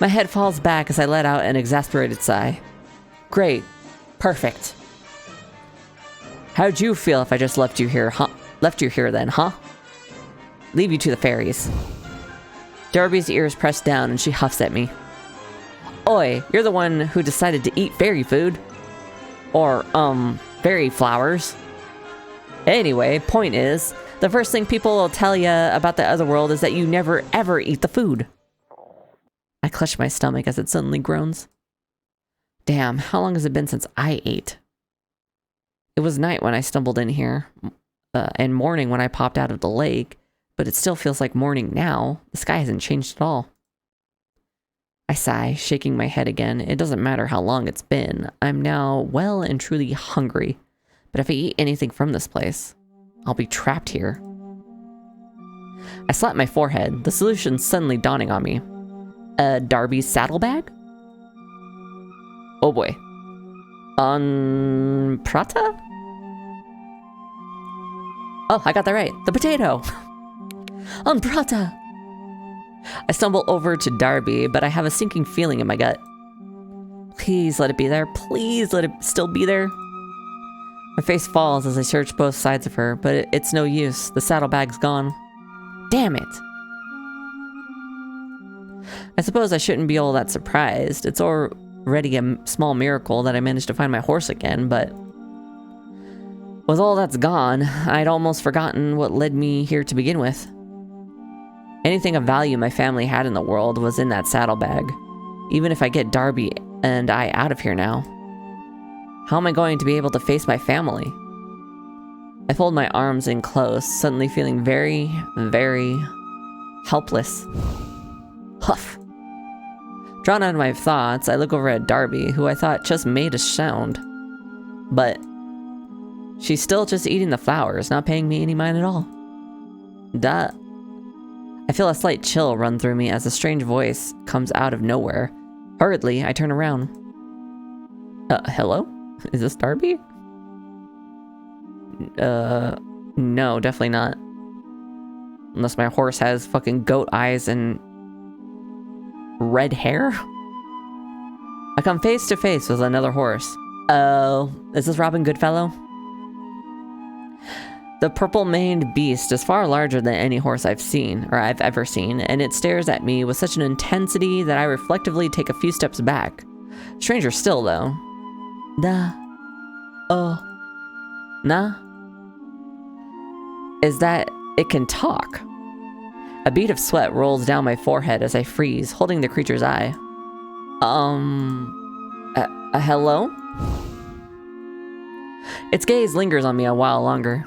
My head falls back as I let out an exasperated sigh. Great. Perfect. How'd you feel if I just left you here, huh? Left you here then, huh? Leave you to the fairies. Darby's ears press down and she huffs at me. Oi, you're the one who decided to eat fairy food. Or, fairy flowers. Anyway, point is, the first thing people will tell you about the other world is that you never ever eat the food. I clutch my stomach as it suddenly groans. Damn, how long has it been since I ate? It was night when I stumbled in here, and morning when I popped out of the lake, but it still feels like morning now. The sky hasn't changed at all. I sigh, shaking my head again. It doesn't matter how long it's been. I'm now well and truly hungry. But if I eat anything from this place, I'll be trapped here. I slap my forehead, the solution suddenly dawning on me. Darby's saddlebag? Oh boy. Prata? Oh, I got that right. The potato. Prata. I stumble over to Darby, but I have a sinking feeling in my gut. Please let it be there. Please let it still be there. My face falls as I search both sides of her, but it's no use. The saddlebag's gone. Damn it. I suppose I shouldn't be all that surprised. It's already a small miracle that I managed to find my horse again, but with all that's gone, I'd almost forgotten what led me here to begin with. Anything of value my family had in the world was in that saddlebag. Even if I get Darby and I out of here now, how am I going to be able to face my family? I fold my arms in close, suddenly feeling very, very helpless. Huff. Drawn out of my thoughts, I look over at Darby, who I thought just made a sound. But she's still just eating the flowers, not paying me any mind at all. Duh. I feel a slight chill run through me as a strange voice comes out of nowhere. Hurriedly, I turn around. Hello? Is this Darby? No, definitely not. Unless my horse has fucking goat eyes and red hair? I come face to face with another horse. Oh, is this Robin Goodfellow? The purple-maned beast is far larger than any horse I've ever seen, and it stares at me with such an intensity that I reflectively take a few steps back. Stranger still, though. Is that it can talk. A bead of sweat rolls down my forehead as I freeze, holding the creature's eye. Hello? Its gaze lingers on me a while longer.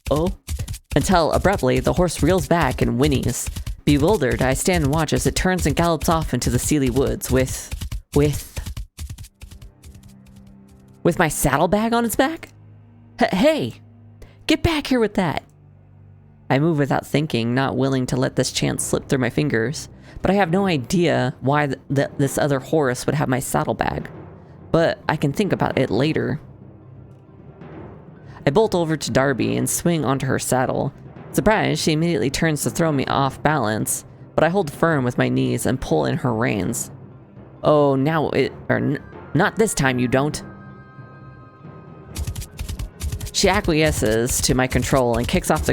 Oh? Until, abruptly, the horse reels back and whinnies. Bewildered, I stand and watch as it turns and gallops off into the Unseelie woods with my saddlebag on its back? Hey! Get back here with that! I move without thinking, not willing to let this chance slip through my fingers. But I have no idea why this other horse would have my saddlebag. But I can think about it later. I bolt over to Darby and swing onto her saddle. Surprised, she immediately turns to throw me off balance, but I hold firm with my knees and pull in her reins. Oh, not this time you don't. She acquiesces to my control and kicks off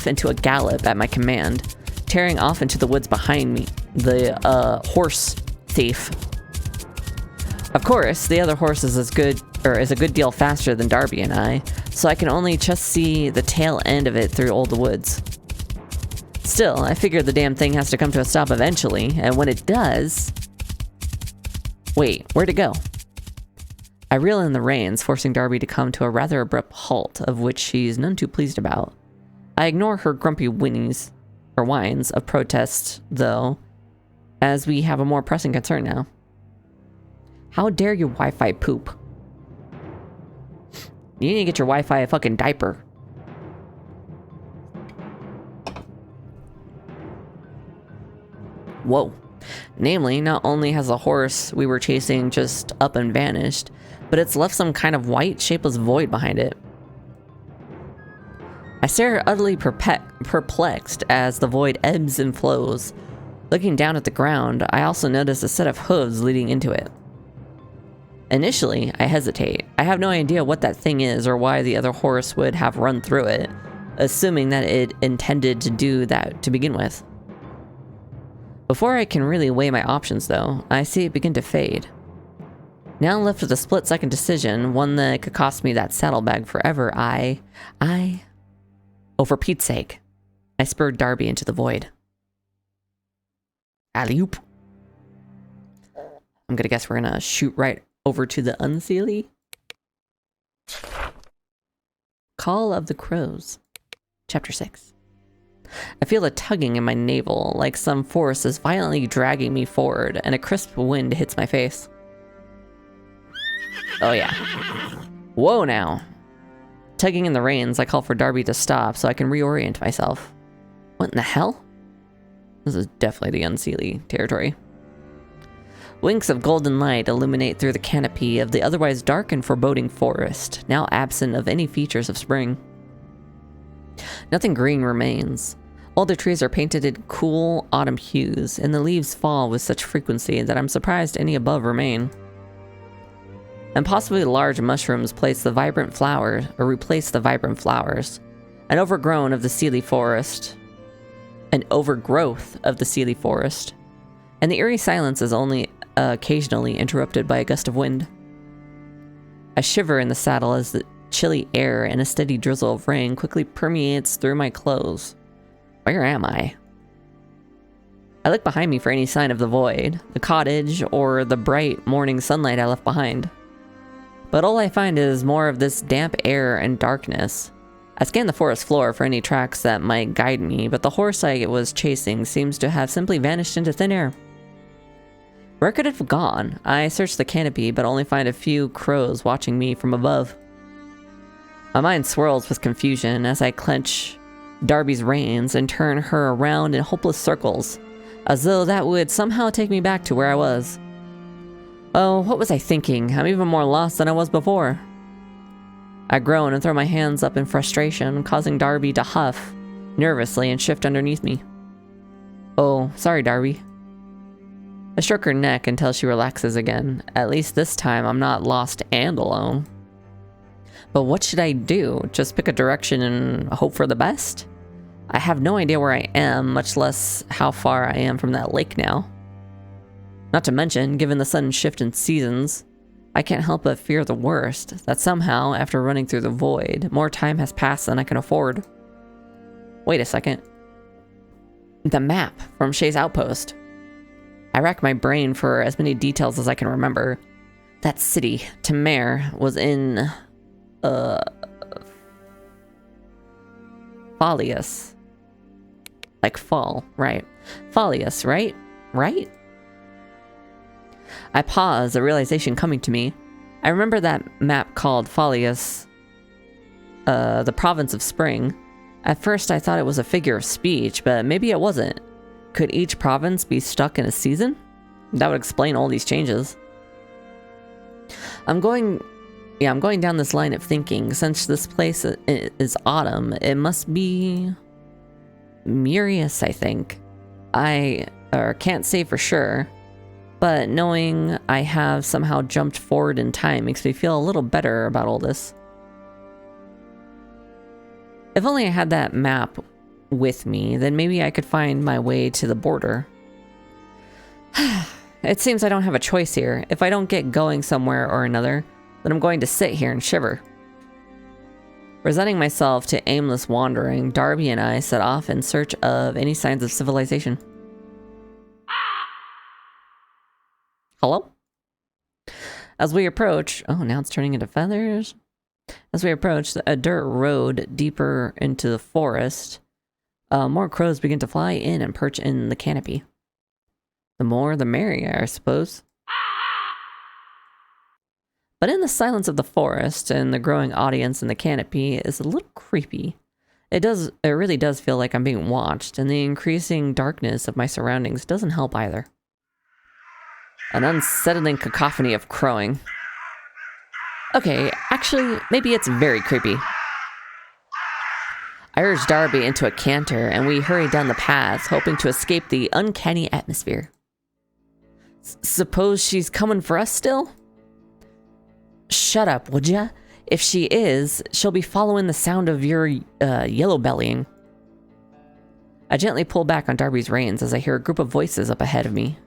into a gallop at my command, tearing off into the woods behind me, the horse thief. Of course, the other horse is a good deal faster than Darby and I, so I can only just see the tail end of it through all the woods. Still, I figure the damn thing has to come to a stop eventually, and when it does... Wait, where'd it go? I reel in the reins, forcing Darby to come to a rather abrupt halt, of which she's none too pleased about. I ignore her grumpy whines of protest, though, as we have a more pressing concern now. How dare you Wi-Fi poop? You need to get your Wi-Fi a fucking diaper. Whoa. Namely, not only has the horse we were chasing just up and vanished, but it's left some kind of white, shapeless void behind it. I stare utterly perplexed as the void ebbs and flows. Looking down at the ground, I also notice a set of hooves leading into it. Initially, I hesitate. I have no idea what that thing is or why the other horse would have run through it, assuming that it intended to do that to begin with. Before I can really weigh my options, though, I see it begin to fade. Now left with a split-second decision, one that could cost me that saddlebag forever, oh, for Pete's sake, I spurred Darby into the void. Alley-oop. I'm gonna guess we're gonna shoot right over to the Unseelie. Call of the Crows. Chapter 6. I feel a tugging in my navel, like some force is violently dragging me forward, and a crisp wind hits my face. Oh yeah. Whoa now. Tugging in the reins, I call for Darby to stop so I can reorient myself. What in the hell? This is definitely the Unseelie territory. Winks of golden light illuminate through the canopy of the otherwise dark and foreboding forest, now absent of any features of spring. Nothing green remains. All the trees are painted in cool autumn hues, and the leaves fall with such frequency that I'm surprised any above remain. And possibly large mushrooms replace the vibrant flowers, an overgrowth of the Seelie forest, and the eerie silence is only occasionally interrupted by a gust of wind. I shiver in the saddle as the chilly air and a steady drizzle of rain quickly permeates through my clothes. Where am I? I look behind me for any sign of the void, the cottage, or the bright morning sunlight I left behind. But all I find is more of this damp air and darkness. I scan the forest floor for any tracks that might guide me, but the horse I was chasing seems to have simply vanished into thin air. Where could it have gone? I search the canopy, but only find a few crows watching me from above. My mind swirls with confusion as I clench Darby's reins and turn her around in hopeless circles, as though that would somehow take me back to where I was. Oh, what was I thinking? I'm even more lost than I was before. I groan and throw my hands up in frustration, causing Darby to huff nervously and shift underneath me. Oh, sorry, Darby. I stroke her neck until she relaxes again. At least this time I'm not lost and alone. But what should I do? Just pick a direction and hope for the best? I have no idea where I am, much less how far I am from that lake now. Not to mention, given the sudden shift in seasons, I can't help but fear the worst, that somehow, after running through the void, more time has passed than I can afford. Wait a second. The map from Shay's outpost. I rack my brain for as many details as I can remember. That city, Tamare, was in... Falius. Like fall, right. Falius, right? Right? I pause, a realization coming to me. I remember that map called Falius, the province of spring. At first I thought it was a figure of speech, but maybe it wasn't. Could each province be stuck in a season? That would explain all these changes. I'm going down this line of thinking. Since this place is autumn, it must be Murius, I think. I can't say for sure, but knowing I have somehow jumped forward in time makes me feel a little better about all this. If only I had that map with me, then maybe I could find my way to the border. It seems I don't have a choice here. If I don't get going somewhere or another, then I'm going to sit here and shiver. Resigning myself to aimless wandering, Darby and I set off in search of any signs of civilization. Hello? As we approach... Oh, now it's turning into feathers. As we approach a dirt road deeper into the forest, more crows begin to fly in and perch in the canopy. The more the merrier, I suppose. But in the silence of the forest and the growing audience in the canopy is a little creepy. It really does feel like I'm being watched, and the increasing darkness of my surroundings doesn't help either. An unsettling cacophony of crowing. Okay, actually, maybe it's very creepy. I urge Darby into a canter, and we hurry down the path, hoping to escape the uncanny atmosphere. Suppose she's coming for us still? Shut up, would ya? If she is, she'll be following the sound of your yellow bellying. I gently pull back on Darby's reins as I hear a group of voices up ahead of me.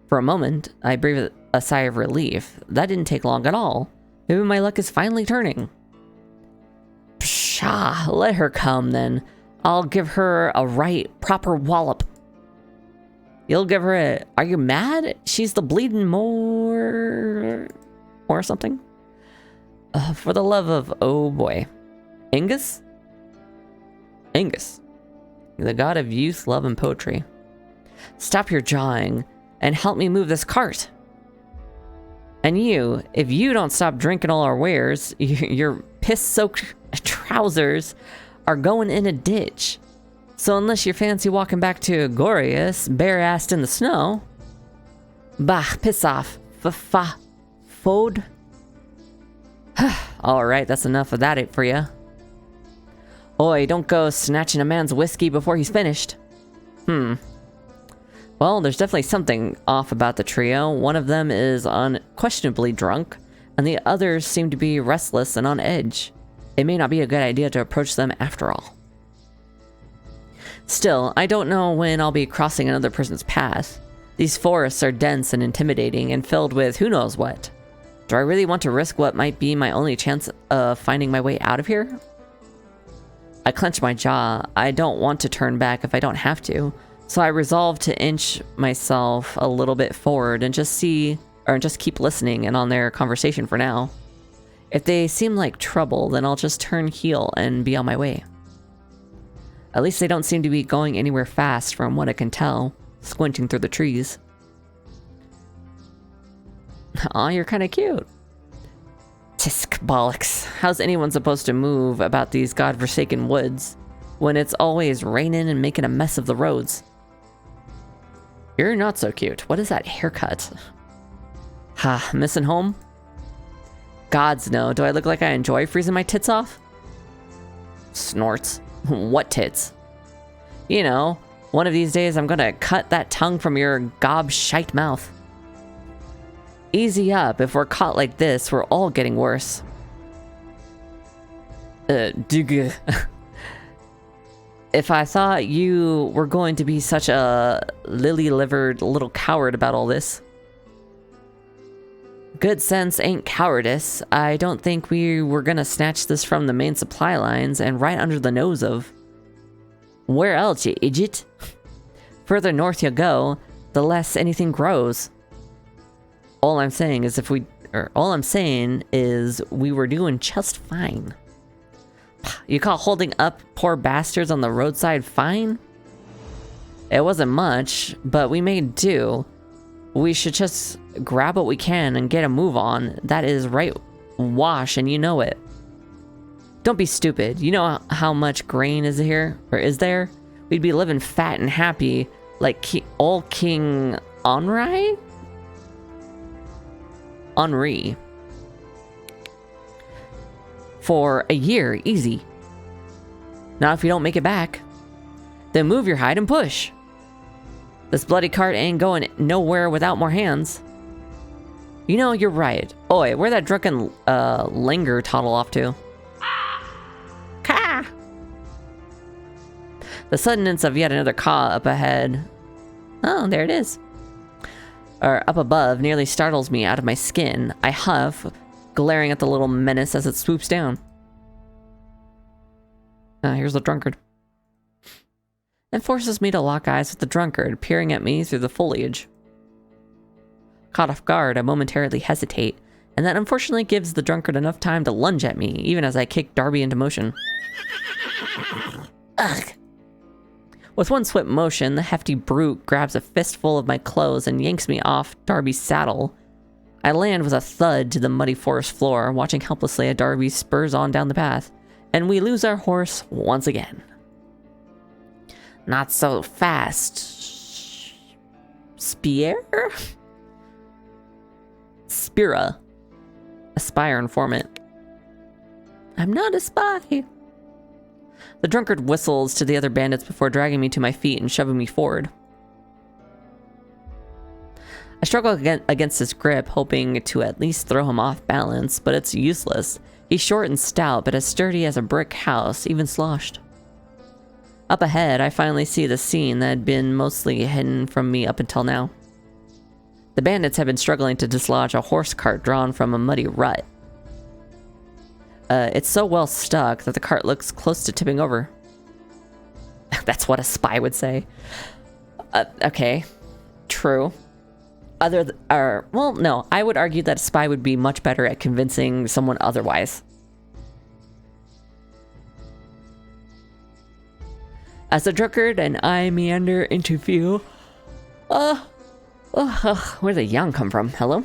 For a moment, I breathe a sigh of relief. That didn't take long at all. Maybe my luck is finally turning. Pshaw, let her come then. I'll give her a right, proper wallop. You'll give her a... Are you mad? She's the bleeding more... Or something? For the love of... Oh boy. Angus? Angus. The god of youth, love, and poetry. Stop your jawing and help me move this cart. And you, if you don't stop drinking all our wares, your piss-soaked trousers are going in a ditch. So unless you fancy walking back to Gorius, bare-assed in the snow... Bah, piss off. Fode. Alright, that's enough of that for you. Oi, don't go snatching a man's whiskey before he's finished. Well, there's definitely something off about the trio. One of them is unquestionably drunk, and the others seem to be restless and on edge. It may not be a good idea to approach them after all. Still, I don't know when I'll be crossing another person's path. These forests are dense and intimidating and filled with who knows what. Do I really want to risk what might be my only chance of finding my way out of here? I clench my jaw. I don't want to turn back if I don't have to, so I resolve to inch myself a little bit forward and just keep listening and on their conversation for now. If they seem like trouble, then I'll just turn heel and be on my way. At least they don't seem to be going anywhere fast from what I can tell, squinting through the trees. Aw, you're kind of cute. Tisk bollocks. How's anyone supposed to move about these godforsaken woods when it's always raining and making a mess of the roads? You're not so cute. What is that haircut? Ha, missing home? Gods no. Do I look like I enjoy freezing my tits off? Snorts. What tits? You know, one of these days I'm gonna cut that tongue from your gob-shite mouth. Easy up. If we're caught like this, we're all getting worse. If I thought you were going to be such a lily-livered little coward about all this. Good sense ain't cowardice. I don't think we were gonna snatch this from the main supply lines and right under the nose of... Where else, you idiot? Further north you go, the less anything grows. All I'm saying is we were doing just fine. You call holding up poor bastards on the roadside fine? It wasn't much, but we made do. We should just grab what we can and get a move on. That is right wash, and you know it. Don't be stupid. You know how much grain is here, or is there? We'd be living fat and happy like old King Henri? Henri. For a year, easy. Not if you don't make it back. Then move your hide and push. This bloody cart ain't going nowhere without more hands. You know, you're right. Oi, where'd that drunken linger toddle off to? Caw! The suddenness of yet another caw up ahead. Oh, there it is. Or up above nearly startles me out of my skin. I huff, glaring at the little menace as it swoops down. Here's the drunkard. It forces me to lock eyes with the drunkard, peering at me through the foliage. Caught off guard, I momentarily hesitate, and that unfortunately gives the drunkard enough time to lunge at me, even as I kick Darby into motion. Ugh! With one swift motion, the hefty brute grabs a fistful of my clothes and yanks me off Darby's saddle. I land with a thud to the muddy forest floor, watching helplessly as Darby spurs on down the path, and we lose our horse once again. Not so fast. Spear? Spira. Aspire informant. I'm not a spy. The drunkard whistles to the other bandits before dragging me to my feet and shoving me forward. I struggle against his grip, hoping to at least throw him off balance, but it's useless. He's short and stout, but as sturdy as a brick house, even sloshed. Up ahead, I finally see the scene that had been mostly hidden from me up until now. The bandits have been struggling to dislodge a horse cart drawn from a muddy rut. It's so well stuck that the cart looks close to tipping over. That's what a spy would say. Okay, true. Well, no, I would argue that a spy would be much better at convincing someone otherwise. As the drunkard and I meander into view, where'd the young come from? Hello?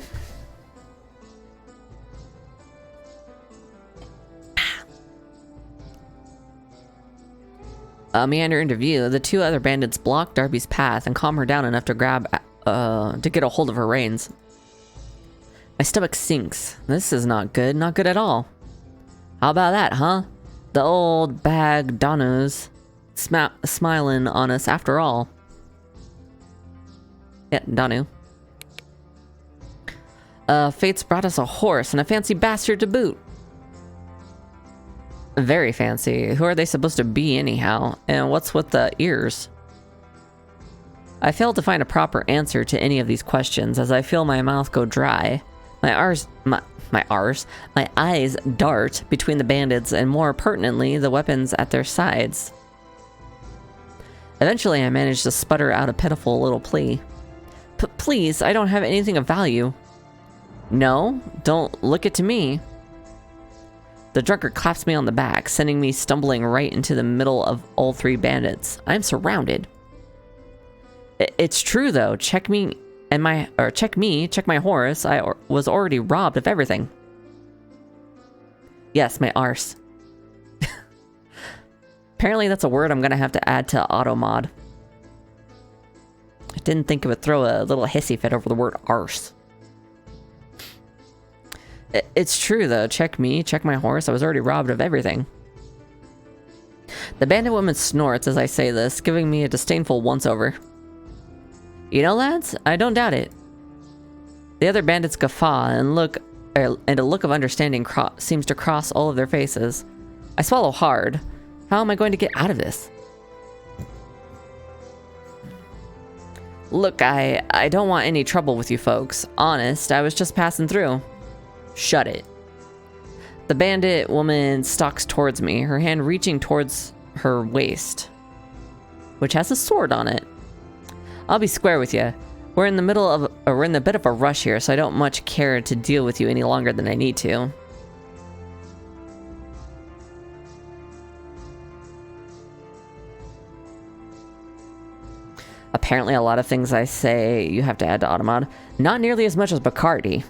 Meander into view, the two other bandits block Darby's path and calm her down enough to to get a hold of her reins. My stomach sinks. This is not good at all. How about that, huh? The old bag Danu's smiling on us after all. Yeah, Danu. Fate's brought us a horse and a fancy bastard to boot. Very fancy. Who are they supposed to be anyhow? And what's with the ears? I failed to find a proper answer to any of these questions as I feel my mouth go dry. My eyes dart between the bandits and more pertinently, the weapons at their sides. Eventually I managed to sputter out a pitiful little plea. Please, I don't have anything of value. No, don't look it to me. The drunkard claps me on the back, sending me stumbling right into the middle of all three bandits. I'm surrounded. It's true though. Check my horse. I was already robbed of everything. Yes, my arse. Apparently that's a word I'm gonna have to add to auto mod. I didn't think it would throw a little hissy fit over the word arse. It's true though. Check my horse. I was already robbed of everything. The bandit woman snorts as I say this, giving me a disdainful once-over. You know, lads, I don't doubt it. The other bandits guffaw and a look of understanding seems to cross all of their faces. I swallow hard. How am I going to get out of this? Look, I don't want any trouble with you folks. Honest, I was just passing through. Shut it. The bandit woman stalks towards me, her hand reaching towards her waist, which has a sword on it. I'll be square with you. We're in the bit of a rush here, so I don't much care to deal with you any longer than I need to. Apparently a lot of things I say you have to add to Automod. Not nearly as much as Bacardi.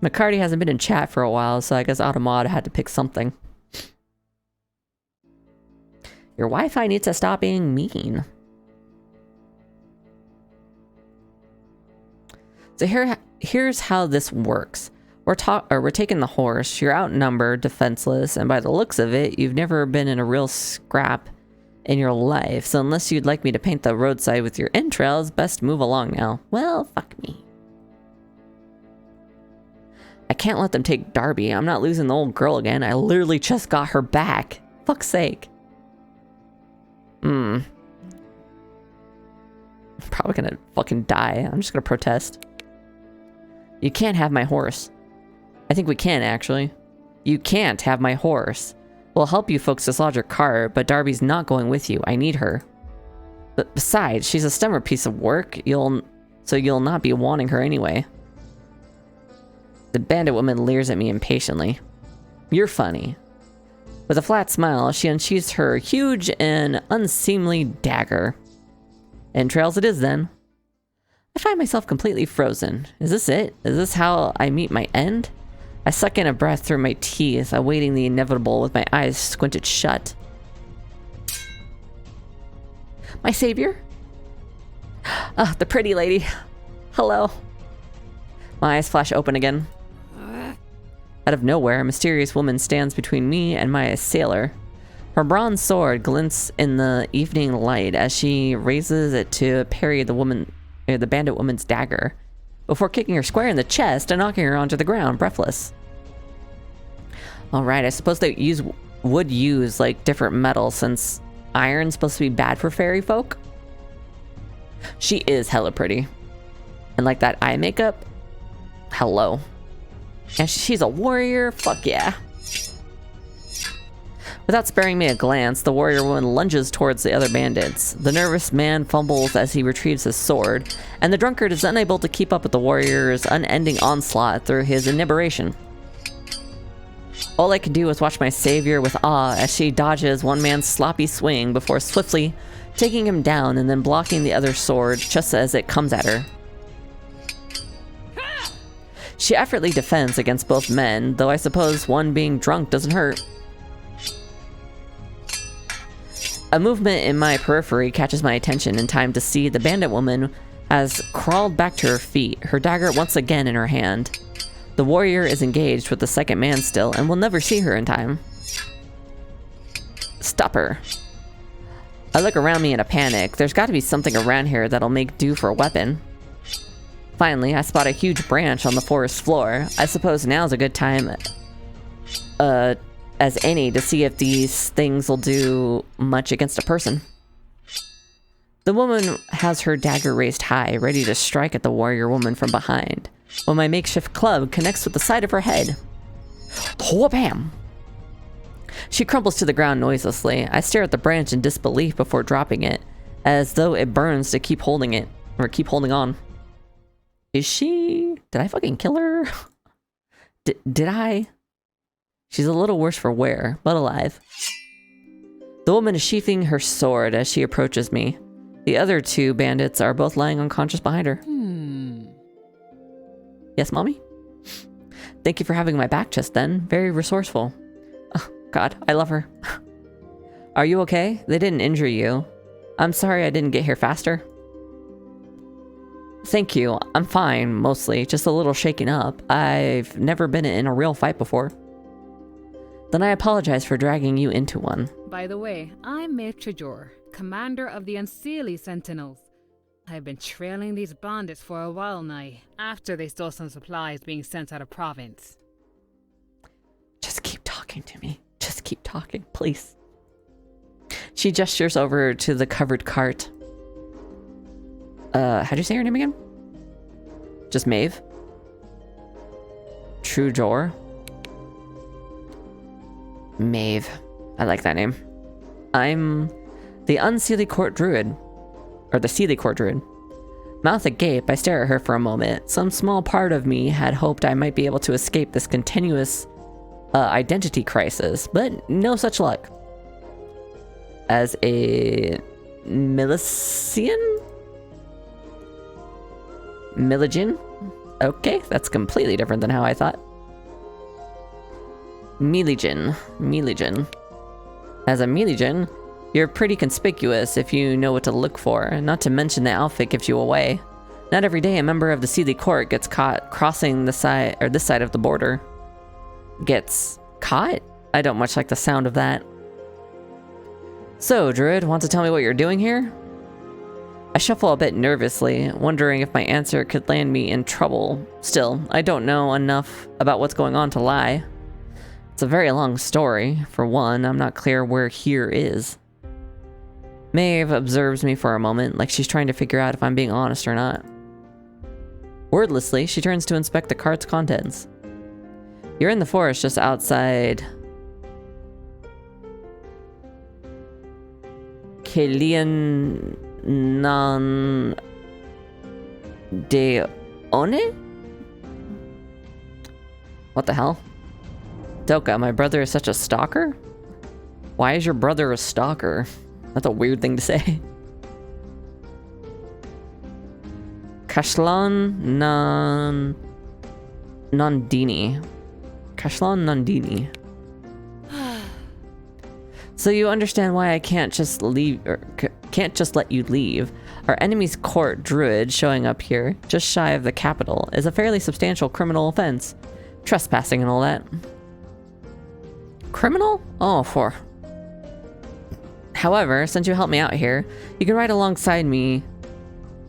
McCarty hasn't been in chat for a while, so I guess Automod had to pick something. Your Wi-Fi needs to stop being mean. So here's how this works. We're taking the horse. You're outnumbered, defenseless, and by the looks of it, you've never been in a real scrap in your life. So unless you'd like me to paint the roadside with your entrails, best move along now. Well, fuck me. I can't let them take Darby. I'm not losing the old girl again. I literally just got her back. Fuck's sake. I'm probably gonna fucking die. I'm just gonna protest. You can't have my horse. I think we can, actually. You can't have my horse. We'll help you folks dislodge your car, but Darby's not going with you. I need her. But besides, she's a stummer piece of work. So you'll not be wanting her anyway. The bandit woman leers at me impatiently. You're funny. With a flat smile, she unsheathes her huge and unseemly dagger. Entrails it is then. I find myself completely frozen. Is this it? Is this how I meet my end? I suck in a breath through my teeth, awaiting the inevitable with my eyes squinted shut. My savior? Ah, the pretty lady. Hello. My eyes flash open again. Out of nowhere, a mysterious woman stands between me and my assailer. Her bronze sword glints in the evening light as she raises it to parry the bandit woman's dagger, before kicking her square in the chest and knocking her onto the ground, breathless. Alright, I suppose they would use like different metals since iron's supposed to be bad for fairy folk. She is hella pretty. And like that eye makeup, hello. And she's a warrior, fuck yeah. Without sparing me a glance, the warrior woman lunges towards the other bandits. The nervous man fumbles as he retrieves his sword, and the drunkard is unable to keep up with the warrior's unending onslaught through his inebriation. All I can do is watch my savior with awe as she dodges one man's sloppy swing before swiftly taking him down and then blocking the other sword just as it comes at her. She effortlessly defends against both men, though I suppose one being drunk doesn't hurt. A movement in my periphery catches my attention in time to see the bandit woman has crawled back to her feet, her dagger once again in her hand. The warrior is engaged with the second man still and will never see her in time. Stop her. I look around me in a panic. There's got to be something around here that'll make do for a weapon. Finally, I spot a huge branch on the forest floor. I suppose now's a good time as any to see if these things will do much against a person. The woman has her dagger raised high, ready to strike at the warrior woman from behind, when my makeshift club connects with the side of her head. Wha-bam! She crumbles to the ground noiselessly. I stare at the branch in disbelief before dropping it, as though it burns to keep holding it, or keep holding on. Is she... Did I fucking kill her? Did I? She's a little worse for wear, but alive. The woman is sheathing her sword as she approaches me. The other two bandits are both lying unconscious behind her. Yes, mommy? Thank you for having my back just then. Very resourceful. Oh, God, I love her. Are you okay? They didn't injure you. I'm sorry I didn't get here faster. Thank you. I'm fine, mostly. Just a little shaken up. I've never been in a real fight before. Then I apologize for dragging you into one. By the way, I'm Maithe, commander of the Unseelie Sentinels. I've been trailing these bandits for a while now, after they stole some supplies being sent out of province. Just keep talking to me. Just keep talking, please. She gestures over to the covered cart. How'd you say her name again? Just Maeve? True Jor? Maeve. I like that name. I'm the Unseelie Court Druid. Or the Seelie Court Druid. Mouth agape, I stare at her for a moment. Some small part of me had hoped I might be able to escape this continuous identity crisis, but no such luck. As a Milician? Milligin? Okay, that's completely different than how I thought. Milligin. As a Milligin, you're pretty conspicuous if you know what to look for, not to mention the outfit gives you away. Not every day a member of the Seelie Court gets caught crossing the side, or this side of the border. Gets caught? I don't much like the sound of that. So, Druid, want to tell me what you're doing here? I shuffle a bit nervously, wondering if my answer could land me in trouble. Still, I don't know enough about what's going on to lie. It's a very long story. For one, I'm not clear where here is. Maeve observes me for a moment, like she's trying to figure out if I'm being honest or not. Wordlessly, she turns to inspect the cart's contents. You're in the forest just outside Kelian non Daoine? What the hell? Doka, my brother is such a stalker? Why is your brother a stalker? That's a weird thing to say. Kashlan Nandini. Kashlan Nandini. So you understand why I can't just leave, or can't just let you leave. Our enemy's court druid showing up here, just shy of the capital, is a fairly substantial criminal offense. Trespassing and all that. Criminal? Oh, for. However, since you helped me out here, you can ride alongside me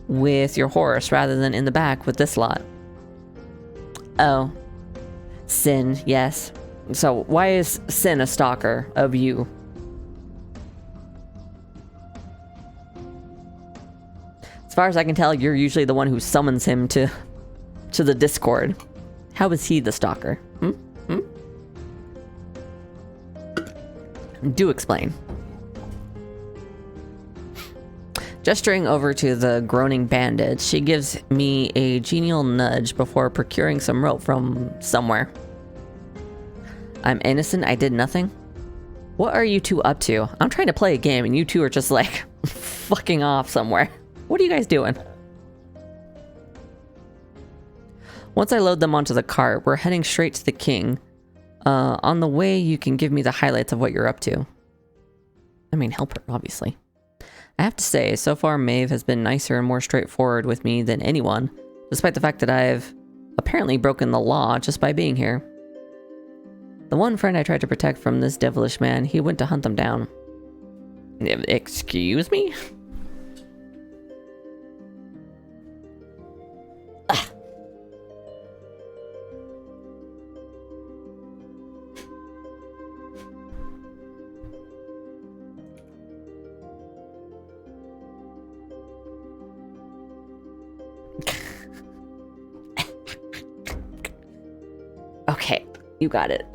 with your horse rather than in the back with this lot. Oh. Sin, yes. So why is Sin a stalker of you? far as I can tell, you're usually the one who summons him to the Discord. How is he the stalker? Do explain. Gesturing over to the groaning bandit, she gives me a genial nudge before procuring some rope from somewhere. I'm innocent, I did nothing. What are you two up to? I'm trying to play a game and you two are just like fucking off somewhere. What are you guys doing? Once I load them onto the cart, we're heading straight to the king. On the way, you can give me the highlights of what you're up to. I mean, help her, obviously. I have to say, so far Maeve has been nicer and more straightforward with me than anyone, despite the fact that I've apparently broken the law just by being here. The one friend I tried to protect from this devilish man, he went to hunt them down. Excuse me? Okay, you got it.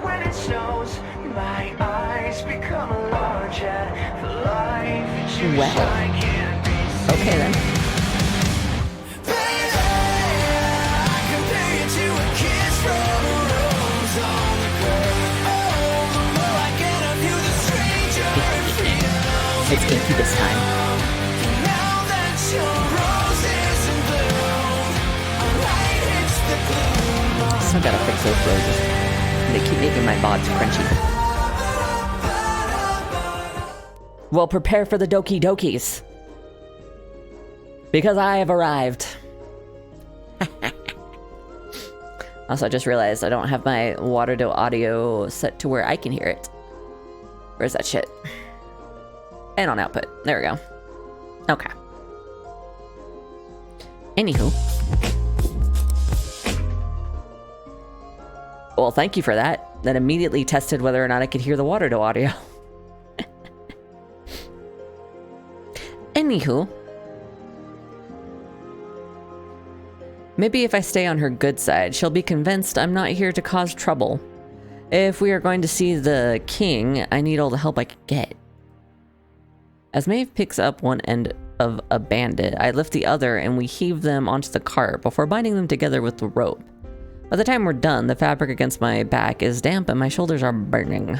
When it snows, my eyes become larger. Well, okay then. It's Incubus time. Still gotta fix those roses. They keep making my bods crunchy. Well, prepare for the Doki Dokis. Because I have arrived. Also, I just realized I don't have my water to audio set to where I can hear it. Where's that shit? And on output. There we go. Okay. Anywho. Well, thank you for that. That immediately tested whether or not I could hear the water to audio. Anywho. Maybe if I stay on her good side, she'll be convinced I'm not here to cause trouble. If we are going to see the king, I need all the help I can get. As Maeve picks up one end of a bandit, I lift the other and we heave them onto the cart before binding them together with the rope. By the time we're done, the fabric against my back is damp and my shoulders are burning.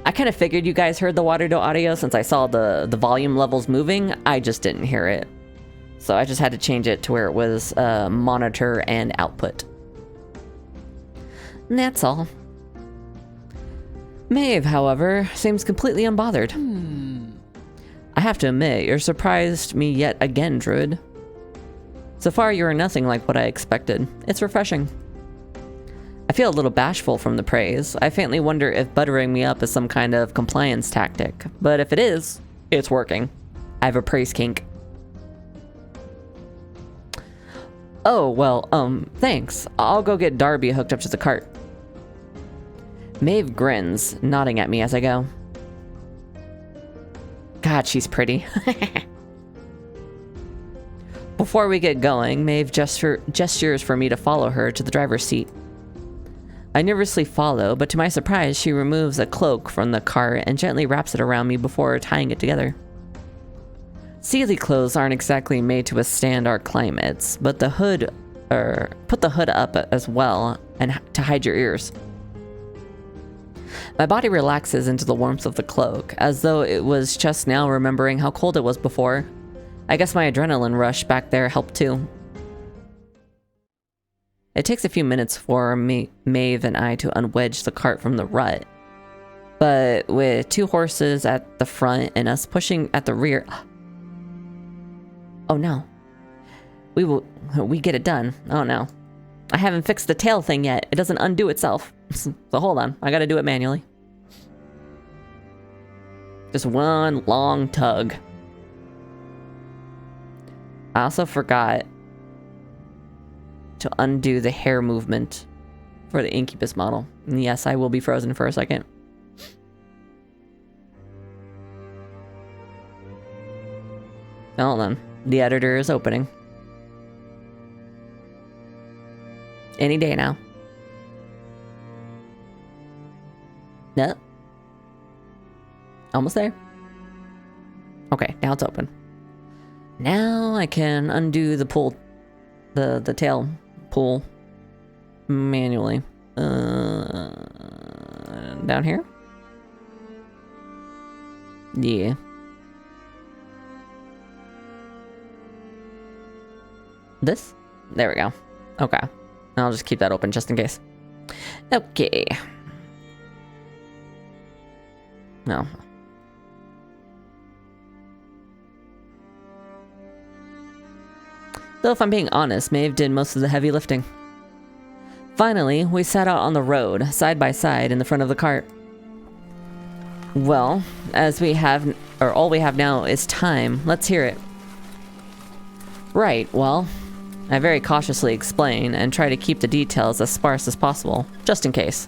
I kind of figured you guys heard the water to audio since I saw the volume levels moving. I just didn't hear it. So I just had to change it to where it was monitor and output. And that's all. Maeve, however, seems completely unbothered. I have to admit, you're surprised me yet again, Druid. So far, you are nothing like what I expected. It's refreshing. I feel a little bashful from the praise. I faintly wonder if buttering me up is some kind of compliance tactic. But if it is, it's working. I have a praise kink. Oh, well, thanks. I'll go get Darby hooked up to the cart. Maeve grins, nodding at me as I go. God, she's pretty. Before we get going, Maeve gestures for me to follow her to the driver's seat. I nervously follow, but to my surprise, she removes a cloak from the cart and gently wraps it around me before tying it together. Seelie clothes aren't exactly made to withstand our climates, but the hood, put the hood up as well and to hide your ears. My body relaxes into the warmth of the cloak, as though it was just now remembering how cold it was before. I guess my adrenaline rush back there helped too. It takes a few minutes for Maeve and I to unwedge the cart from the rut. But with 2 horses at the front and us pushing at the rear... Oh no. We get it done. Oh no. I haven't fixed the tail thing yet. It doesn't undo itself. So hold on. I gotta do it manually. Just one long tug. I also forgot to undo the hair movement for the Incubus model. And yes, I will be frozen for a second. Hold on. The editor is opening. Any day now. No. Almost there. Okay, now it's open. Now I can undo the pull, the tail pull manually. Down here? Yeah. This? There we go. Okay. I'll just keep that open just in case. Okay. No. Though if I'm being honest, Maeve did most of the heavy lifting. Finally, we sat out on the road, side by side in the front of the cart. Well, as we have, or all we have now is time, let's hear it. Right, well, I very cautiously explain and try to keep the details as sparse as possible, just in case.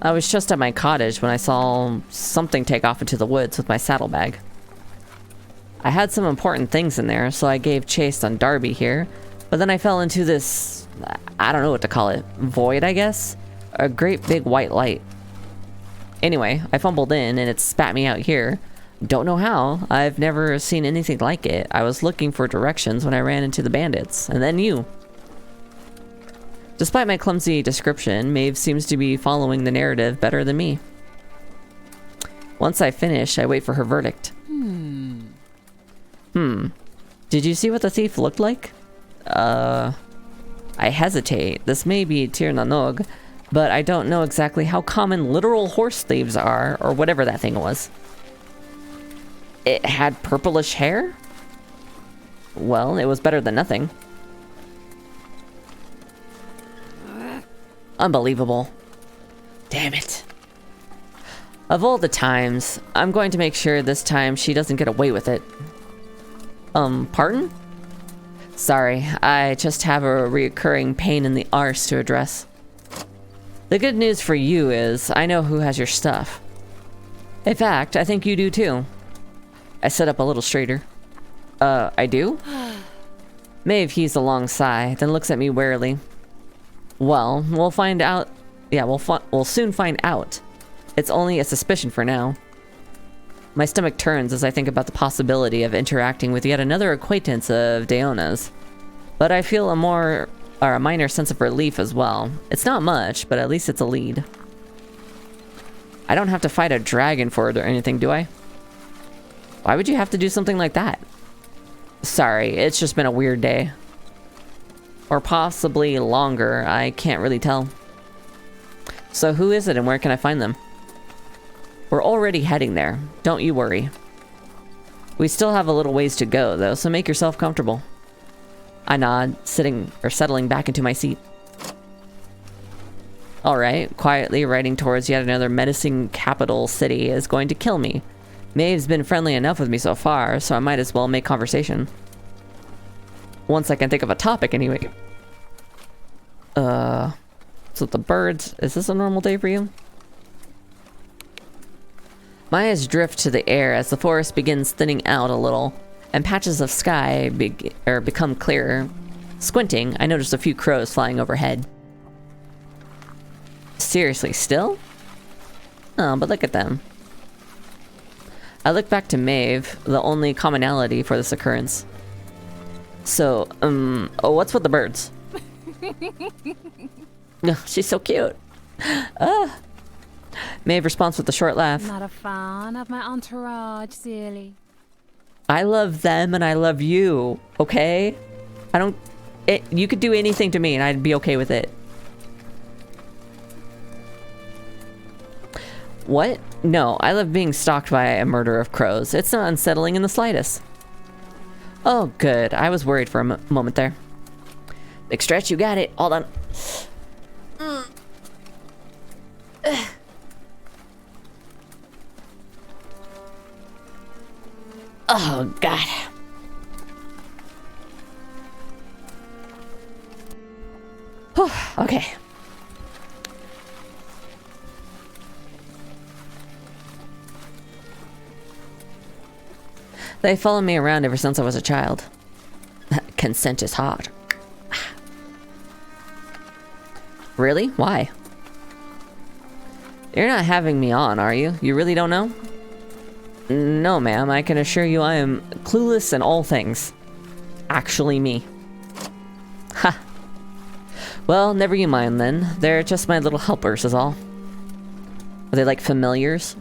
I was just at my cottage when I saw something take off into the woods with my saddlebag. I had some important things in there, so I gave chase on Darby here, but then I fell into this, I don't know what to call it, void, I guess? A great big white light. Anyway, I fumbled in and it spat me out here. Don't know how. I've never seen anything like it. I was looking for directions when I ran into the bandits, and then you. Despite my clumsy description, Maeve seems to be following the narrative better than me. Once I finish, I wait for her verdict. Did you see what the thief looked like? I hesitate. This may be Tir na Nog, but I don't know exactly how common literal horse thieves are, or whatever that thing was. It had purplish hair? Well, it was better than nothing. Unbelievable. Damn it. Of all the times, I'm going to make sure this time she doesn't get away with it. Pardon? Sorry, I just have a recurring pain in the arse to address. The good news for you is, I know who has your stuff. In fact, I think you do too. I sit up a little straighter. I do? Maeve heaves a long sigh, then looks at me warily. Well, we'll find out. Yeah, we'll soon find out. It's only a suspicion for now. My stomach turns as I think about the possibility of interacting with yet another acquaintance of Daoine's. But I feel a minor sense of relief as well. It's not much, but at least it's a lead. I don't have to fight a dragon for it or anything, do I? Why would you have to do something like that? Sorry, it's just been a weird day. Or possibly longer, I can't really tell. So who is it and where can I find them? We're already heading there, don't you worry. We still have a little ways to go though, so make yourself comfortable. I nod, settling back into my seat. Alright, quietly riding towards yet another menacing capital city is going to kill me. Maeve's been friendly enough with me so far, so I might as well make conversation. Once I can think of a topic anyway. So the birds, is this a normal day for you? My eyes drift to the air as the forest begins thinning out a little, and patches of sky become clearer. Squinting, I notice a few crows flying overhead. Seriously, still? Oh, but look at them. I look back to Maeve, the only commonality for this occurrence. So, what's with the birds? She's so cute. Maeve responds with a short laugh. Not a fan of my entourage, silly. I love them and I love you, okay? You could do anything to me and I'd be okay with it. What? No, I love being stalked by a murder of crows. It's not unsettling in the slightest. Oh, good. I was worried for a moment there. Big stretch, you got it. Hold on. Oh, God. Okay. They followed me around ever since I was a child. Consent is hard. Really? Why? You're not having me on, are you? You really don't know? No, ma'am. I can assure you I am clueless in all things. Actually me. Ha! Well, never you mind then. They're just my little helpers is all. Are they like familiars?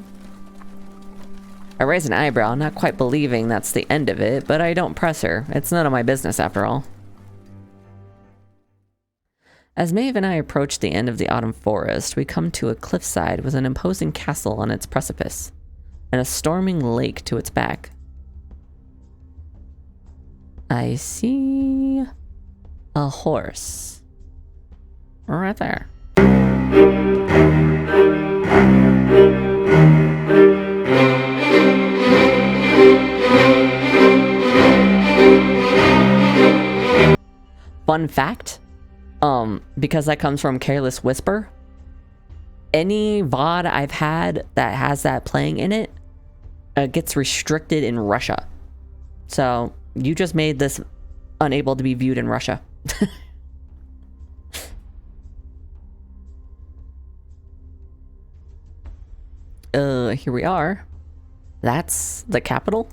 I raise an eyebrow, not quite believing that's the end of it, but I don't press her. It's none of my business after all. As Maeve and I approach the end of the autumn forest, we come to a cliffside with an imposing castle on its precipice, and a storming lake to its back. I see a horse. Right there. Fun fact, because that comes from Careless Whisper, any VOD I've had that has that playing in it gets restricted in Russia. So you just made this unable to be viewed in Russia. Here we are. That's the capital.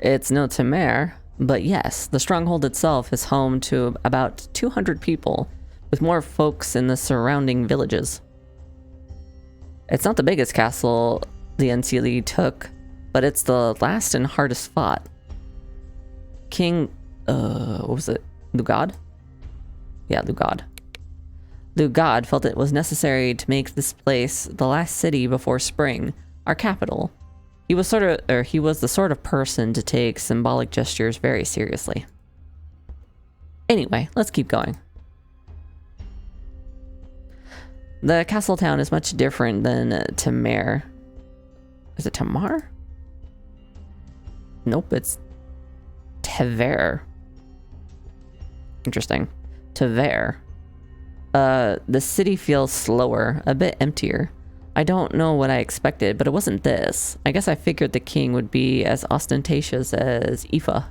It's no Temer, but yes, the stronghold itself is home to about 200 people, with more folks in the surrounding villages. It's not the biggest castle the Unseelie took, but it's the last and hardest fought. King, what was it? Lugod? Yeah, Lugod. Lugod felt it was necessary to make this place the last city before spring, our capital. He was the sort of person to take symbolic gestures very seriously. Anyway, let's keep going. The castle town is much different than Temer. Is it Tamar? Nope, it's Tever. Interesting. Tever. The city feels slower, a bit emptier. I don't know what I expected, but it wasn't this. I guess I figured the king would be as ostentatious as Aoife.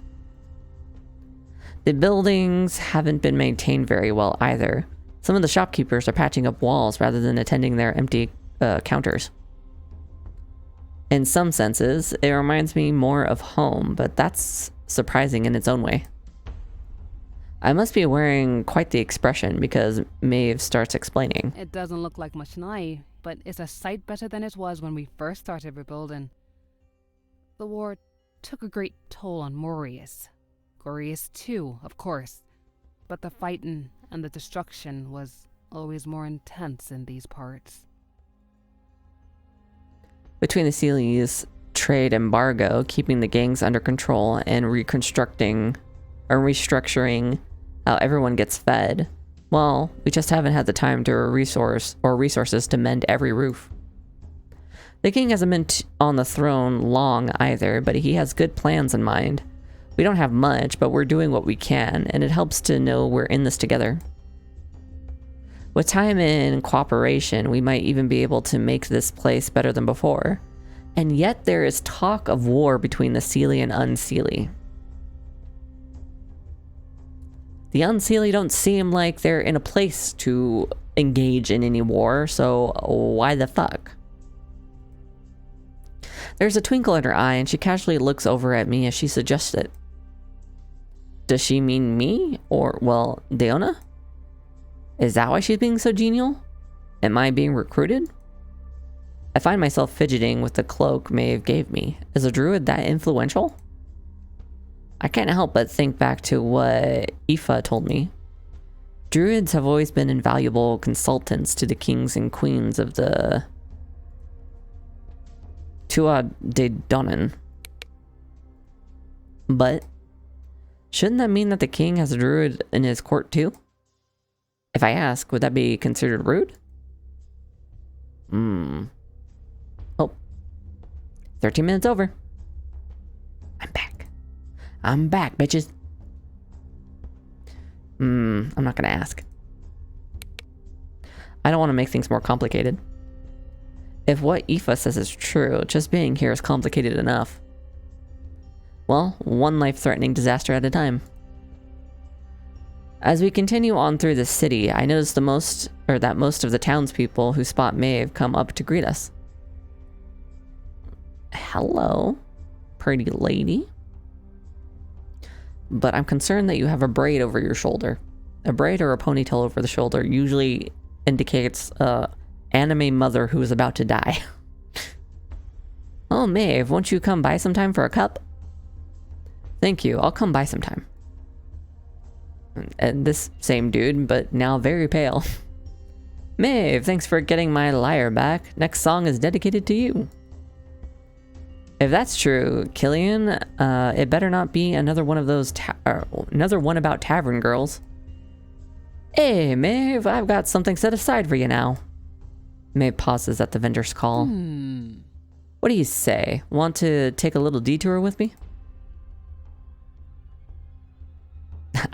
The buildings haven't been maintained very well either. Some of the shopkeepers are patching up walls rather than attending their empty counters. In some senses, it reminds me more of home, but that's surprising in its own way. I must be wearing quite the expression because Maeve starts explaining. It doesn't look like much now, but it's a sight better than it was when we first started rebuilding. The war took a great toll on Morius. Gorius too, of course. But the fighting and the destruction was always more intense in these parts. Between the Seelie's trade embargo, keeping the gangs under control, and restructuring how everyone gets fed, well, we just haven't had the time to resources to mend every roof. The king hasn't been on the throne long either, but he has good plans in mind. We don't have much, but we're doing what we can, and it helps to know we're in this together. With time and cooperation, we might even be able to make this place better than before. And yet there is talk of war between the Seelie and Unseelie. The Unseelie don't seem like they're in a place to engage in any war, so why the fuck? There's a twinkle in her eye, and she casually looks over at me as she suggests it. Does she mean me? Or, well, Daoine? Is that why she's being so genial? Am I being recruited? I find myself fidgeting with the cloak Maeve gave me. Is a druid that influential? I can't help but think back to what Aoife told me. Druids have always been invaluable consultants to the kings and queens of the Tuatha De Danann. But shouldn't that mean that the king has a druid in his court too? If I ask, would that be considered rude? Oh. 13 minutes over. I'm back, bitches. I'm not gonna ask. I don't want to make things more complicated. If what Aoife says is true, just being here is complicated enough. Well, one life-threatening disaster at a time. As we continue on through the city, I notice that most of the townspeople who spot Maeve come up to greet us. Hello, pretty lady. But I'm concerned that you have a braid over your shoulder. A braid or a ponytail over the shoulder usually indicates a anime mother who is about to die. Oh, Maeve, won't you come by sometime for a cup? Thank you, I'll come by sometime. And this same dude, but now very pale. Maeve, thanks for getting my lyre back. Next song is dedicated to you. If that's true, Killian, it better not be another one of those another one about tavern girls. Hey, Maeve, I've got something set aside for you now. Maeve pauses at the vendor's call. What do you say? Want to take a little detour with me?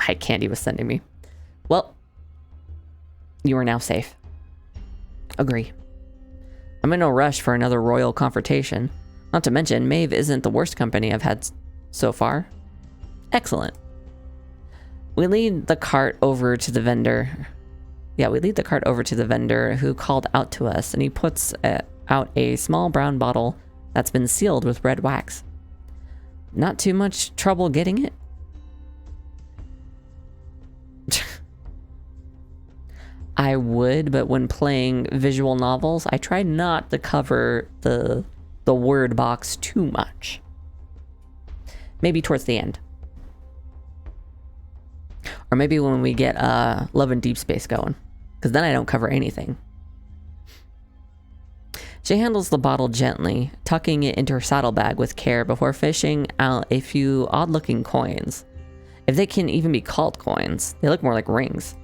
I Candy was sending me. Well, you are now safe. Agree. I'm in no rush for another royal confrontation. Not to mention, Maeve isn't the worst company I've had so far. Excellent. We lead the cart over to the vendor. Yeah, we lead the cart over to the vendor who called out to us, and he puts out a small brown bottle that's been sealed with red wax. Not too much trouble getting it. I would, but when playing visual novels, I try not to cover the word box too much. Maybe towards the end. Or maybe when we get Love and Deepspace going. Because then I don't cover anything. She handles the bottle gently, tucking it into her saddlebag with care before fishing out a few odd-looking coins. If they can even be called coins, they look more like rings.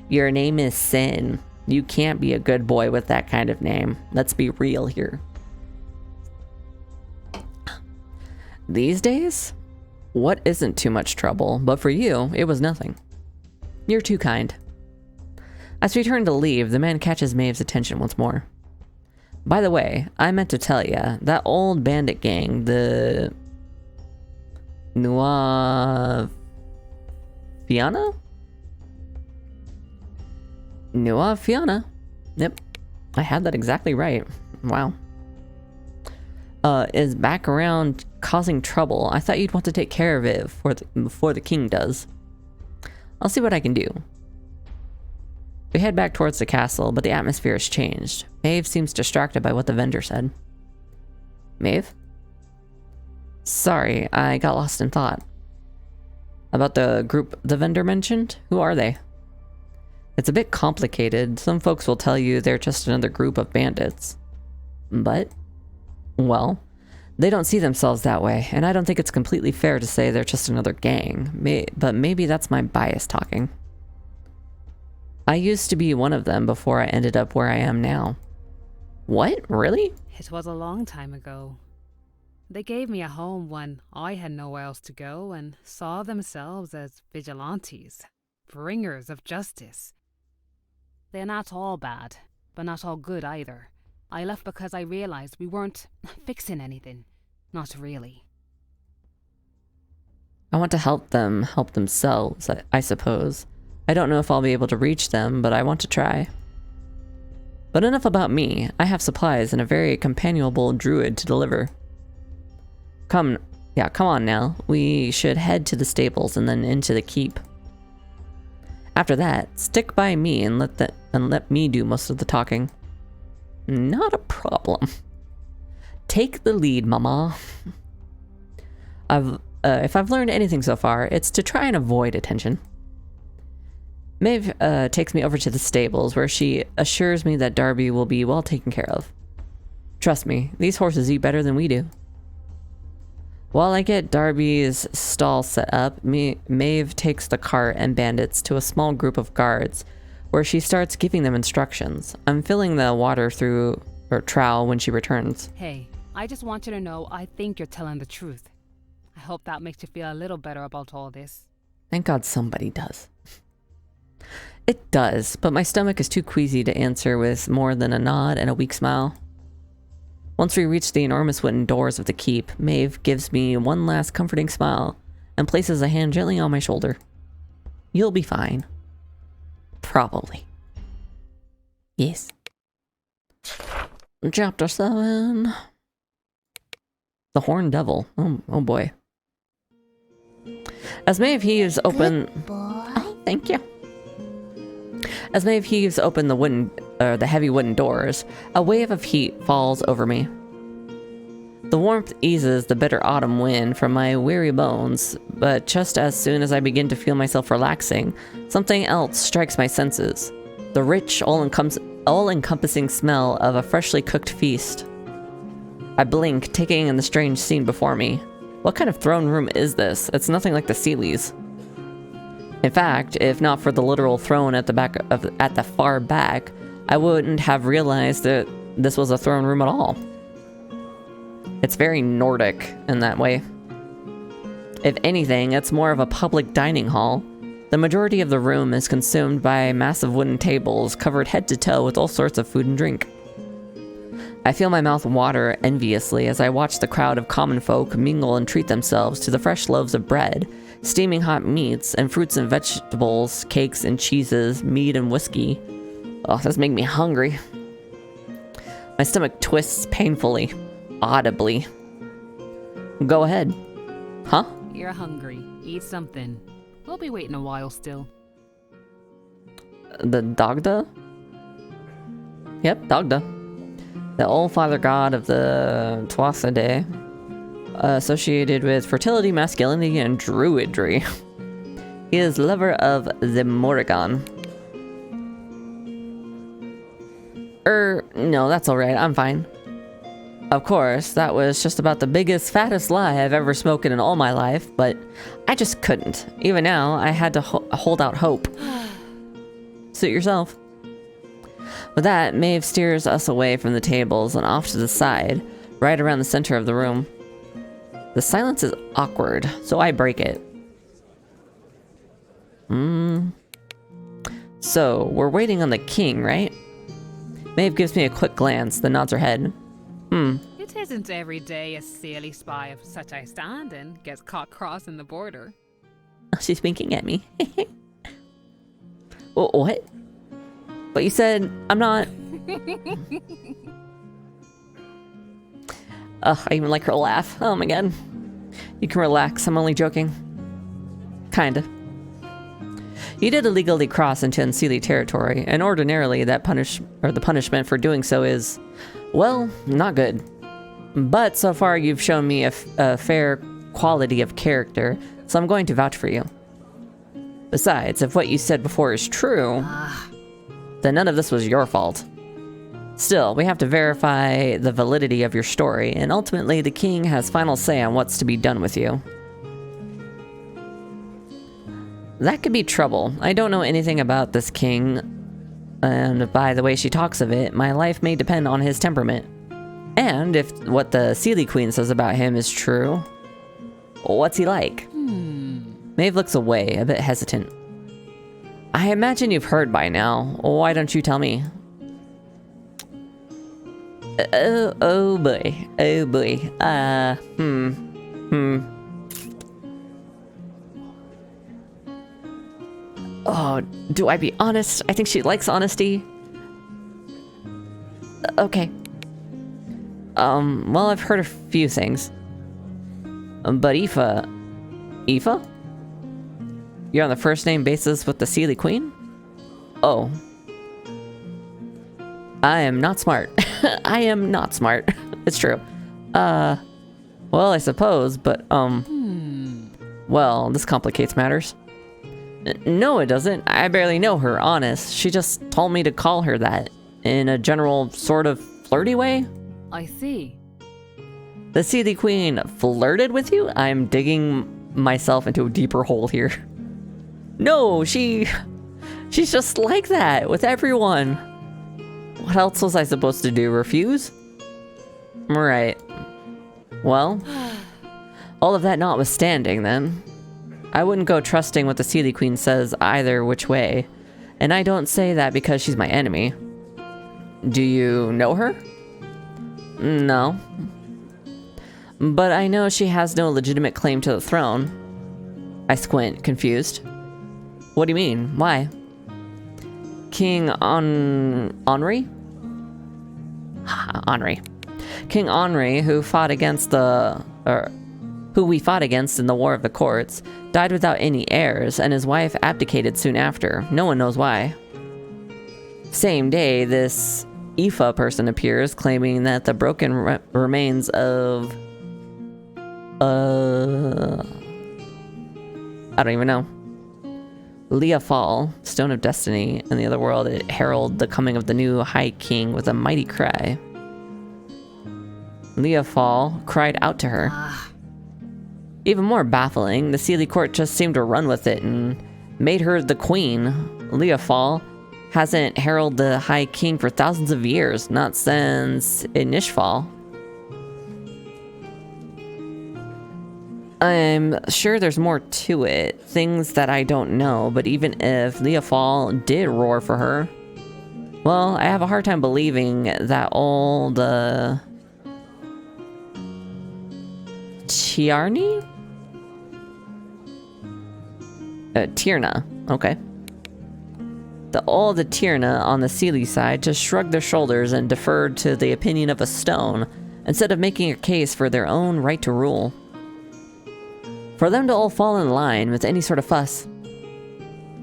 Your name is Sin. You can't be a good boy with that kind of name. Let's be real here. These days, what isn't too much trouble, but for you, it was nothing. You're too kind. As we turn to leave, the man catches Maeve's attention once more. By the way, I meant to tell ya, that old bandit gang, the Nuafiana? Nuafiana. Yep, I had that exactly right. Wow. Is back around causing trouble. I thought you'd want to take care of it before the king does. I'll see what I can do. We head back towards the castle, but the atmosphere has changed. Maeve seems distracted by what the vendor said. Maeve? Sorry, I got lost in thought. About the group the vendor mentioned? Who are they? It's a bit complicated. Some folks will tell you they're just another group of bandits. But, well, they don't see themselves that way, and I don't think it's completely fair to say they're just another gang. But maybe that's my bias talking. I used to be one of them before I ended up where I am now. What? Really? It was a long time ago. They gave me a home when I had nowhere else to go and saw themselves as vigilantes, bringers of justice. They're not all bad, but not all good either. I left because I realized we weren't fixing anything. Not really. I want to help them help themselves, I suppose. I don't know if I'll be able to reach them, but I want to try. But enough about me. I have supplies and a very companionable druid to deliver. Come on now. We should head to the stables and then into the keep. After that, stick by me and let me do most of the talking. Not a problem. Take the lead, mama. If I've learned anything so far, it's to try and avoid attention. Maeve takes me over to the stables, where she assures me that Darby will be well taken care of. Trust me, these horses eat better than we do. While I get Darby's stall set up, Maeve takes the cart and bandits to a small group of guards, where she starts giving them instructions. I'm filling the water through her trowel when she returns. Hey, I just want you to know I think you're telling the truth. I hope that makes you feel a little better about all this. Thank God somebody does. It does, but my stomach is too queasy to answer with more than a nod and a weak smile. Once we reach the enormous wooden doors of the keep, Maeve gives me one last comforting smile and places a hand gently on my shoulder. You'll be fine. Probably. Yes. Chapter 7. The Horned Devil. Oh boy. As Maeve heaves open... Oh, thank you. As Maeve heaves open the heavy wooden doors, a wave of heat falls over me. The warmth eases the bitter autumn wind from my weary bones, but just as soon as I begin to feel myself relaxing, something else strikes my senses. The rich, all-encompassing smell of a freshly cooked feast. I blink, taking in the strange scene before me. What kind of throne room is this? It's nothing like the Unseelie's. In fact, if not for the literal throne at the far back, I wouldn't have realized that this was a throne room at all. It's very Nordic in that way. If anything, it's more of a public dining hall. The majority of the room is consumed by massive wooden tables covered head to toe with all sorts of food and drink. I feel my mouth water enviously as I watch the crowd of common folk mingle and treat themselves to the fresh loaves of bread, steaming hot meats, and fruits and vegetables, cakes and cheeses, meat and whiskey. Oh, this makes me hungry. My stomach twists painfully, audibly. Go ahead. Huh? You're hungry. Eat something. We'll be waiting a while still. The Dagda? Yep, Dagda. The old father god of the Tuatha, associated with fertility, masculinity, and druidry. He is lover of the Morrigan. No, that's alright, I'm fine. Of course, that was just about the biggest, fattest lie I've ever spoken in all my life, but I just couldn't. Even now, I had to hold out hope. Suit yourself. With that, Maeve steers us away from the tables and off to the side, right around the center of the room. The silence is awkward, so I break it. So, we're waiting on the king, right? Maeve gives me a quick glance, then nods her head. It isn't every day a Unseelie spy of such a standing gets caught crossing the border. She's winking at me. What? But you said I'm not... Ugh, I even like her laugh. Oh my god. You can relax, I'm only joking. Kinda. You did illegally cross into Unseelie territory, and ordinarily the punishment for doing so is, well, not good. But so far you've shown me a fair quality of character, so I'm going to vouch for you. Besides, if what you said before is true, then none of this was your fault. Still, we have to verify the validity of your story, and ultimately the king has final say on what's to be done with you. That could be trouble. I don't know anything about this king, and by the way she talks of it, my life may depend on his temperament. And if what the Unseelie Queen says about him is true, what's he like? Maeve looks away, a bit hesitant. I imagine you've heard by now. Why don't you tell me? Oh boy. Oh boy. Oh, do I be honest? I think she likes honesty. Okay. Well, I've heard a few things. But Aoife... Aoife? You're on the first name basis with the Unseelie Queen? Oh. I am not smart. I am not smart. It's true. Well, I suppose, but, well, this complicates matters. No, it doesn't. I barely know her, honest. She just told me to call her that, in a general, sort of flirty way. I see. The Unseelie Queen flirted with you? I'm digging myself into a deeper hole here. No, she's just like that with everyone. What else was I supposed to do? Refuse? Right. Well, all of that notwithstanding, then, I wouldn't go trusting what the Unseelie Queen says either which way. And I don't say that because she's my enemy. Do you know her? No. But I know she has no legitimate claim to the throne. I squint, confused. What do you mean? Why? King Henri? Henri. King Henri, who we fought against in the War of the Courts, died without any heirs, and his wife abdicated soon after. No one knows why. Same day, this Aoife person appears, claiming that the broken remains of... I don't even know. Leah Fall, Stone of Destiny, in the other world, it heralded the coming of the new High King with a mighty cry. Leah Fall cried out to her. Even more baffling, the Seelie court just seemed to run with it and made her the queen. Leah Fall hasn't heralded the High King for thousands of years, not since Inishfall. I'm sure there's more to it, things that I don't know, but even if Leah Fall did roar for her, well, I have a hard time believing that old, Tiarni? Tierna, okay. The old Tierna on the Seelie side just shrugged their shoulders and deferred to the opinion of a stone, instead of making a case for their own right to rule. For them to all fall in line with any sort of fuss.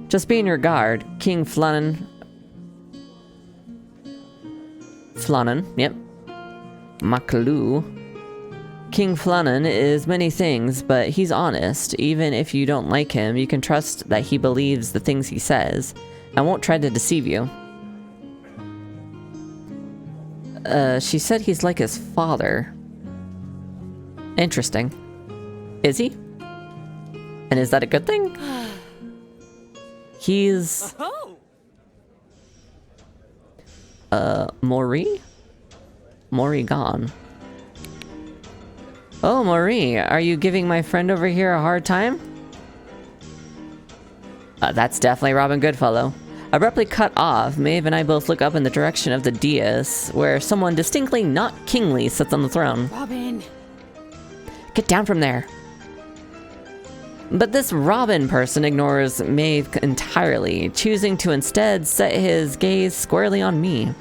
Just be on your guard, King Flannan, yep. Makaloo. King Flannan is many things, but he's honest. Even if you don't like him, you can trust that he believes the things he says, and won't try to deceive you. She said he's like his father. Interesting. Is he? And is that a good thing? He's... Maury? Maury gone. Oh, Maury, are you giving my friend over here a hard time? That's definitely Robin Goodfellow. Abruptly cut off, Maeve and I both look up in the direction of the dais, where someone distinctly not kingly sits on the throne. Robin! Get down from there. But this Robin person ignores Maeve entirely, choosing to instead set his gaze squarely on me.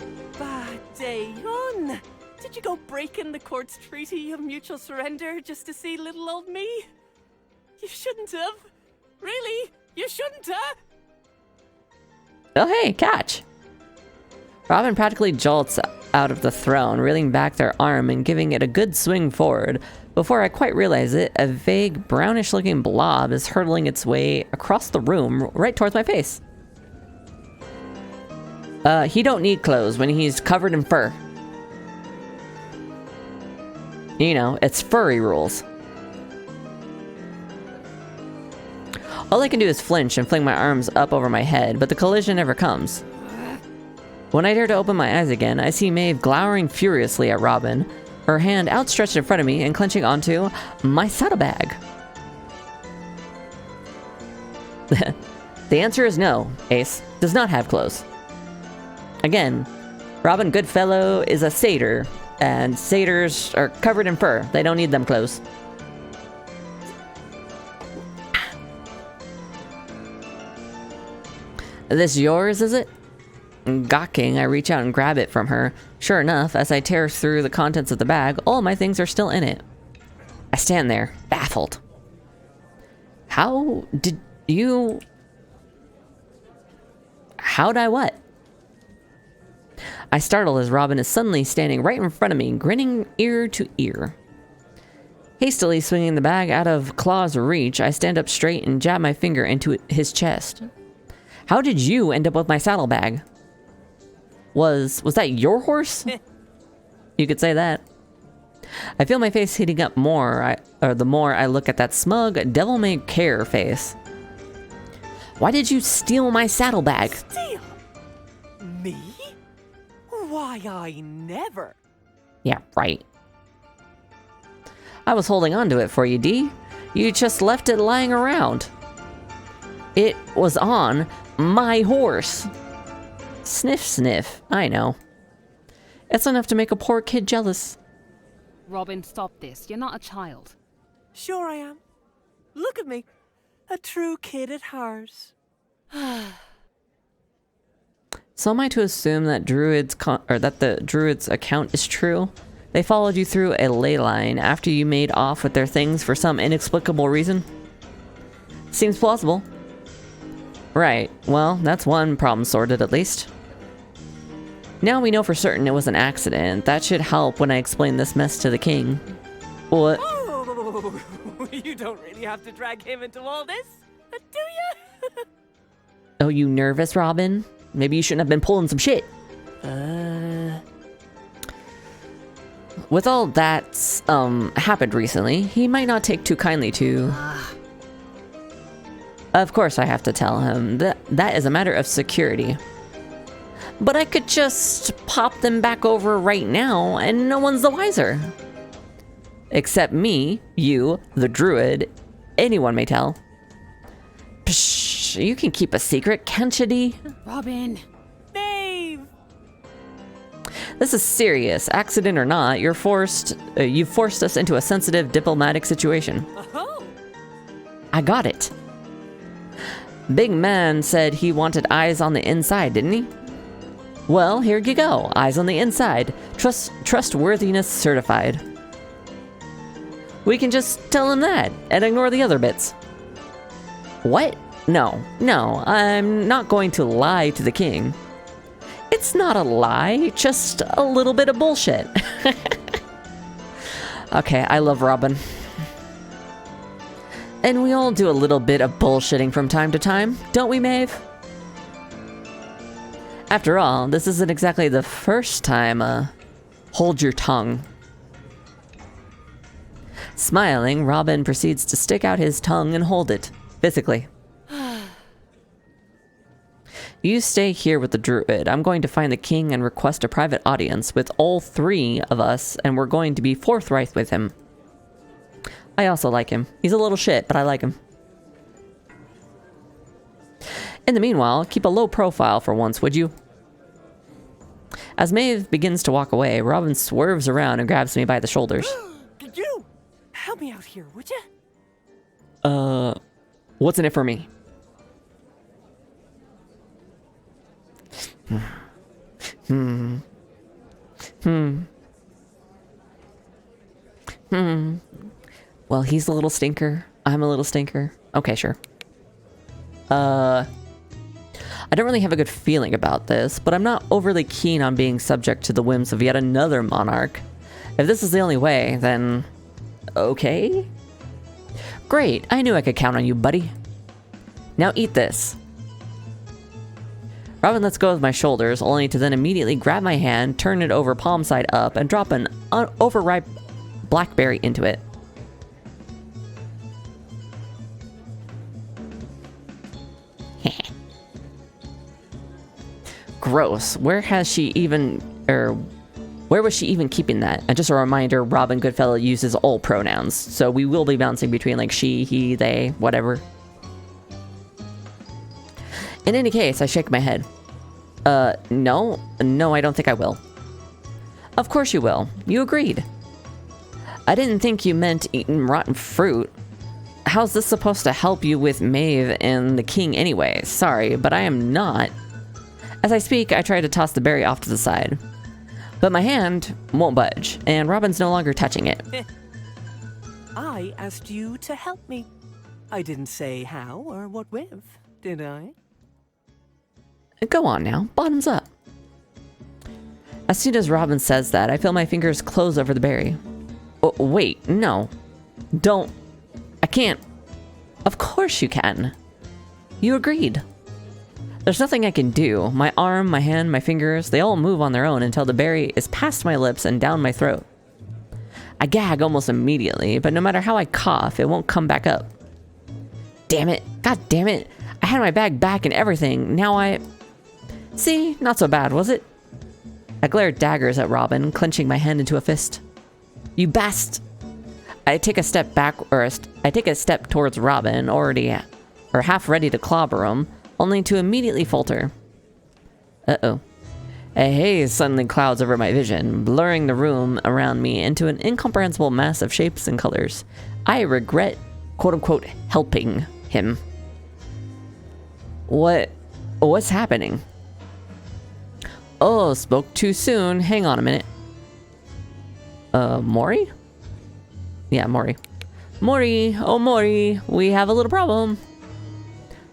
Daoine! Did you go breaking the court's treaty of mutual surrender just to see little old me? You shouldn't have. Really? You shouldn't have. Oh hey, catch! Robin practically jolts out of the throne, reeling back their arm and giving it a good swing forward. Before I quite realize it, a vague, brownish-looking blob is hurtling its way across the room right towards my face. He don't need clothes when he's covered in fur. You know, it's furry rules. All I can do is flinch and fling my arms up over my head, but the collision never comes. When I dare to open my eyes again, I see Maeve glowering furiously at Robin, her hand outstretched in front of me and clenching onto my saddlebag. The answer is no. Ace does not have clothes. Again, Robin Goodfellow is a satyr, and satyrs are covered in fur. They don't need them clothes. This yours, is it? Gawking, I reach out and grab it from her. Sure enough, as I tear through the contents of the bag, all my things are still in it. I stand there, baffled. How did you... How'd I what? I startle as Robin is suddenly standing right in front of me, grinning ear to ear. Hastily swinging the bag out of Claw's reach, I stand up straight and jab my finger into his chest. How did you end up with my saddlebag? Was that your horse? You could say that. I feel my face heating up more, the more I look at that smug, devil-may-care face. Why did you steal my saddlebag? Steal? Me? Why, I never. Yeah, right. I was holding on to it for you, Dee. You just left it lying around. It was on My horse. Sniff, sniff. I know. It's enough to make a poor kid jealous. Robin, stop this. You're not a child. Sure I am. Look at me. A true kid at heart. So am I to assume that the druid's account is true? They followed you through a ley line after you made off with their things for some inexplicable reason? Seems plausible. Right, well, that's one problem sorted at least. Now we know for certain it was an accident. That should help when I explain this mess to the king. What? Oh, you don't really have to drag him into all this, do you? Oh, you nervous, Robin? Maybe you shouldn't have been pulling some shit. With all that's happened recently, he might not take too kindly to... Of course I have to tell him that is a matter of security. But I could just pop them back over right now and no one's the wiser. Except me, you, the druid, anyone may tell. Psh, you can keep a secret, can't you, Dee? Robin! Maeve! This is serious. Accident or not, you've forced us into a sensitive diplomatic situation. Oh. I got it. Big man said he wanted eyes on the inside, didn't he? Well, here you go. Eyes on the inside. Trustworthiness certified. We can just tell him that and ignore the other bits. What? No, I'm not going to lie to the king. It's not a lie, just a little bit of bullshit. Okay, I love Robin. And we all do a little bit of bullshitting from time to time, don't we, Maeve? After all, this isn't exactly the first time, hold your tongue. Smiling, Robin proceeds to stick out his tongue and hold it, physically. You stay here with the druid. I'm going to find the king and request a private audience with all three of us, and we're going to be forthright with him. I also like him. He's a little shit, but I like him. In the meanwhile, keep a low profile for once, would you? As Maeve begins to walk away, Robin swerves around and grabs me by the shoulders. Could you help me out here, would you? What's in it for me? Well, he's a little stinker. I'm a little stinker. Okay, sure. I don't really have a good feeling about this, but I'm not overly keen on being subject to the whims of yet another monarch. If this is the only way, then... okay? Great, I knew I could count on you, buddy. Now eat this. Robin lets go of my shoulders, only to then immediately grab my hand, turn it over palm side up, and drop an overripe blackberry into it. Gross. Where was she even keeping that? And just a reminder, Robin Goodfellow uses all pronouns, so we will be bouncing between like she, he, they, whatever. In any case, I shake my head. No, I don't think I will. Of course you will. You agreed. I didn't think you meant eating rotten fruit. How's this supposed to help you with Maeve and the king anyway? Sorry, but I am not. As I speak, I try to toss the berry off to the side. But my hand won't budge, and Robin's no longer touching it. I asked you to help me. I didn't say how or what with, did I? Go on now, bottoms up. As soon as Robin says that, I feel my fingers close over the berry. Oh, wait, no. Don't. I can't. Of course you can. You agreed. There's nothing I can do. My arm, my hand, my fingers, they all move on their own until the berry is past my lips and down my throat. I gag almost immediately, but no matter how I cough, it won't come back up. Damn it. God damn it. I had my bag back and everything. Now I... See? Not so bad, was it? I glare daggers at Robin, clenching my hand into a fist. You bast... I take a step back, I take a step towards Robin, already, or half ready to clobber him, only to immediately falter. Uh-oh. A haze suddenly clouds over my vision, blurring the room around me into an incomprehensible mass of shapes and colors. I regret, quote-unquote, helping him. What's happening? Oh, spoke too soon. Hang on a minute. Mori? Yeah, Mori. Mori, oh Mori, we have a little problem.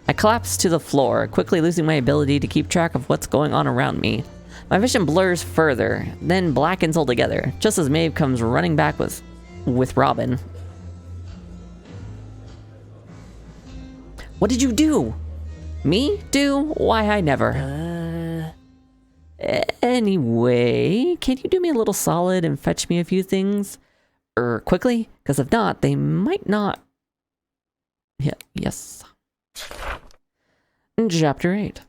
I collapse to the floor, quickly losing my ability to keep track of what's going on around me. My vision blurs further, then blackens altogether, just as Maeve comes running back with Robin. What did you do? Me? Do? Why, I never. Anyway, can you do me a little solid and fetch me a few things? Quickly? Because if not, they might not... Yeah, yes. Chapter 8.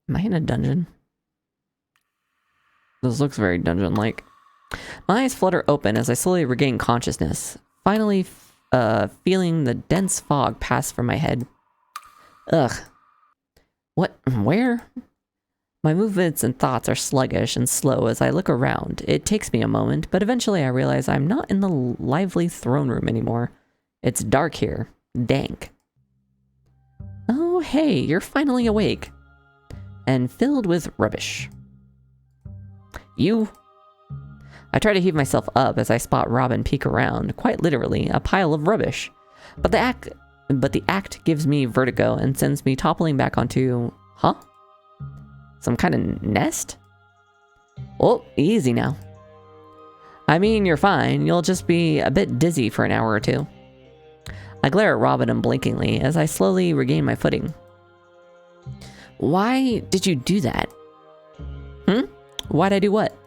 Am I in a dungeon? This looks very dungeon-like. My eyes flutter open as I slowly regain consciousness, finally feeling the dense fog pass from my head. Ugh. What? Where? My movements and thoughts are sluggish and slow as I look around. It takes me a moment, but eventually I realize I'm not in the lively throne room anymore. It's dark here. Dank. Oh, hey, you're finally awake. And filled with rubbish. You? I try to heave myself up as I spot Robin peek around, quite literally, a pile of rubbish. But the act gives me vertigo and sends me toppling back onto... Huh? Some kind of nest? Oh, easy now. I mean, you're fine. You'll just be a bit dizzy for an hour or two. I glare at Robin unblinkingly as I slowly regain my footing. Why did you do that? Why'd I do what?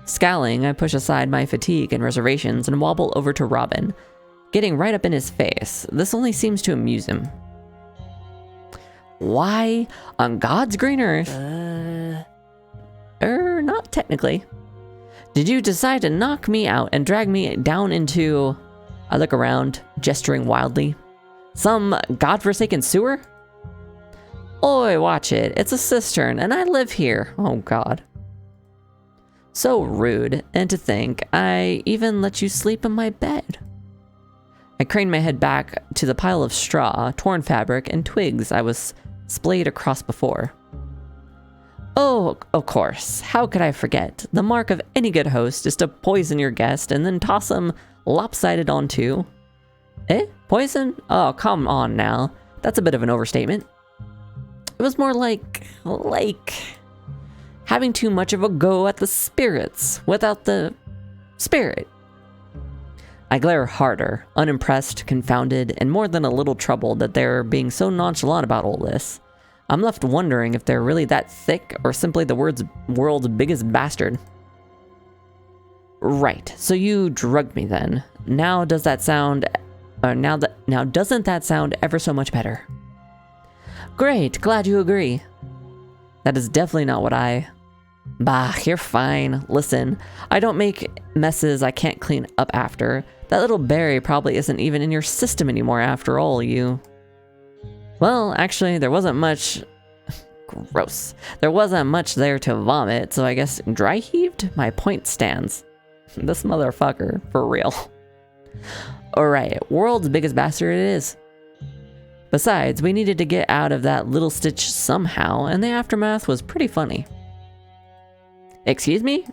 Scowling, I push aside my fatigue and reservations and wobble over to Robin, getting right up in his face. This only seems to amuse him. Why on God's green earth? Not technically. Did you decide to knock me out and drag me down into... I look around, gesturing wildly. Some godforsaken sewer? Oi, watch it. It's a cistern, and I live here. Oh, God. So rude, and to think I even let you sleep in my bed. I crane my head back to the pile of straw, torn fabric, and twigs I was splayed across before. Oh, of course. How could I forget? The mark of any good host is to poison your guest and then toss him lopsided onto... Eh? Poison? Oh, come on now. That's a bit of an overstatement. It was more like having too much of a go at the spirits without the spirit. I glare harder, unimpressed, confounded, and more than a little troubled that they're being so nonchalant about all this. I'm left wondering if they're really that thick or simply the world's biggest bastard. Right, so you drugged me then. Now does that sound... now doesn't that sound ever so much better? Great, glad you agree. That is definitely not what I... Bah, you're fine. Listen, I don't make messes I can't clean up after. That little berry probably isn't even in your system anymore after all, you... Well, actually, there wasn't much... Gross. There wasn't much there to vomit, so I guess dry heaved? My point stands. This motherfucker, for real. Alright, world's biggest bastard it is. Besides, we needed to get out of that little stitch somehow, and the aftermath was pretty funny. Excuse me?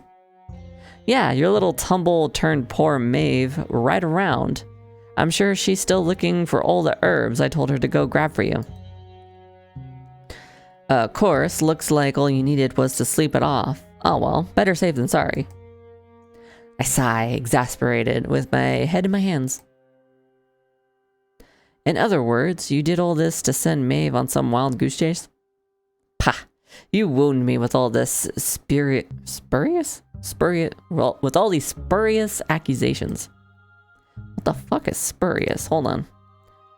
Yeah, your little tumble turned poor Maeve right around. I'm sure she's still looking for all the herbs I told her to go grab for you. Of course, looks like all you needed was to sleep it off. Oh well, better safe than sorry. I sigh, exasperated, with my head in my hands. In other words, you did all this to send Maeve on some wild goose chase? Pah! You wound me with all this with all these spurious accusations. What the fuck is spurious? Hold on.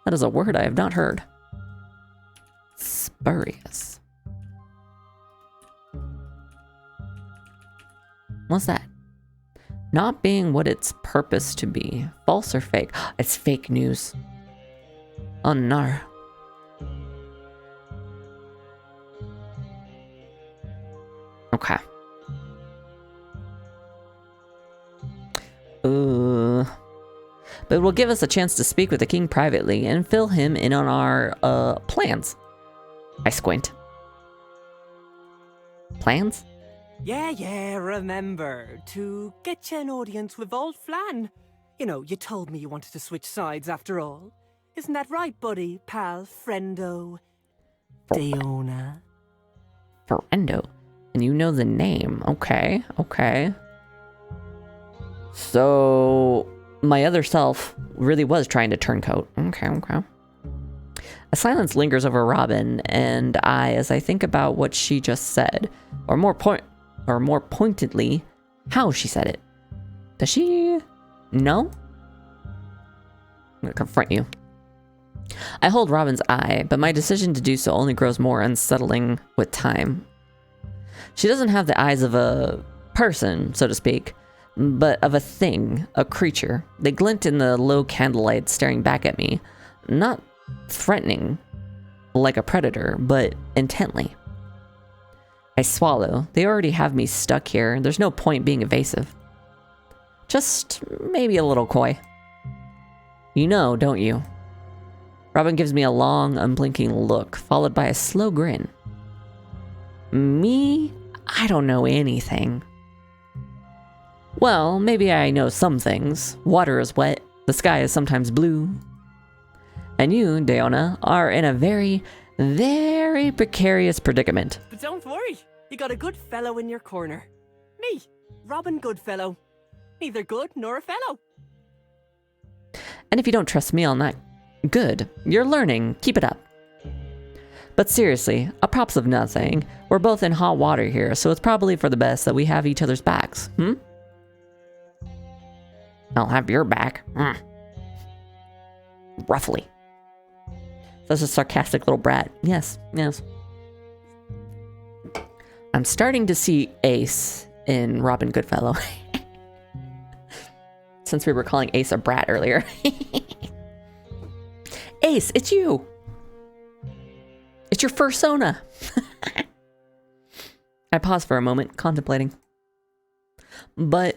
That is a word I have not heard. Spurious. What's that? Not being what it's purpose to be. False or fake? It's fake news. Oh no. Okay. But it will give us a chance to speak with the king privately and fill him in on our plans. I squint. Plans? Yeah, remember. To get you an audience with old Flan. You know, you told me you wanted to switch sides after all. Isn't that right, buddy, pal, friendo? Daoine. Friendo. And you know the name. Okay, okay. So, my other self really was trying to turncoat. Okay, okay. A silence lingers over Robin and I as I think about what she just said, or more pointedly, how she said it. Does she know? I'm gonna confront you. I hold Robin's eye, but my decision to do so only grows more unsettling with time. She doesn't have the eyes of a person, so to speak, but of a thing, a creature. They glint in the low candlelight staring back at me, not threatening like a predator, but intently. I swallow. They already have me stuck here. There's no point being evasive. Just maybe a little coy. You know, don't you? Robin gives me a long, unblinking look, followed by a slow grin. Me? I don't know anything. Well, maybe I know some things. Water is wet. The sky is sometimes blue. And you, Daoine, are in a very, very precarious predicament. But don't worry, you got a good fellow in your corner. Me, Robin Goodfellow. Neither good nor a fellow. And if you don't trust me on that, good. You're learning. Keep it up. But seriously, a props of nothing. We're both in hot water here, so it's probably for the best that we have each other's backs, I'll have your back. Roughly. That's a sarcastic little brat. Yes, yes. I'm starting to see Ace in Robin Goodfellow. Since we were calling Ace a brat earlier. Ace, it's you! It's your fursona! I pause for a moment, contemplating. But,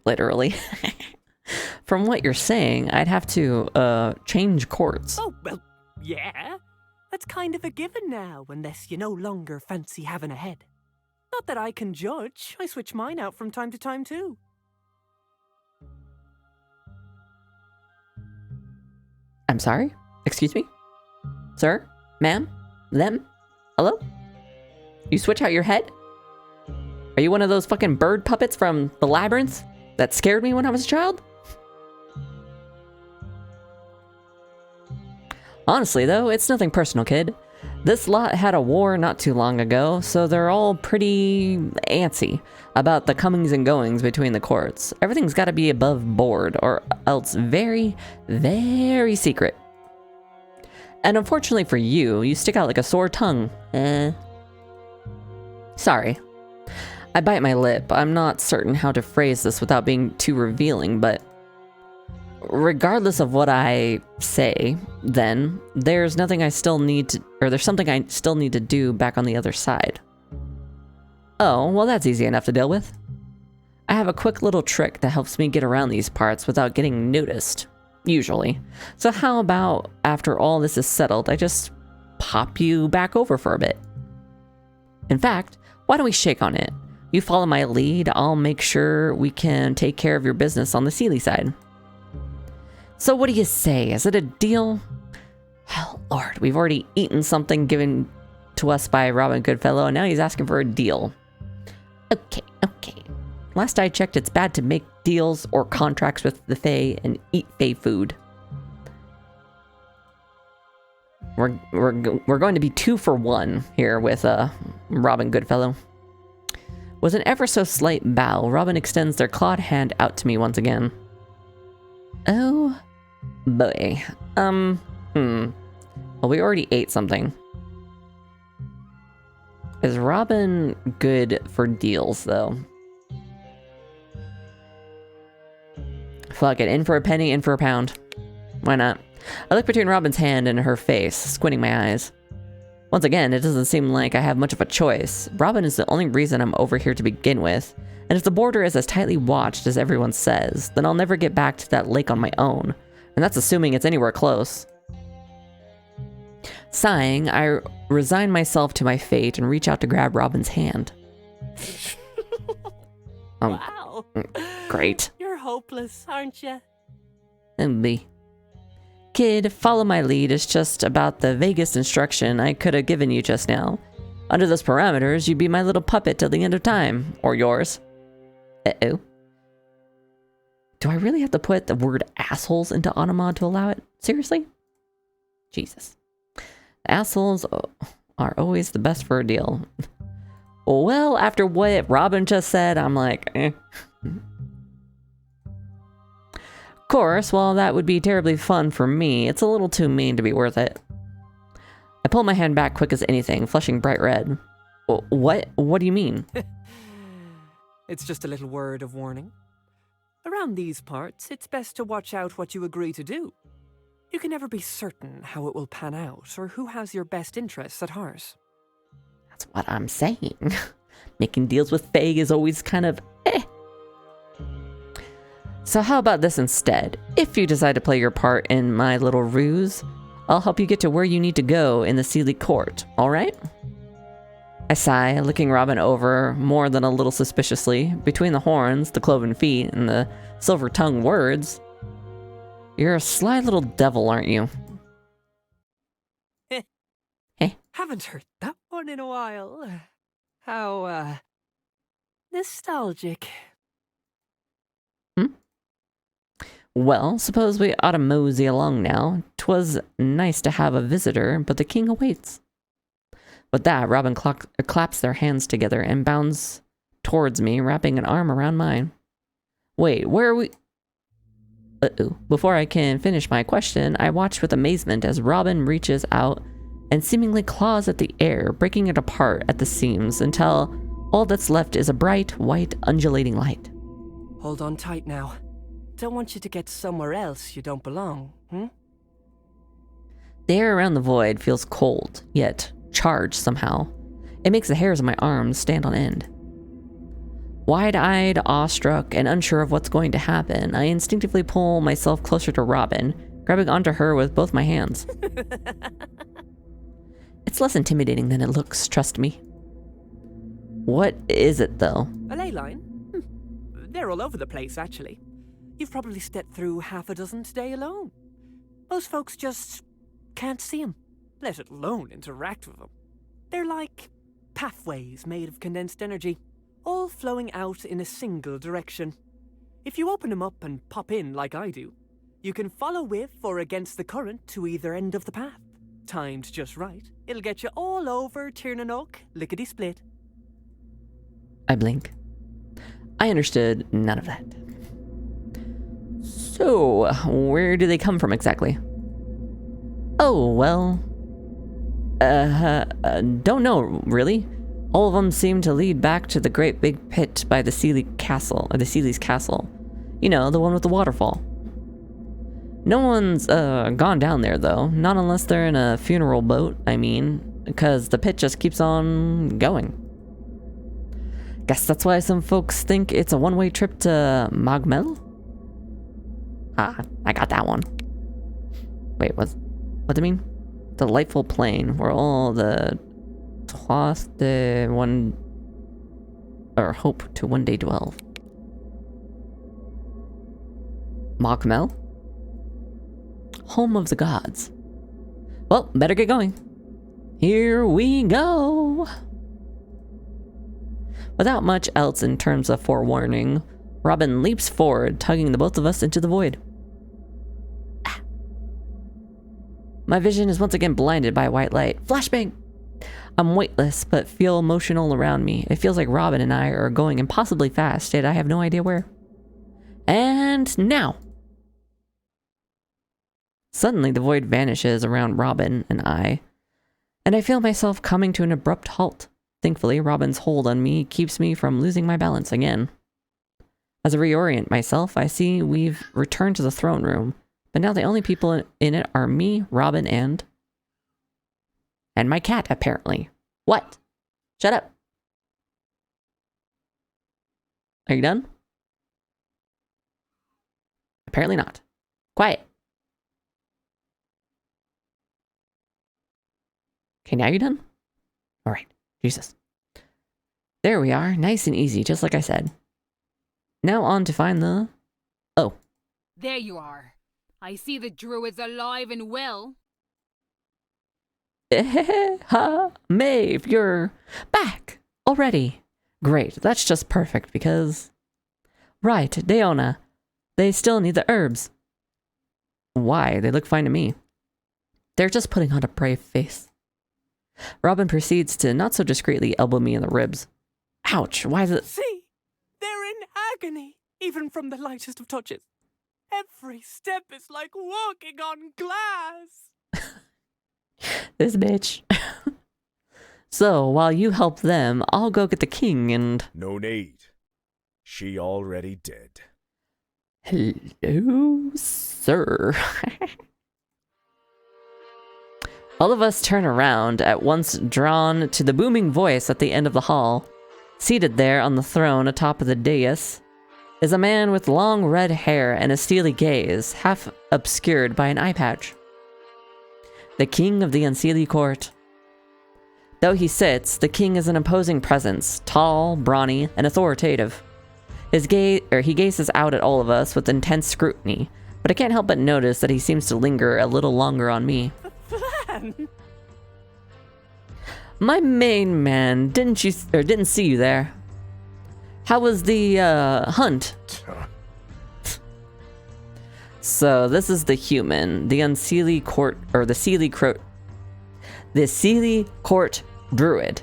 literally. From what you're saying, I'd have to, change courts. Oh, well, yeah. That's kind of a given now, unless you no longer fancy having a head. Not that I can judge. I switch mine out from time to time, too. I'm sorry? Excuse me? Sir? Ma'am? Them? Hello? You switch out your head? Are you one of those fucking bird puppets from the Labyrinth that scared me when I was a child? Honestly, though, it's nothing personal, kid. This lot had a war not too long ago, so they're all pretty antsy about the comings and goings between the courts. Everything's got to be above board, or else very, very secret. And unfortunately for you, you stick out like a sore tongue. Sorry. I bite my lip. I'm not certain how to phrase this without being too revealing, but regardless of what I say, then there's something I still need to do back on the other side. Oh, well, that's easy enough to deal with. I have a quick little trick that helps me get around these parts without getting noticed, usually. So how about after all this is settled, I just pop you back over for a bit? In fact, why don't we shake on it? You follow my lead, I'll make sure we can take care of your business on the Unseelie side. So what do you say? Is it a deal? Oh, Lord, we've already eaten something given to us by Robin Goodfellow, and now he's asking for a deal. Okay. Last I checked, it's bad to make deals or contracts with the Fae and eat Fae food. We're going to be 2 for 1 here with Robin Goodfellow. With an ever so slight bow, Robin extends their clawed hand out to me once again. Oh boy. Well, we already ate something. Is Robin good for deals, though? Fuck it, in for a penny, in for a pound. Why not? I look between Robin's hand and her face, squinting my eyes. Once again, it doesn't seem like I have much of a choice. Robin is the only reason I'm over here to begin with, and if the border is as tightly watched as everyone says, then I'll never get back to that lake on my own, and that's assuming it's anywhere close. Sighing, I resign myself to my fate and reach out to grab Robin's hand. Wow. Great. You're hopeless, aren't you? And B. Kid, follow my lead is just about the vaguest instruction I could have given you just now. Under those parameters, you'd be my little puppet till the end of time. Or yours. Uh-oh. Do I really have to put the word assholes into Automod to allow it? Seriously? Jesus. Assholes are always the best for a deal. Well, after what Robin just said, I'm like, eh. Of course, while that would be terribly fun for me, it's a little too mean to be worth it. I pull my hand back quick as anything, flushing bright red. What? What do you mean? It's just a little word of warning. Around these parts, it's best to watch out what you agree to do. You can never be certain how it will pan out, or who has your best interests at heart. That's what I'm saying. Making deals with Faye is always kind of eh. So how about this instead? If you decide to play your part in my little ruse, I'll help you get to where you need to go in the Unseelie court, alright? I sigh, looking Robin over more than a little suspiciously. Between the horns, the cloven feet, and the silver-tongued words, you're a sly little devil, aren't you? Haven't heard that one in a while. How, nostalgic. Well, suppose we ought to mosey along now. 'Twas nice to have a visitor, but the king awaits. With that, Robin claps their hands together and bounds towards me, wrapping an arm around mine. Wait, where are we? Uh-oh. Before I can finish my question, I watch with amazement as Robin reaches out and seemingly claws at the air, breaking it apart at the seams until all that's left is a bright, white, undulating light. Hold on tight now. Don't want you to get somewhere else you don't belong, hmm? The air around the void feels cold, yet charged somehow. It makes the hairs on my arms stand on end. Wide-eyed, awestruck, and unsure of what's going to happen, I instinctively pull myself closer to Robin, grabbing onto her with both my hands. It's less intimidating than it looks, trust me. What is it, though? A ley line? They're all over the place, actually. You've probably stepped through half a dozen today alone. Most folks just can't see them, let alone interact with them. They're like pathways made of condensed energy, all flowing out in a single direction. If you open them up and pop in like I do, you can follow with or against the current to either end of the path. Timed just right, it'll get you all over Tirnanook, lickety-split. I blink. I understood none of that. So, where do they come from exactly? Oh, well... don't know, really. All of them seem to lead back to the great big pit by the Unseelie castle, or the Unseelie's castle. You know, the one with the waterfall. No one's, gone down there, though. Not unless they're in a funeral boat, I mean. Because the pit just keeps on going. Guess that's why some folks think it's a one-way trip to Magmel? Ah, I got that one. Wait, what do you mean? Delightful plain, where all the toss the one, or hope to one day dwell. Magmel? Home of the gods. Well, better get going. Here we go. Without much else in terms of forewarning, Robin leaps forward, tugging the both of us into the void. Ah. My vision is once again blinded by white light. Flashbang! I'm weightless, but feel emotional around me. It feels like Robin and I are going impossibly fast, yet I have no idea where. And now! Suddenly, the void vanishes around Robin and I feel myself coming to an abrupt halt. Thankfully, Robin's hold on me keeps me from losing my balance again. As I reorient myself, I see we've returned to the throne room, but now the only people in it are me, Robin, and my cat, apparently. What? Shut up. Are you done? Apparently not. Quiet. Okay, now you're done? Alright. Jesus. There we are. Nice and easy, just like I said. Now on to find the... Oh. There you are. I see the druid's alive and well. Ha! Maeve, you're back already. Great, that's just perfect because... Right, Daoine. They still need the herbs. Why? They look fine to me. They're just putting on a brave face. Robin proceeds to not so discreetly elbow me in the ribs. Ouch, why is it... See, they're in agony, even from the lightest of touches. Every step is like walking on glass. This bitch. So, while you help them, I'll go get the king and... No need. She already did. Hello, sir. All of us turn around, at once drawn to the booming voice at the end of the hall. Seated there on the throne atop of the dais is a man with long red hair and a steely gaze, half obscured by an eye patch. The king of the Unseelie court. Though he sits, the king is an imposing presence, tall, brawny, and authoritative. He gazes out at all of us with intense scrutiny, but I can't help but notice that he seems to linger a little longer on me. My main man, didn't see you there. How was the hunt? So this is the human, the Unseelie court, or the Seelie court druid.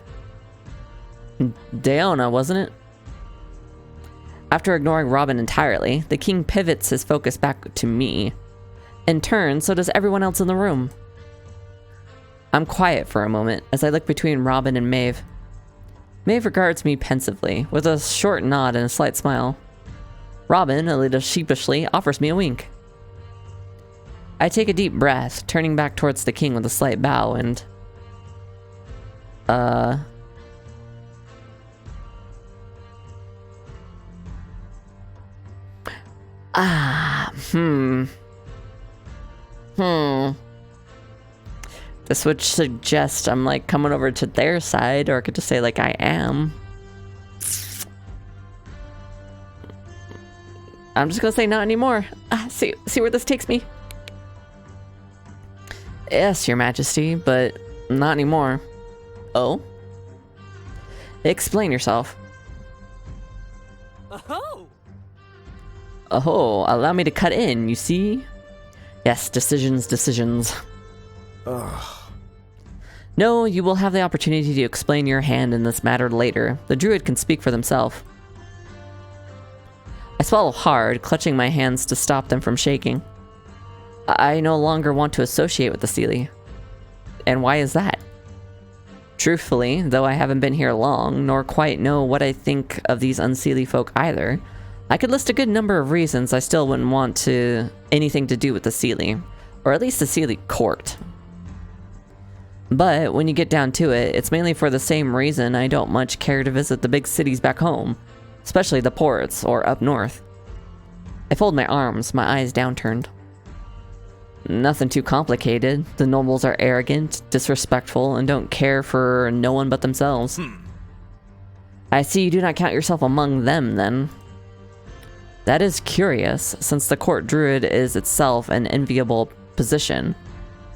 Daoine, wasn't it? After ignoring Robin entirely, the king pivots his focus back to me. In turn, so does everyone else in the room. I'm quiet for a moment as I look between Robin and Maeve. Maeve regards me pensively, with a short nod and a slight smile. Robin, a little sheepishly, offers me a wink. I take a deep breath, turning back towards the king with a slight bow and... This would suggest I'm like coming over to their side, or I could just say like I am. I'm just gonna say not anymore. See where this takes me? Yes, your majesty, but not anymore. Oh? Explain yourself. Oh! Oh, allow me to cut in, you see? Yes, decisions. Ugh. No, you will have the opportunity to explain your hand in this matter later. The druid can speak for themselves. I swallow hard, clutching my hands to stop them from shaking. I no longer want to associate with the Unseelie. And why is that? Truthfully, though I haven't been here long, nor quite know what I think of these Unseelie folk either, I could list a good number of reasons I still wouldn't want anything to do with the Unseelie, or at least the Unseelie court. But when you get down to it, it's mainly for the same reason I don't much care to visit the big cities back home, especially the ports or up north. I fold my arms, my eyes downturned. Nothing too complicated. The nobles are arrogant, disrespectful, and don't care for no one but themselves. I see you do not count yourself among them, then. That is curious, since the court druid is itself an enviable position.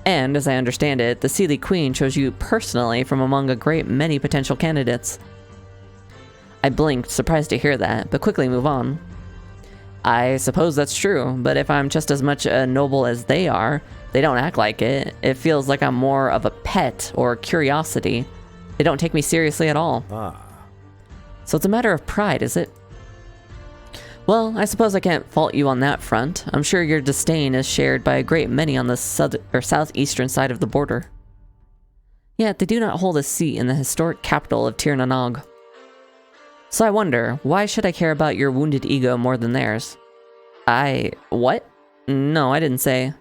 And, as I understand it, the Unseelie Queen chose you personally from among a great many potential candidates. I blinked, surprised to hear that, but quickly move on. I suppose that's true, but if I'm just as much a noble as they are, they don't act like it. It feels like I'm more of a pet or curiosity. They don't take me seriously at all. So it's a matter of pride, is it? Well, I suppose I can't fault you on that front. I'm sure your disdain is shared by a great many on the southeastern side of the border. Yet they do not hold a seat in the historic capital of Tir na Nog. So I wonder, why should I care about your wounded ego more than theirs? What? No, I didn't say.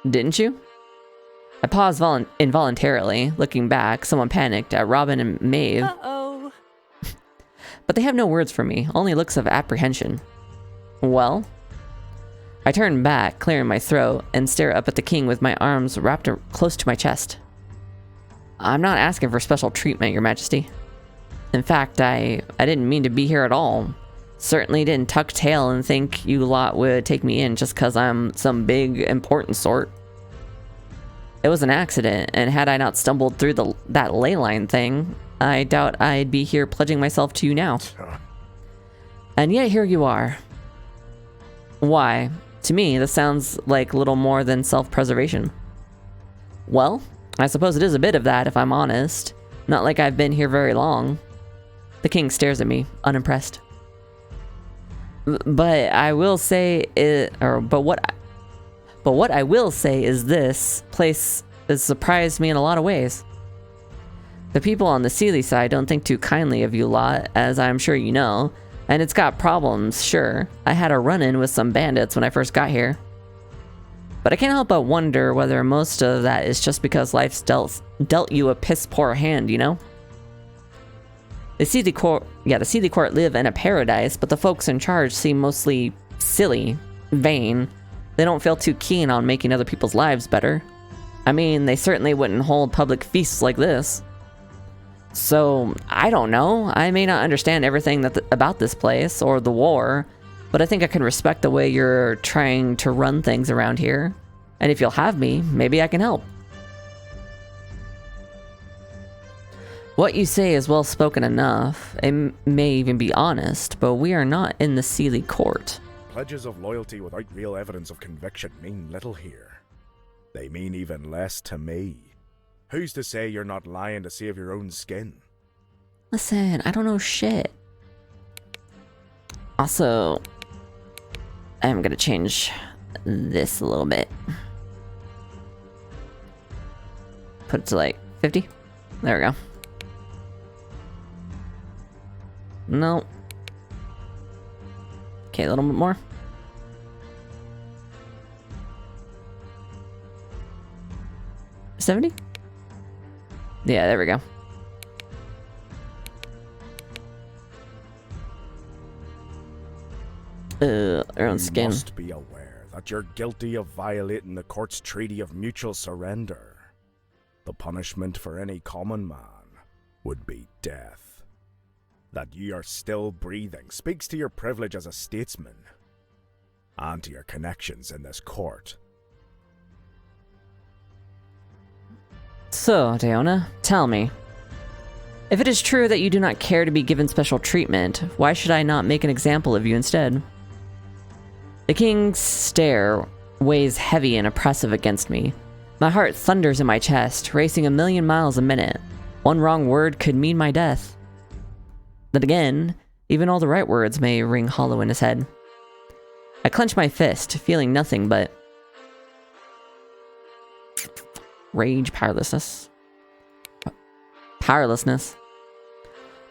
Didn't you? I paused involuntarily, looking back, someone panicked at Robin and Maeve. Uh-oh. But they have no words for me, only looks of apprehension. Well? I turn back, clearing my throat, and stare up at the king with my arms wrapped close to my chest. I'm not asking for special treatment, Your Majesty. In fact, I didn't mean to be here at all. Certainly didn't tuck tail and think you lot would take me in just because I'm some big, important sort. It was an accident, and had I not stumbled through that ley line thing, I doubt I'd be here pledging myself to you now. And yet here you are. Why? To me, this sounds like little more than self-preservation. Well, I suppose it is a bit of that, if I'm honest. Not like I've been here very long. The king stares at me, unimpressed. But I will say what I will say is this place has surprised me in a lot of ways. The people on the Unseelie side don't think too kindly of you lot, as I'm sure you know, and it's got problems, sure. I had a run-in with some bandits when I first got here. But I can't help but wonder whether most of that is just because life's dealt you a piss-poor hand, you know? The Unseelie court live in a paradise, but the folks in charge seem mostly silly, vain. They don't feel too keen on making other people's lives better. I mean, they certainly wouldn't hold public feasts like this. So, I don't know. I may not understand everything about this place, or the war, but I think I can respect the way you're trying to run things around here. And if you'll have me, maybe I can help. What you say is well spoken enough. It may even be honest, but we are not in the Unseelie court. Pledges of loyalty without real evidence of conviction mean little here. They mean even less to me. Who's to say you're not lying to save your own skin? Listen, I don't know shit. Also, I'm gonna change this a little bit. Put it to like 50. There we go. No. Okay, a little bit more. 70? Yeah, there we go. Our own skin. You must be aware that you're guilty of violating the court's treaty of mutual surrender. The punishment for any common man would be death. That you are still breathing speaks to your privilege as a statesman and to your connections in this court. So, Daoine, tell me. If it is true that you do not care to be given special treatment, why should I not make an example of you instead? The king's stare weighs heavy and oppressive against me. My heart thunders in my chest, racing 1,000,000 miles a minute. One wrong word could mean my death. But again, even all the right words may ring hollow in his head. I clench my fist, feeling nothing but rage, powerlessness.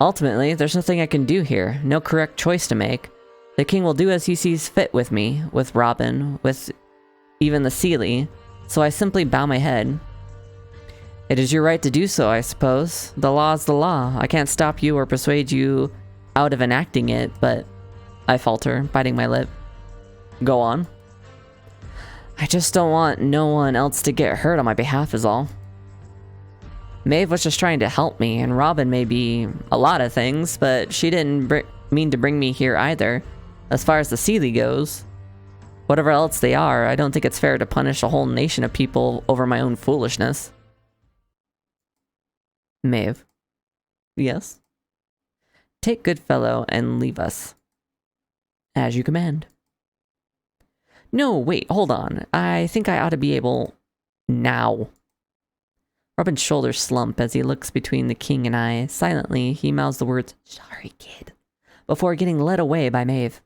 Ultimately, there's nothing I can do here, no correct choice to make. The king will do as he sees fit with me, with Robin, with even the Unseelie, so I simply bow my head. It is your right to do so, I suppose. The law's the law. I can't stop you or persuade you out of enacting it, but I falter, biting my lip. Go on. I just don't want no one else to get hurt on my behalf is all. Maeve was just trying to help me, and Robin may be a lot of things, but she didn't mean to bring me here either. As far as the Unseelie goes, whatever else they are, I don't think it's fair to punish a whole nation of people over my own foolishness. Maeve. Yes? Take good fellow and leave us. As you command. No, wait, hold on. I think I ought to be able... now. Robin's shoulders slump as he looks between the king and I. Silently, he mouths the words, "Sorry, kid," before getting led away by Maeve.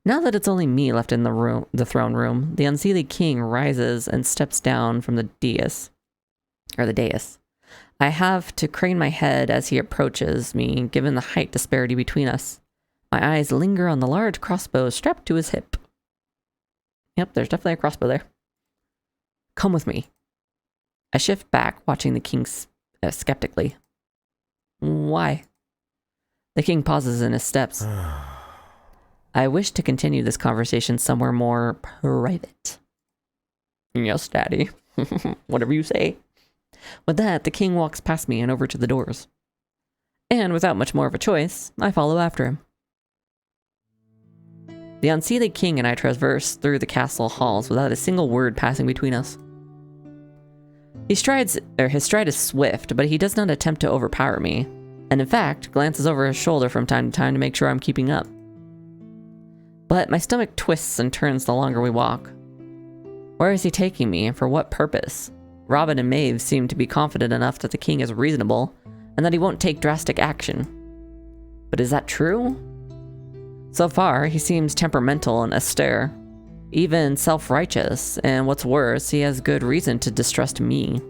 Now that it's only me left in the throne room, the Unseelie king rises and steps down from the dais. I have to crane my head as he approaches me, given the height disparity between us. My eyes linger on the large crossbow strapped to his hip. Yep, there's definitely a crossbow there. Come with me. I shift back, watching the king skeptically. Why? The king pauses in his steps. I wish to continue this conversation somewhere more private. Yes, Daddy. Whatever you say. With that, the king walks past me and over to the doors. And without much more of a choice, I follow after him. The Unseelie king and I traverse through the castle halls without a single word passing between us. His stride is swift, but he does not attempt to overpower me, and in fact, glances over his shoulder from time to time to make sure I'm keeping up. But my stomach twists and turns the longer we walk. Where is he taking me, and for what purpose? Robin and Maeve seem to be confident enough that the king is reasonable, and that he won't take drastic action. But is that true? So far, he seems temperamental and austere, even self-righteous, and what's worse, he has good reason to distrust me.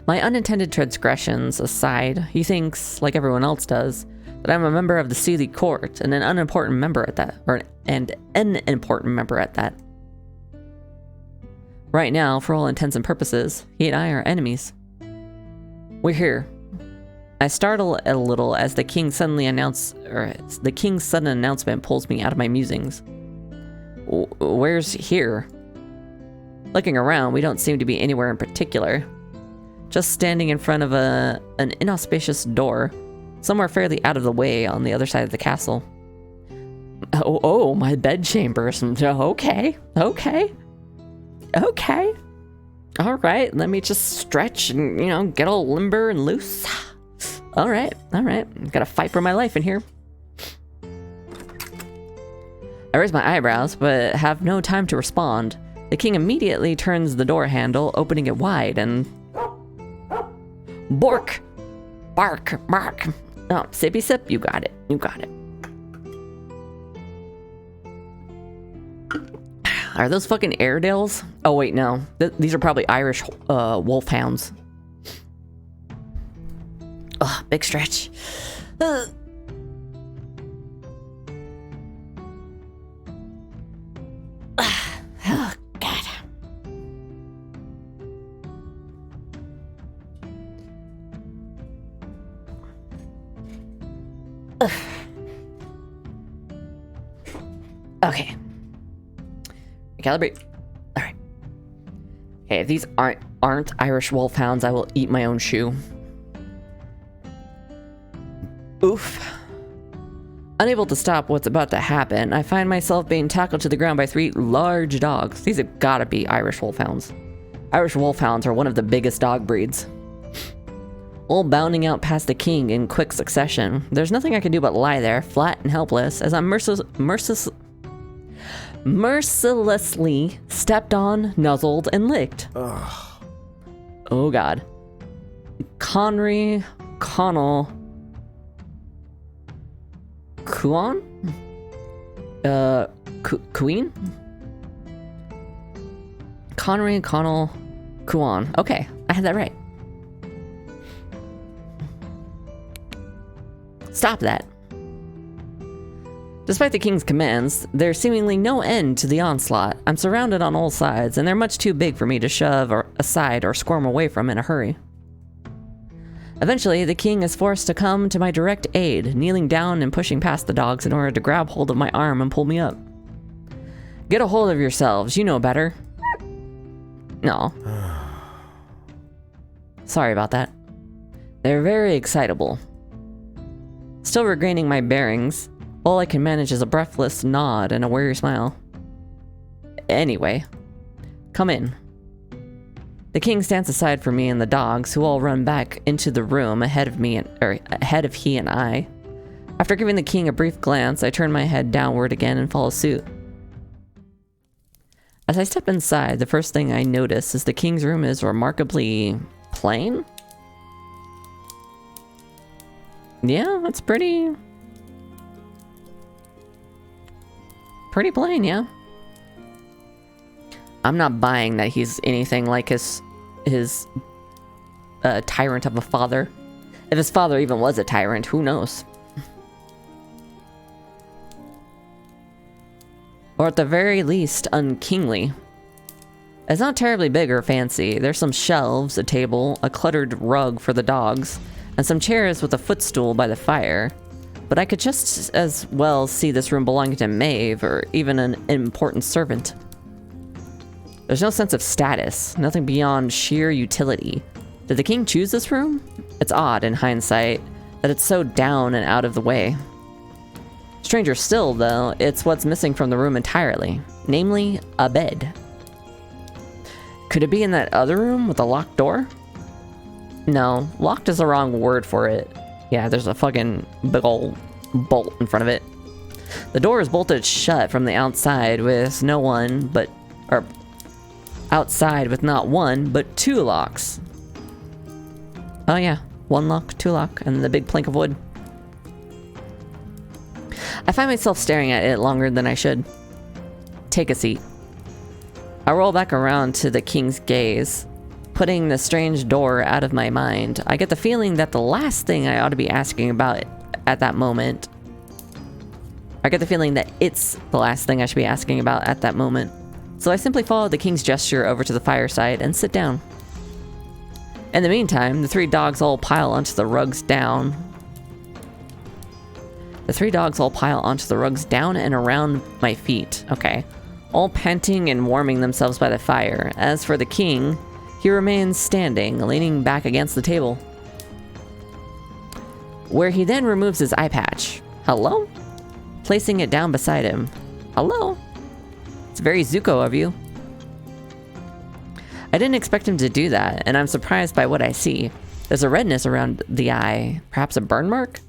My unintended transgressions aside, he thinks, like everyone else does, that I'm a member of the Seelie court, and an unimportant member at that, and an important member at that. Right now, for all intents and purposes, he and I are enemies. We're here. I startle a little as the king's sudden announcement pulls me out of my musings. Where's here? Looking around, we don't seem to be anywhere in particular. Just standing in front of an inauspicious door, somewhere fairly out of the way on the other side of the castle. Oh, my bedchambers. Okay. All right, let me just stretch and, get all limber and loose. All right. Gotta fight for my life in here. I raise my eyebrows, but have no time to respond. The king immediately turns the door handle, opening it wide, and... Bork! Bark! Bark! Oh, sippy sip, you got it. Are those fucking Airedales? Oh wait, no. These are probably Irish wolfhounds. Ugh, big stretch. Oh, God. Ugh. Okay. Recalibrate. All right. Okay, if these aren't Irish wolfhounds, I will eat my own shoe. Oof. Unable to stop what's about to happen, I find myself being tackled to the ground by 3 large dogs. These have gotta be Irish wolfhounds. Irish wolfhounds are one of the biggest dog breeds. All bounding out past the king in quick succession. There's nothing I can do but lie there, flat and helpless, as I'm mercilessly stepped on, nuzzled, and licked. Ugh. Oh god. Conry, Connell, Kuan? Queen? Conry, Connell, Kuan. Okay, I had that right. Stop that. Despite the king's commands, there's seemingly no end to the onslaught. I'm surrounded on all sides, and they're much too big for me to shove aside or squirm away from in a hurry. Eventually, the king is forced to come to my direct aid, kneeling down and pushing past the dogs in order to grab hold of my arm and pull me up. Get a hold of yourselves, you know better. No. Sorry about that. They're very excitable. Still regaining my bearings, all I can manage is a breathless nod and a weary smile. Anyway, come in. The king stands aside for me and the dogs, who all run back into the room ahead of he and I. After giving the king a brief glance, I turn my head downward again and follow suit. As I step inside, the first thing I notice is the king's room is remarkably plain. Yeah, that's pretty plain, yeah. I'm not buying that he's anything like his tyrant of a father. If his father even was a tyrant, who knows? Or at the very least, unkingly. It's not terribly big or fancy. There's some shelves, a table, a cluttered rug for the dogs, and some chairs with a footstool by the fire. But I could just as well see this room belonging to Maeve, or even an important servant. There's no sense of status, nothing beyond sheer utility. Did the king choose this room? It's odd, in hindsight, that it's so down and out of the way. Stranger still, though, it's what's missing from the room entirely. Namely, a bed. Could it be in that other room with a locked door? No, locked is the wrong word for it. Yeah, there's a fucking big ol' bolt in front of it. The door is bolted shut from the outside with no one but... or... outside with not one, but two locks. Oh yeah, one lock, two lock, and the big plank of wood. I find myself staring at it longer than I should. Take a seat. I roll back around to the king's gaze, putting the strange door out of my mind. I get the feeling that the last thing I ought to be asking about at that moment... I get the feeling that it's the last thing I should be asking about at that moment. So I simply follow the king's gesture over to the fireside and sit down. In the meantime, the three dogs all pile onto the rugs down. The three dogs all pile onto the rugs down and around my feet. Okay. All panting and warming themselves by the fire. As for the king, he remains standing, leaning back against the table, where he then removes his eye patch. Hello? Placing it down beside him. Hello? It's very Zuko of you. I didn't expect him to do that, and I'm surprised by what I see. There's a redness around the eye, perhaps a burn mark?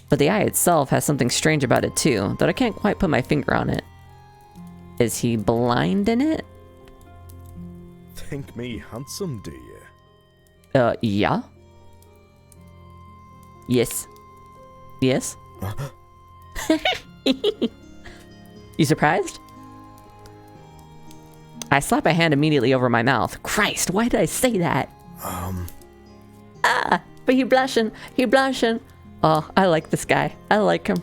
But the eye itself has something strange about it too, though I can't quite put my finger on it. Is he blind in it? Think me handsome, do you? Yeah. Yes. Yes? You surprised? I slap a hand immediately over my mouth. Christ, why did I say that? Ah, but he blushing. He blushing. Oh, I like this guy. I like him.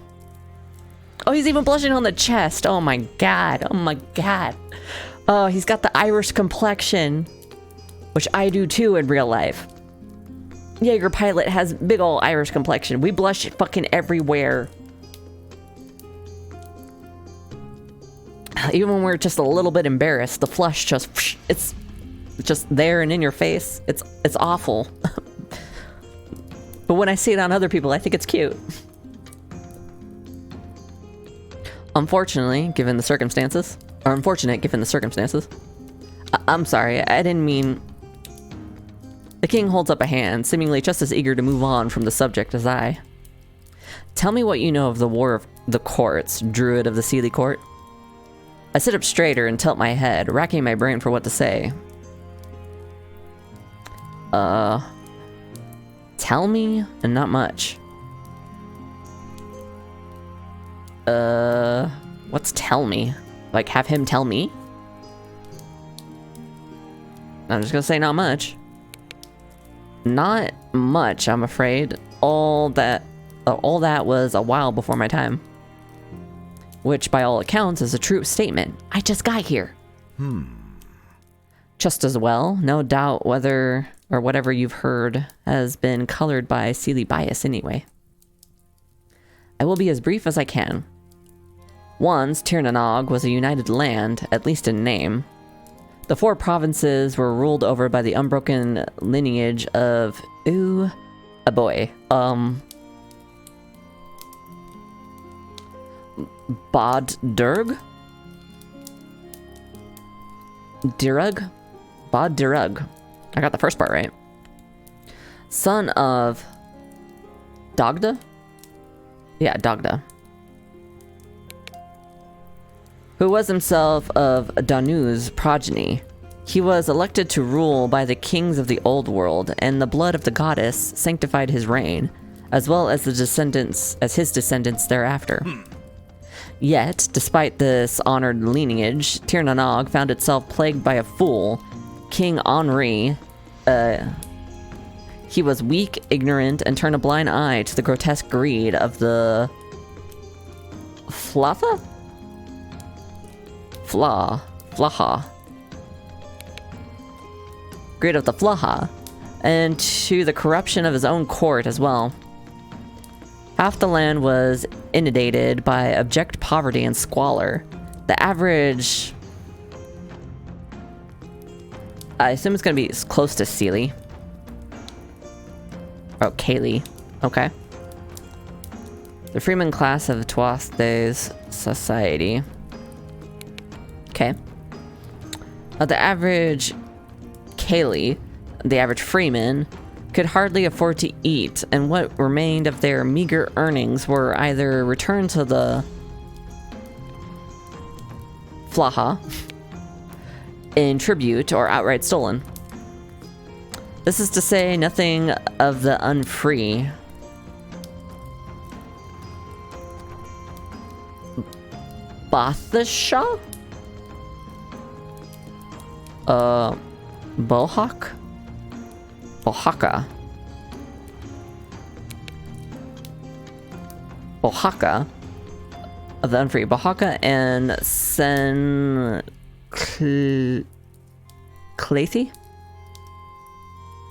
Oh, he's even blushing on the chest. Oh my god. Oh my god. Oh, he's got the Irish complexion, which I do too in real life. Jaeger Pilot has big ol' Irish complexion. We blush fucking everywhere. Even when we're just a little bit embarrassed, the flush just, it's just there and in your face. It's awful. But when I see it on other people, I think it's cute. Unfortunately, given the circumstances, or unfortunate given the circumstances. I'm sorry, I didn't mean... The king holds up a hand, seemingly just as eager to move on from the subject as I. Tell me what you know of the War of the Courts, Druid of the Unseelie Court. I sit up straighter and tilt my head, racking my brain for what to say. Tell me, and not much. What's tell me? Like, have him tell me? I'm just gonna say not much. Not much, I'm afraid. All that was a while before my time. Which, by all accounts, is a true statement. I just got here. Just as well, no doubt whether or whatever you've heard has been colored by Unseelie bias anyway. I will be as brief as I can. Once, Tir na Nog was a united land, at least in name. The 4 provinces were ruled over by the unbroken lineage of... Ooh, a boy. Bod-Durg? Dirug? Bod-Dirug. I got the first part right. Son of... Dagda? Yeah, Dagda. Who was himself of Danu's progeny. He was elected to rule by the kings of the old world, and the blood of the goddess sanctified his reign, as well as his descendants thereafter. Yet, despite this honored lineage, Tir na Nog found itself plagued by a fool, King Henri. He was weak, ignorant, and turned a blind eye to the grotesque greed of the Flaha? Flaha. Greed of the Flaha, and to the corruption of his own court as well. Half the land was inundated by abject poverty and squalor. The average... I assume it's gonna be close to Seelie. Oh, Kaylee. Okay. The freeman class of Tuaste's society. Okay. The average Kaylee, the average freeman, could hardly afford to eat, and what remained of their meager earnings were either returned to the Flaha in tribute or outright stolen. This is to say nothing of the unfree. Bathasha? Bohaka of the unfree. Bohaka and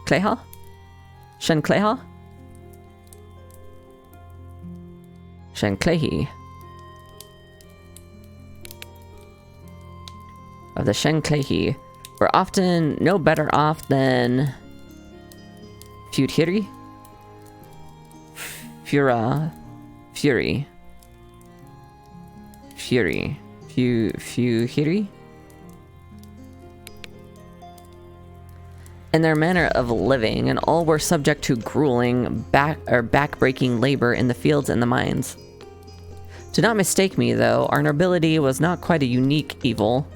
Clayha? Shen Clayha? Shen Clayhi. Of the Shen Clayhi were often no better off than Fury? Fury. In their manner of living, and all were subject to grueling, back-breaking labor in the fields and the mines. Do not mistake me, though, our nobility was not quite a unique evil.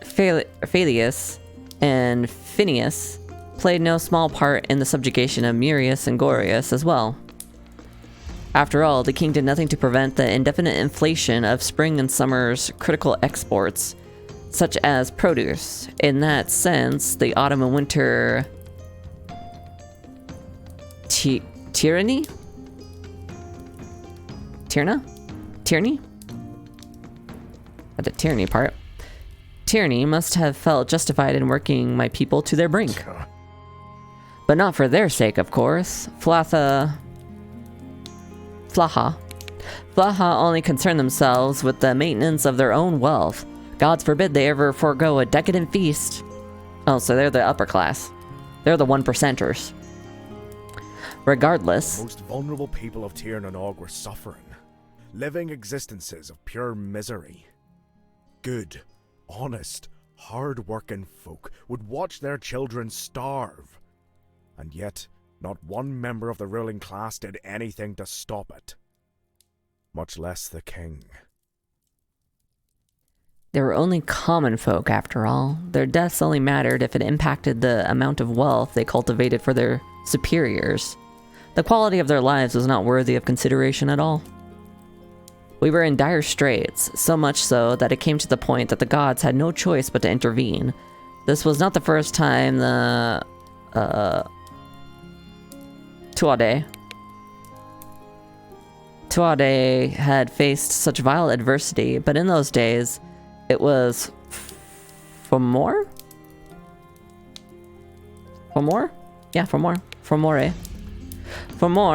Phallius and Phineas played no small part in the subjugation of Murius and Gorius as well. After all, the king did nothing to prevent the indefinite inflation of spring and summer's critical exports, such as produce. In that sense, the autumn and winter tyranny? Tyranny? At the tyranny part. Tyranny must have felt justified in working my people to their brink. But not for their sake, of course. Flaha only concern themselves with the maintenance of their own wealth. Gods forbid they ever forego a decadent feast. Oh, so they're the upper class. They're the 1%ers. Regardless. The most vulnerable people of Tir na Nog were suffering, living existences of pure misery. Good, honest, hard-working folk would watch their children starve. And yet, not one member of the ruling class did anything to stop it. Much less the king. They were only common folk, after all. Their deaths only mattered if it impacted the amount of wealth they cultivated for their superiors. The quality of their lives was not worthy of consideration at all. We were in dire straits, so much so that it came to the point that the gods had no choice but to intervene. This was not the first time the Tuade had faced such vile adversity, but in those days, it was Fomore? Yeah, Fomore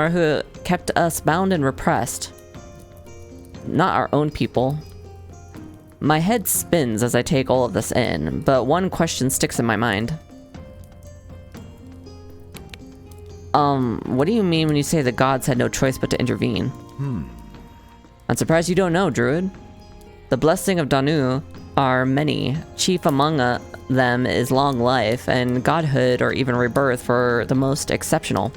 who kept us bound and repressed. Not our own people. My head spins as I take all of this in, but one question sticks in my mind. What do you mean when you say the gods had no choice but to intervene? I'm surprised you don't know, Druid. The blessing of Danu are many. Chief among them is long life, and godhood or even rebirth for the most exceptional.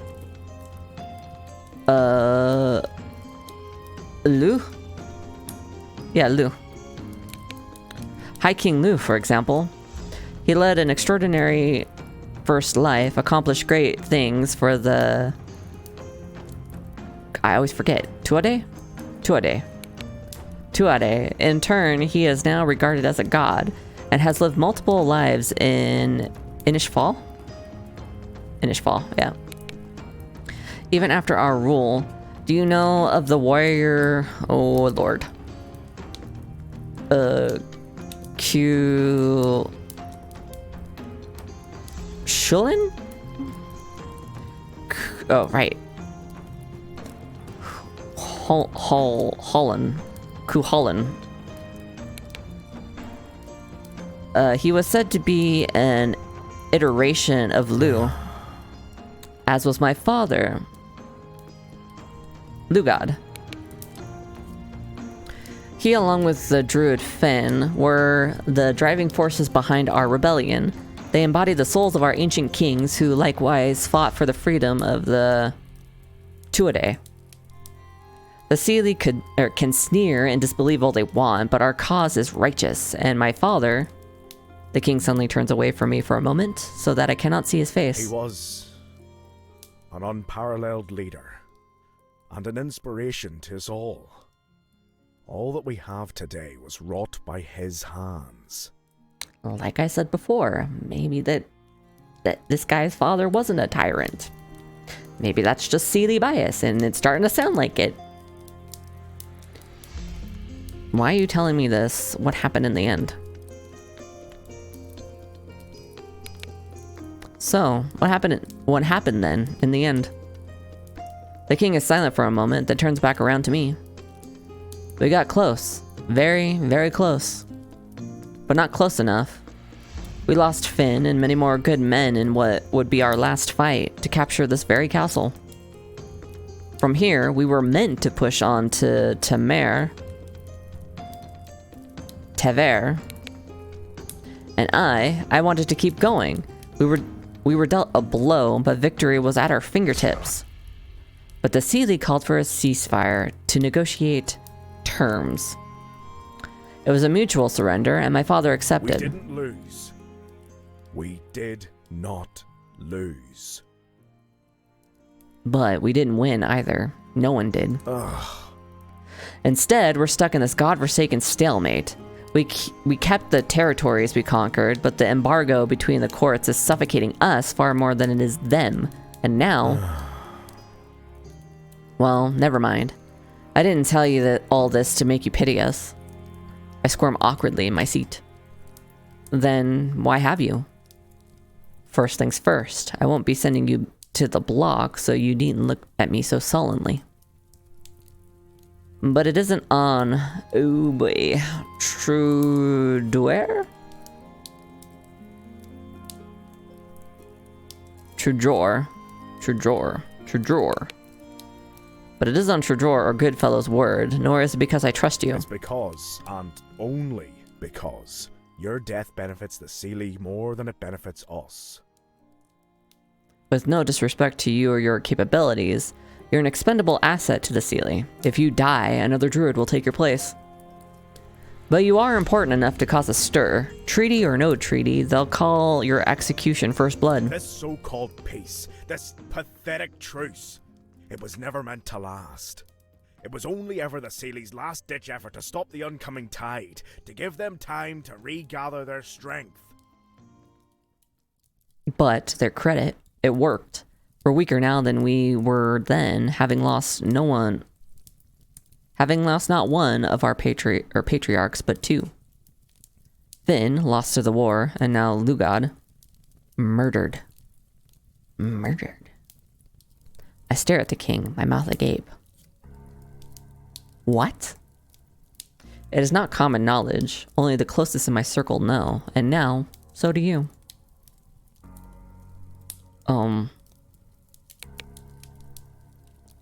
Lu? Yeah, Lu. High King Lu, for example. He led an extraordinary first life, accomplished great things for the... I always forget. Tuade. In turn, he is now regarded as a god, and has lived multiple lives in Inishfal? Finish fall, yeah. Even after our rule, do you know of the warrior... Oh, lord. Shulin? Oh, right. Holland. Kuholland. He was said to be an iteration of Lu, as was my father, Lugod. He, along with the druid Finn, were the driving forces behind our rebellion. They embodied the souls of our ancient kings, who likewise fought for the freedom of the Tuatha. The Unseelie can sneer and disbelieve all they want, but our cause is righteous, and my father... The king suddenly turns away from me for a moment, so that I cannot see his face. He was an unparalleled leader, and an inspiration to us all. All that we have today was wrought by his hands. Well, like I said before, maybe that this guy's father wasn't a tyrant. Maybe that's just Unseelie bias, and it's starting to sound like it. Why are you telling me this? What happened in the end? So, what happened then, in the end? The king is silent for a moment, then turns back around to me. We got close. Very, very close. But not close enough. We lost Finn and many more good men in what would be our last fight to capture this very castle. From here, we were meant to push on to Tever. And I wanted to keep going. We were dealt a blow, but victory was at our fingertips. But the Unseelie called for a ceasefire to negotiate terms. It was a mutual surrender, and my father accepted. We didn't lose. We did not lose. But we didn't win either. No one did. Ugh. Instead, we're stuck in this godforsaken stalemate. We kept the territories we conquered, but the embargo between the courts is suffocating us far more than it is them. And now... Well, never mind. I didn't tell you all this to make you pity us. I squirm awkwardly in my seat. Then, why have you? First things first, I won't be sending you to the block, so you needn't look at me so sullenly. But it isn't on... Oh boy. Trudor? Trudor. But it is on Trudor or Goodfellow's word, nor is it because I trust you. It's because, and only because, your death benefits the Unseelie more than it benefits us. With no disrespect to you or your capabilities, you're an expendable asset to the Unseelie. If you die, another druid will take your place. But you are important enough to cause a stir. Treaty or no treaty, they'll call your execution first blood. This so-called peace, this pathetic truce, it was never meant to last. It was only ever the Unseelie's last-ditch effort to stop the oncoming tide, to give them time to regather their strength. But, to their credit, it worked. We're weaker now than we were then, having lost not one of our patriarchs, but two. Finn, lost to the war, and now Lugod, murdered. I stare at the king, my mouth agape. What? It is not common knowledge, only the closest in my circle know, and now, so do you.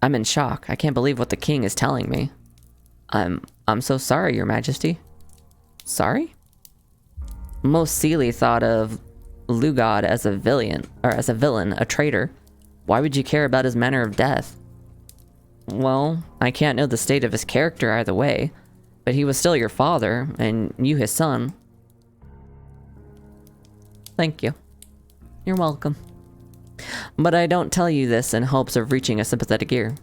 I'm in shock. I can't believe what the king is telling me. I'm so sorry, your majesty. Sorry? Most Unseelie thought of Lugod as a villain, a traitor. Why would you care about his manner of death? Well, I can't know the state of his character either way, but he was still your father, and you his son. Thank you. You're welcome. But I don't tell you this in hopes of reaching a sympathetic ear.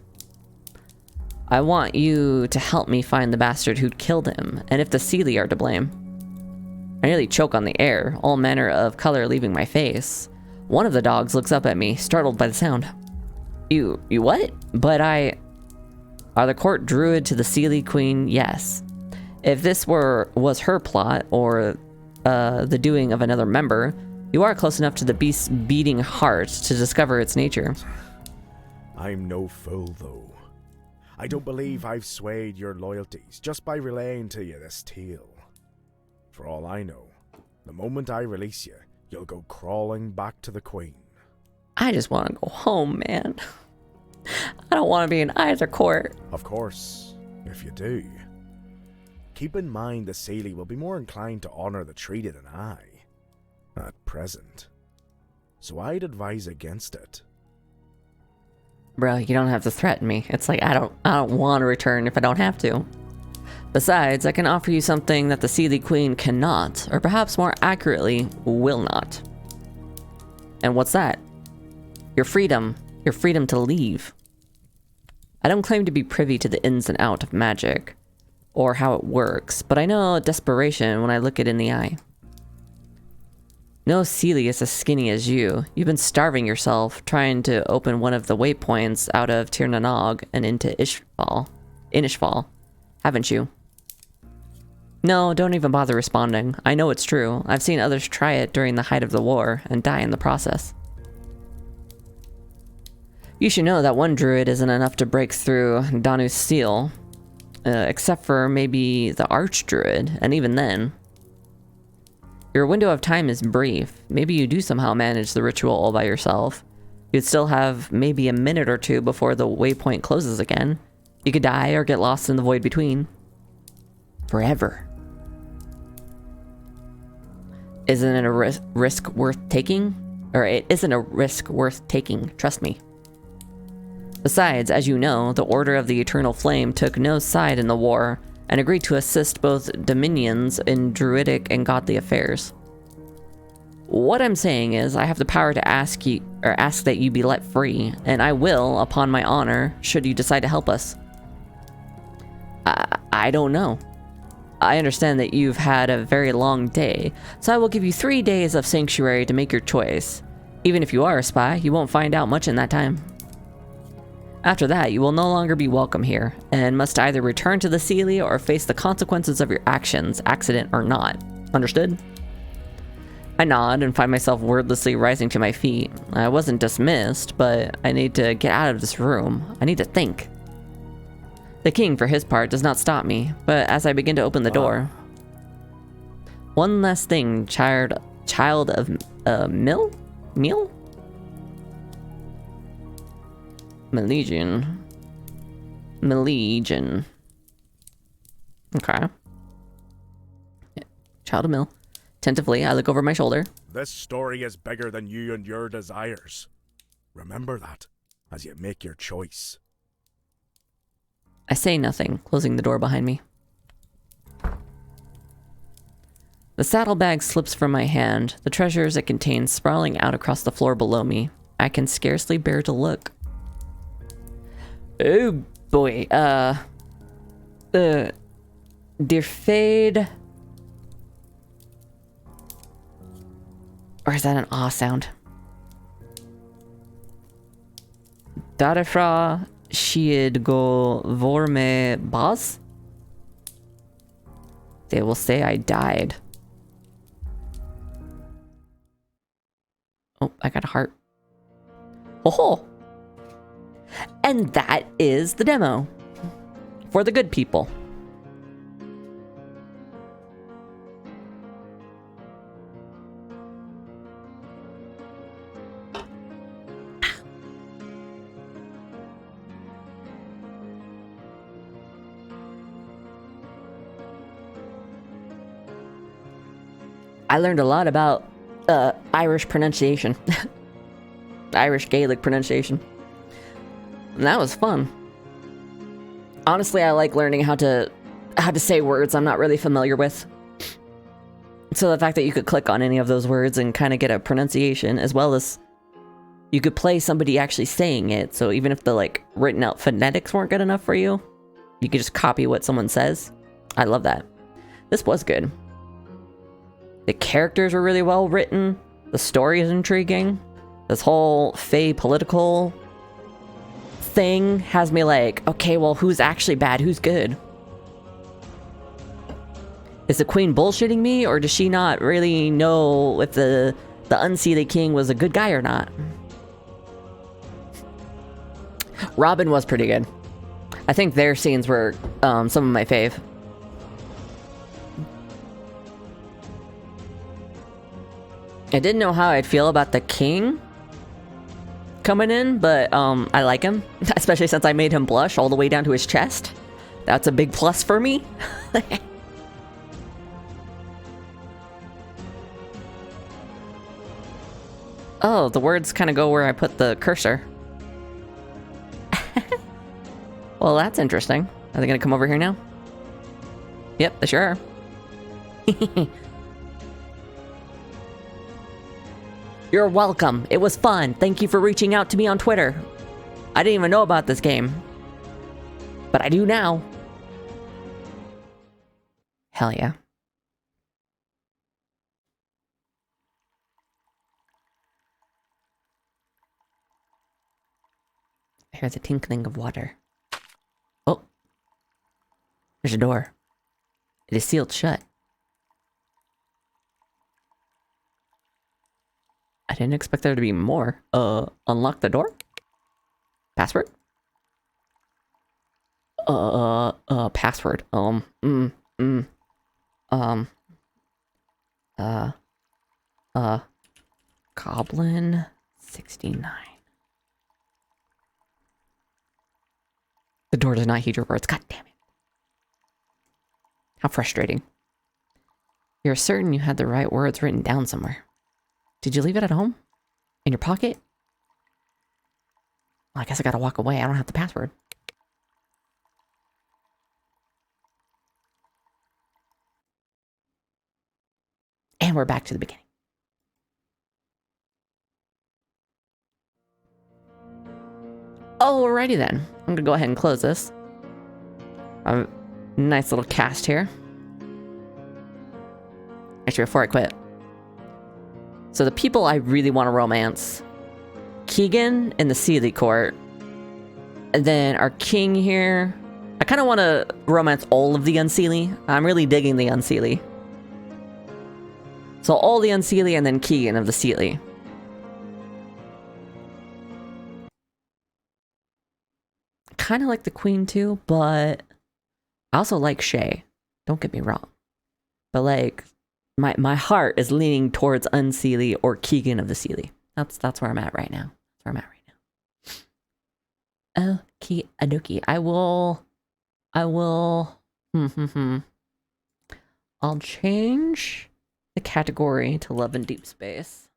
I want you to help me find the bastard who'd killed him, and if the Unseelie are to blame. I nearly choke on the air, all manner of color leaving my face. One of the dogs looks up at me, startled by the sound. You what? But Are the court druid to the Seelie Queen? Yes. If this was her plot, or the doing of another member, you are close enough to the beast's beating heart to discover its nature. I'm no fool, though. I don't believe I've swayed your loyalties just by relaying to you this tale. For all I know, the moment I release you, you'll go crawling back to the Queen. I just want to go home, man. I don't want to be in either court. Of course, if you do. Keep in mind the Seelie will be more inclined to honor the treaty than I, at present. So I'd advise against it. Bro, you don't have to threaten me. It's like I don't want to return if I don't have to. Besides, I can offer you something that the Seelie Queen cannot, or perhaps more accurately, will not. And what's that? Your freedom. Your freedom to leave. I don't claim to be privy to the ins and outs of magic, or how it works, but I know desperation when I look it in the eye. No Seelie is as skinny as you. You've been starving yourself, trying to open one of the waypoints out of Tir na Nog and into Inishval, haven't you? No, don't even bother responding. I know it's true. I've seen others try it during the height of the war and die in the process. You should know that one druid isn't enough to break through Danu's seal, except for maybe the archdruid, and even then. Your window of time is brief. Maybe you do somehow manage the ritual all by yourself. You'd still have maybe a minute or two before the waypoint closes again. You could die or get lost in the void between. Forever. Isn't it a risk worth taking? Or it isn't a risk worth taking, trust me. Besides, as you know, the Order of the Eternal Flame took no side in the war and agreed to assist both dominions in druidic and godly affairs. What I'm saying is, I have the power to ask that you be let free, and I will, upon my honor, should you decide to help us. I don't know. I understand that you've had a very long day, so I will give you 3 days of sanctuary to make your choice. Even if you are a spy, you won't find out much in that time. After that, you will no longer be welcome here, and must either return to the Seelie or face the consequences of your actions, accident or not. Understood? I nod and find myself wordlessly rising to my feet. I wasn't dismissed, but I need to get out of this room. I need to think. The king, for his part, does not stop me, but as I begin to open the door... One last thing, child of Meal? Melegion. Okay. Yeah. Child of Mill. Tentatively, I look over my shoulder. This story is bigger than you and your desires. Remember that, as you make your choice. I say nothing, closing the door behind me. The saddlebag slips from my hand, the treasures it contains sprawling out across the floor below me. I can scarcely bear to look. Oh boy, Der Fade. Or is that an ah sound? Darifra Shied go vorme bas? They will say I died. Oh, I got a heart. Oh! And that is the demo. For the good people. I learned a lot about Irish pronunciation. Irish Gaelic pronunciation. And that was fun. Honestly, I like learning how to say words I'm not really familiar with. So the fact that you could click on any of those words and kind of get a pronunciation, as well as you could play somebody actually saying it. So even if the like written out phonetics weren't good enough for you, you could just copy what someone says. I love that. This was good. The characters were really well written. The story is intriguing. This whole Fae political thing has me like, okay, well, who's actually bad? Who's good? Is the queen bullshitting me, or does she not really know if the Unseelie king was a good guy or not? Robin was pretty good. I think their scenes were some of my fave. I didn't know how I'd feel about the king coming in, but I like him, especially since I made him blush all the way down to his chest. That's a big plus for me. Oh, the words kind of go where I put the cursor. Well, that's interesting. Are they gonna come over here now? Yep, they sure are. You're welcome. It was fun. Thank you for reaching out to me on Twitter. I didn't even know about this game, but I do now. Hell yeah. I hear the tinkling of water. Oh. There's a door. It is sealed shut. I didn't expect there to be more. Unlock the door? Password? Password. Goblin 69. The door does not heed your words. God damn it. How frustrating. You're certain you had the right words written down somewhere. Did you leave it at home? In your pocket? Well, I guess I gotta walk away. I don't have the password. And we're back to the beginning. Alrighty then. I'm gonna go ahead and close this. Nice little cast here. Actually, before I quit. So the people I really want to romance. Keagan in the Unseelie court. And then our king here. I kind of want to romance all of the Unseelie. I'm really digging the Unseelie. So all the Unseelie and then Keagan of the Unseelie. Kind of like the queen too, but I also like Shay. Don't get me wrong. But like, my heart is leaning towards Unseelie or Keagan of the Unseelie. That's where I'm at right now. That's where I'm at right now. Okie dokie. I'll change the category to love and deep space.